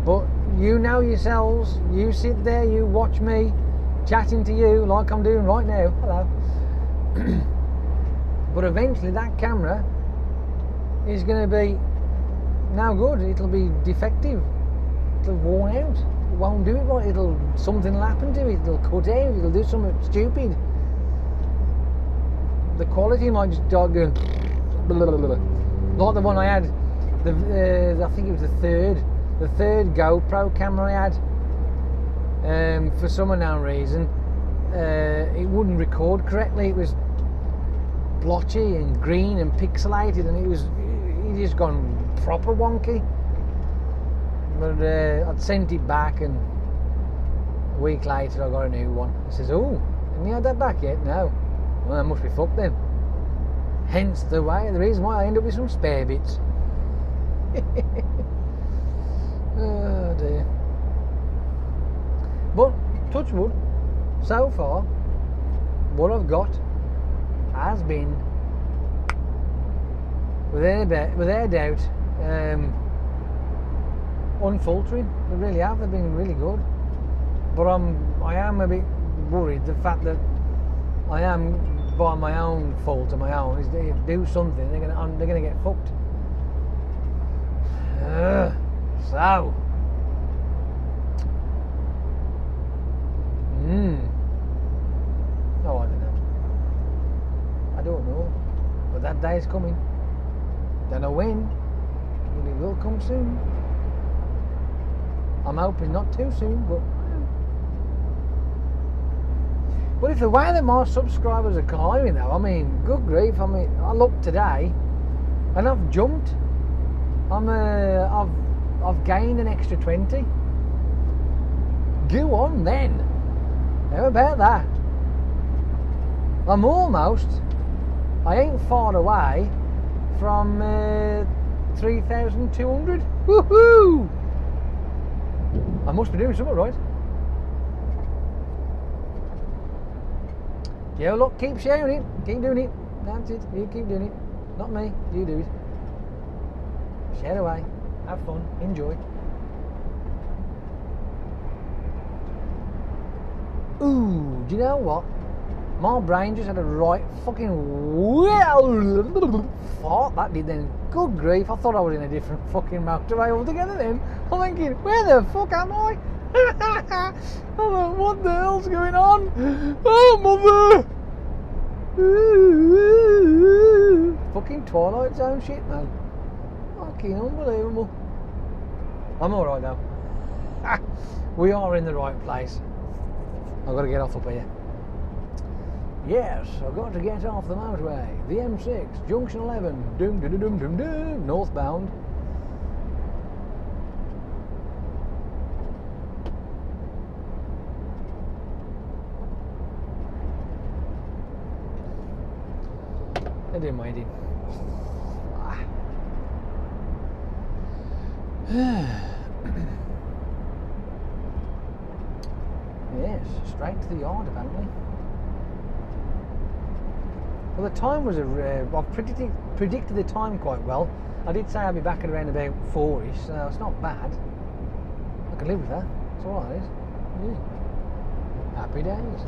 but you know yourselves, you sit there, you watch me chatting to you like I'm doing right now. Hello. But eventually that camera is going to be no good. It'll be defective. It'll worn out. It won't do it right. Something will happen to it. It'll cut out. It'll do something stupid. The quality might just start going like the one I had. I think it was the third GoPro camera I had. For some unknown reason, it wouldn't record correctly. It was blotchy and green and pixelated, and it just gone proper wonky. But I'd sent it back, and a week later I got a new one. I says, "Oh, haven't you had that back yet?" No. Well, I must be fucked then. Hence the reason why I end up with some spare bits. Oh dear. But touch wood, so far what I've got has been without doubt unfaltering. They really have. They've been really good. But I am a bit worried the fact that I am, by my own fault, my own, is they do something, they're gonna get fucked. So. Oh, I don't know. I don't know. But that day is coming. Don't know when, but it will come soon. I'm hoping not too soon, but if the way that my subscribers are climbing though, I mean, good grief, I mean, I looked today and I've jumped. I've gained an extra 20. Go on then. How about that? I ain't far away from 3,200. Woohoo! I must be doing something right. Yeah, look, keep sharing it. Keep doing it. That's it. You keep doing it. Not me. You do it. Share away. Have fun. Enjoy. Ooh, do you know what? My brain just had a right fucking fart that did then. Good grief, I thought I was in a different fucking motorway altogether then. I'm thinking, where the fuck am I? I'm like, what the hell's going on? Oh, mother! Fucking Twilight Zone shit, man. Fucking unbelievable. I'm alright though. We are in the right place. I've got to get off up here. Yes, I've got to get off the motorway. The M6, junction 11, doom, doom, doom, doom, doom, northbound. They're doing waiting. Yes, straight to the yard apparently. Well, the time was I've predicted the time quite well. I did say I'd be back at around about 4ish, so it's not bad. I can live with that. That's all that is. Yeah. Happy days.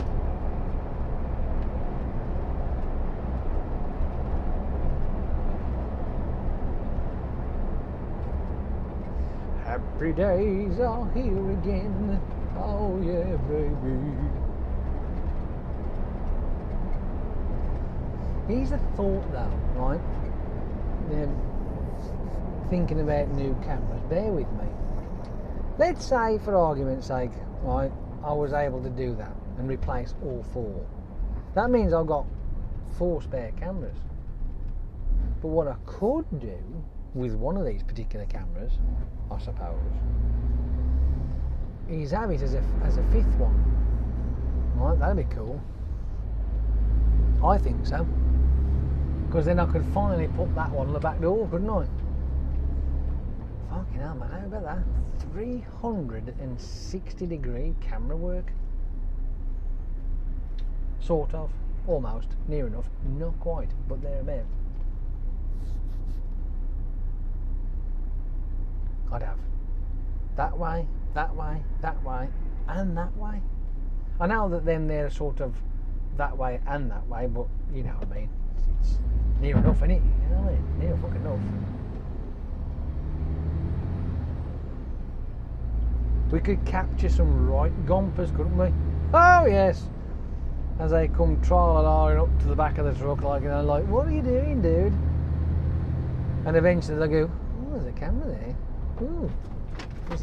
Happy days are here again. Oh yeah, baby. Here's a thought though, right? Thinking about new cameras, bear with me. Let's say, for argument's sake, right, I was able to do that and replace all 4. That means I've got 4 spare cameras. But what I could do with one of these particular cameras, I suppose, is have it as a 5th one. Right, that'd be cool. I think so. Because then I could finally put that one on the back door, couldn't I? Fucking hell, man, how about that? 360 degree camera work. Sort of, almost, near enough, not quite, but thereabouts. I'd have that way, that way, that way, and that way. I know that then they're sort of that way and that way, but you know what I mean. It's near enough, innit? You know what I mean? Near fucking enough. We could capture some right gompers, couldn't we? Oh yes. As they come tra-la-la up to the back of the truck, like, you know, like, what are you doing, dude? And eventually they'll go, oh, there's a camera there. Ooh,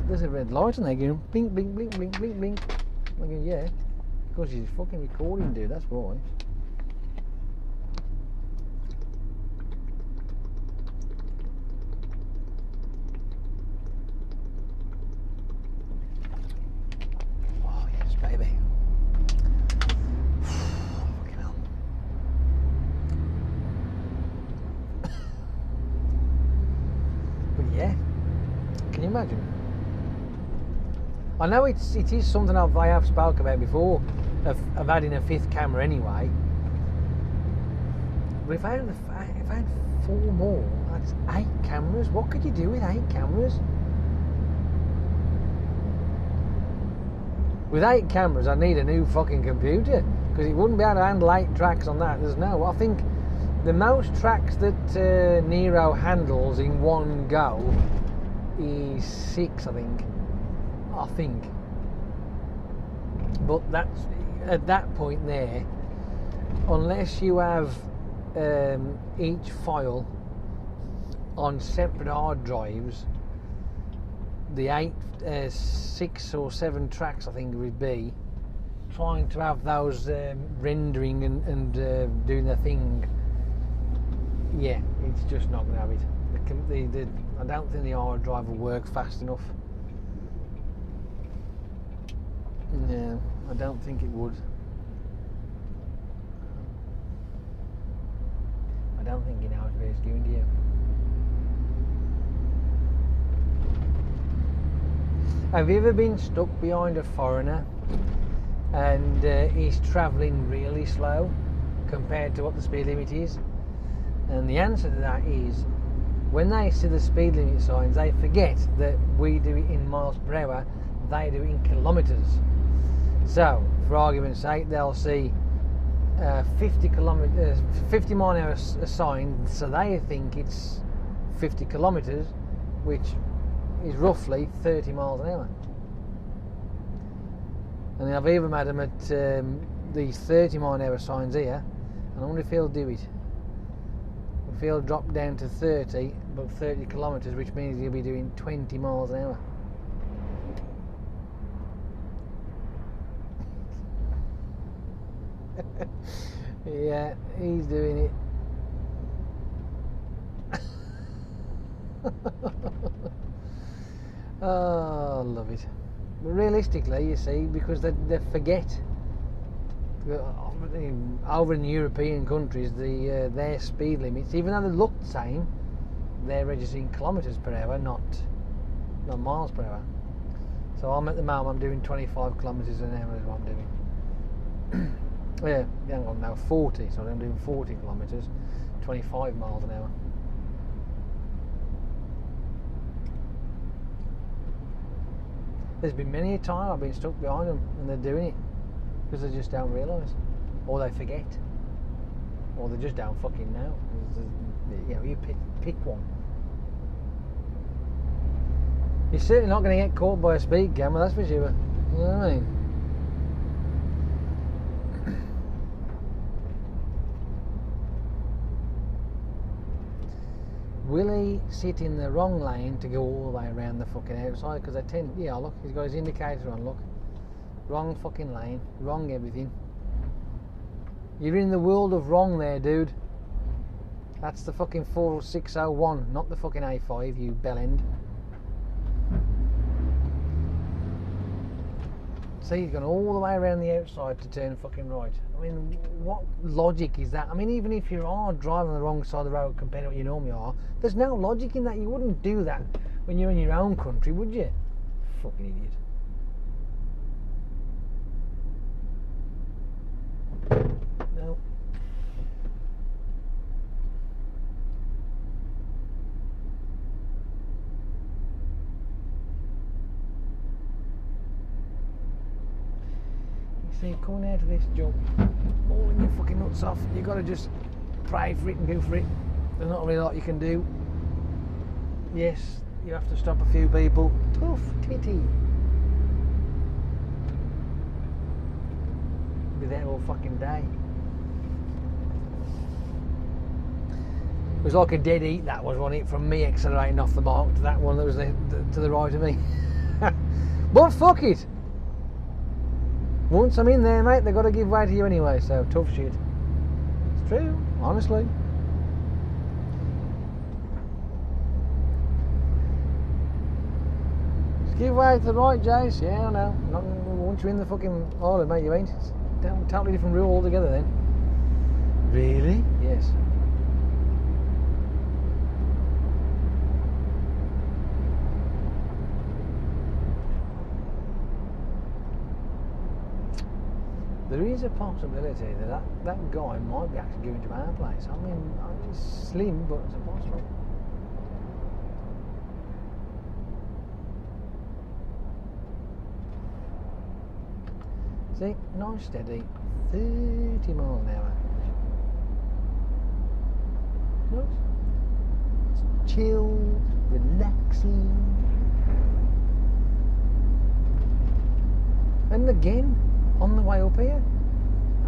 there's a red light and they go blink, blink, blink, blink, blink, blink. I go, yeah, because she's fucking recording, dude, that's why. Oh, yes, baby. Fucking hell. But yeah. Can you imagine? I know it is something I have spoke about before, of adding a 5th camera anyway. But if I had 4 more, that's 8 cameras. What could you do with 8 cameras? With 8 cameras, I need a new fucking computer, because it wouldn't be able to handle 8 tracks on that. There's no. I think the most tracks that Nero handles in one go is 6, I think. But that's at that point there, unless you have each file on separate hard drives, the 6 or 7 tracks I think it would be, trying to have those rendering and doing the thing, yeah, it's just not going to have it. I don't think the hard drive will work fast enough. No, I don't think it would. I don't think he knows what he's doing to you. Have you ever been stuck behind a foreigner and he's travelling really slow compared to what the speed limit is? And the answer to that is, when they see the speed limit signs, they forget that we do it in miles per hour, they do it in kilometres. So, for argument's sake, they'll see 50 mile an hour sign, so they think it's 50 kilometres, which is roughly 30 miles an hour. And I've even had them at these 30 mile an hour signs here, and I wonder if he'll do it. If he'll drop down to 30, but 30 kilometres, which means he'll be doing 20 miles an hour. Yeah, he's doing it. Oh, I love it. But realistically, you see, because they forget. Over in European countries, their speed limits, even though they look the same, they're registering kilometres per hour, not miles per hour. So I'm at the moment, I'm doing 25 kilometres an hour is what I'm doing. Yeah, hang on now, 40, so I'm doing 40 kilometres, 25 miles an hour. There's been many a time I've been stuck behind them and they're doing it because they just don't realise, or they forget, or they just don't fucking know. You know, you pick one. You're certainly not going to get caught by a speed camera, that's for sure. You know what I mean? Will he sit in the wrong lane to go all the way around the fucking outside? Because I tend, yeah, look, he's got his indicator on, look. Wrong fucking lane, wrong everything. You're in the world of wrong there, dude. That's the fucking 4601, not the fucking A5, you bellend. See, he's gone all the way around the outside to turn fucking right. I mean, what logic is that? I mean, even if you are driving on the wrong side of the road compared to what you normally are, there's no logic in that. You wouldn't do that when you're in your own country, would you? Fucking idiot. No. See, coming out of this jump, hauling your fucking nuts off, you've got to just pray for it and go for it. There's not really a lot you can do. Yes, you have to stop a few people. Tough titty. Be there all fucking day. It was like a dead heat, that was, wasn't it? From me accelerating off the mark to that one that was to the right of me. But fuck it. Once I'm in there, mate, they've got to give way to you anyway, so tough shit. It's true, honestly. Just give way to the right, Jace. Yeah, I know. Not once you're in the fucking island, mate, you ain't. It's a totally different rule altogether then. Really? Yes. There is a possibility that guy might be actually going to our place. I mean, it's slim, but it's a possibility. See, nice steady, 30 miles an hour. Nice. It's chill, relaxing. And again, on the way up here,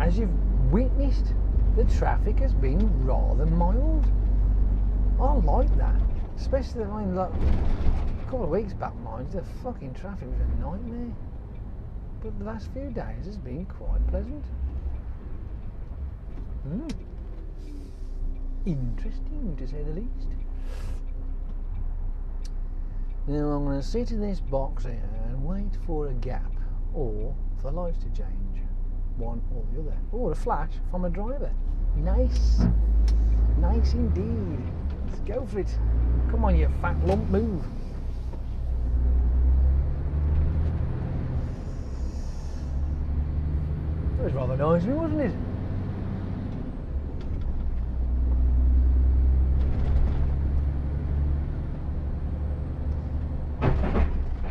as you've witnessed, the traffic has been rather mild. I like that, especially I mean, like, a couple of weeks back, mind, the fucking traffic was a nightmare. But the last few days has been quite pleasant. Interesting, to say the least. Now I'm going to sit in this box here and wait for a gap, or for the lights to change, one or the other, or a flash from a driver. Nice, nice indeed. Let's go for it. Come on, you fat lump, move. That was rather nice, wasn't it?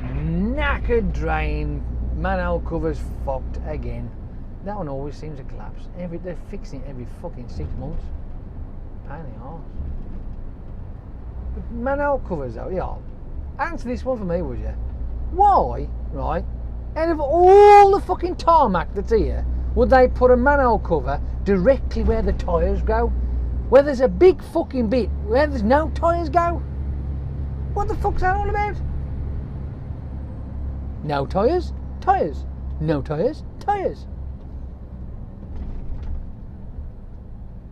Knackered drain. Manhole cover's fucked again. That one always seems to collapse. They're fixing it every fucking 6 months. Pain in the arse. But manhole covers though, yeah. Answer this one for me, would you? Why, right, out of all the fucking tarmac that's here, would they put a manhole cover directly where the tyres go? Where there's a big fucking bit where there's no tyres go? What the fuck's that all about? No tyres, tyres. No tyres, tyres.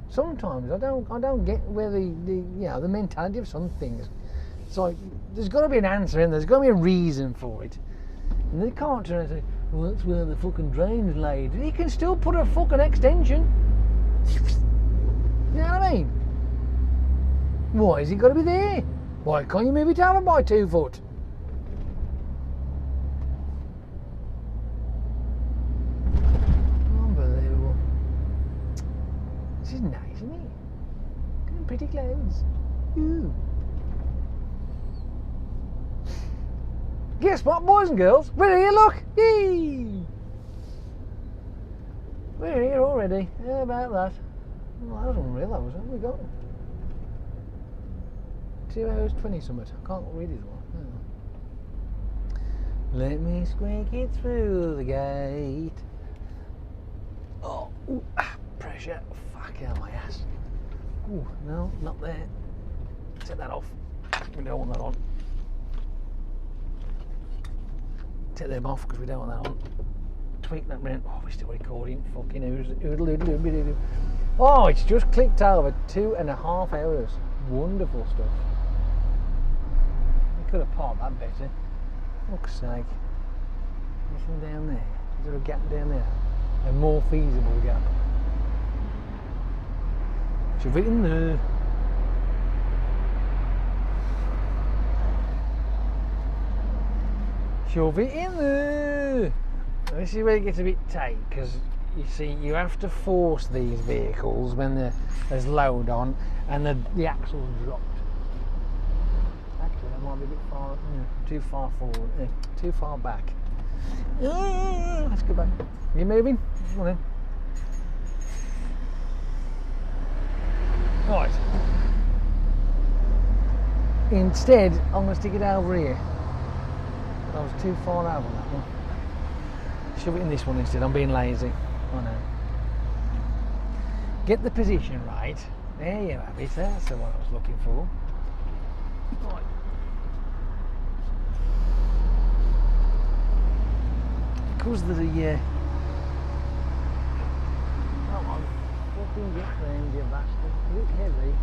Sometimes I don't get where the mentality of some things. It's like there's got to be an answer and there's got to be a reason for it. And they can't turn and say, well, that's where the fucking drain's laid. You can still put a fucking extension. You know what I mean? Why has it got to be there? Why can't you move it over by 2 foot? Unbelievable. This is nice, isn't it? Look at pretty clouds. Ooh. Guess what, boys and girls? We're here, look! Yay! We're here already. How about that? Well, that was unreal, that was it. We got 2 hours 20 something. I can't read it one. Let me squeak it through the gate. Oh, ooh, pressure. Fuck hell, my ass. Ooh, no, not there. Set that off. We don't want that on. Take them off because we don't want that on. Tweak that minute. Oh, we're still recording. Fucking oodle. Oh, it's just clicked over 2.5 hours. Wonderful stuff. We could have parked that better. Fuck's sake. Anything down there? Is there a gap down there? A more feasible gap. Shove it in there. Shove it in there. This is where it gets a bit tight because you see you have to force these vehicles when there's load on and the axle's dropped. Actually, that might be a bit far, too far forward, too far back. Let's go back. You moving? Come on in. Right. Instead, I'm going to stick it over here. I was too far over on that one. Shove it in this one instead. I'm being lazy. I know. Get the position right. There you have it. That's the one I was looking for. Right. Because there's a come on, fucking get round, you bastard. You look heavy.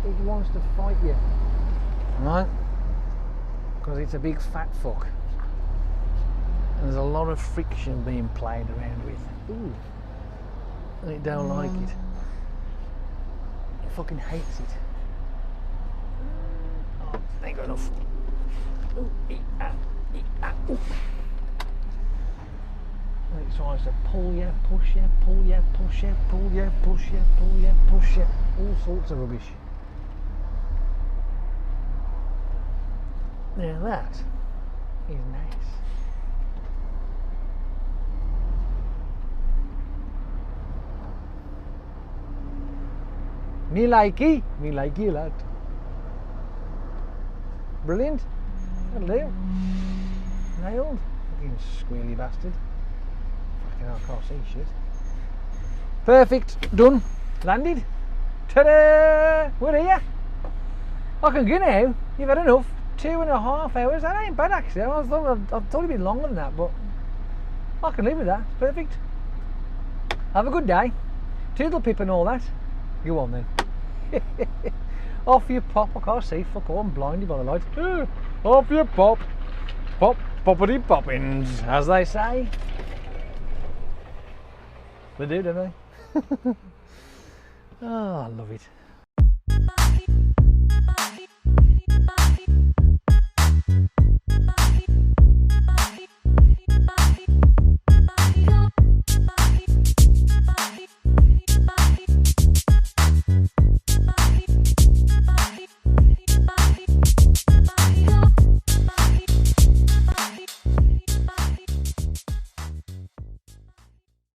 It wants to fight you. Right? Because it's a big fat fuck. And there's a lot of friction being played around with. Ooh. And it don't like it. It fucking hates it. Oh, ain't got enough. Ooh, ooh. And it tries to pull you, push you, pull you, push you, pull you, push you, pull you, push you. All sorts of rubbish. Now that is nice. Me likey a lot. Brilliant. That'll do. Nailed. Fucking squealy bastard. Fucking hell, I can't see shit. Perfect. Done. Landed. Ta-da! We're here. I can go now. You've had enough. 2.5 hours. That ain't bad actually. I thought it'd be longer than that, but I can live with that. It's perfect. Have a good day. Toodle pip and all that. Go on then. Off you pop. I can't see. Fuck all. I'm blinded by the light. Off you pop. Pop, poppity poppins, as they say. They do, don't they? Oh, I love it.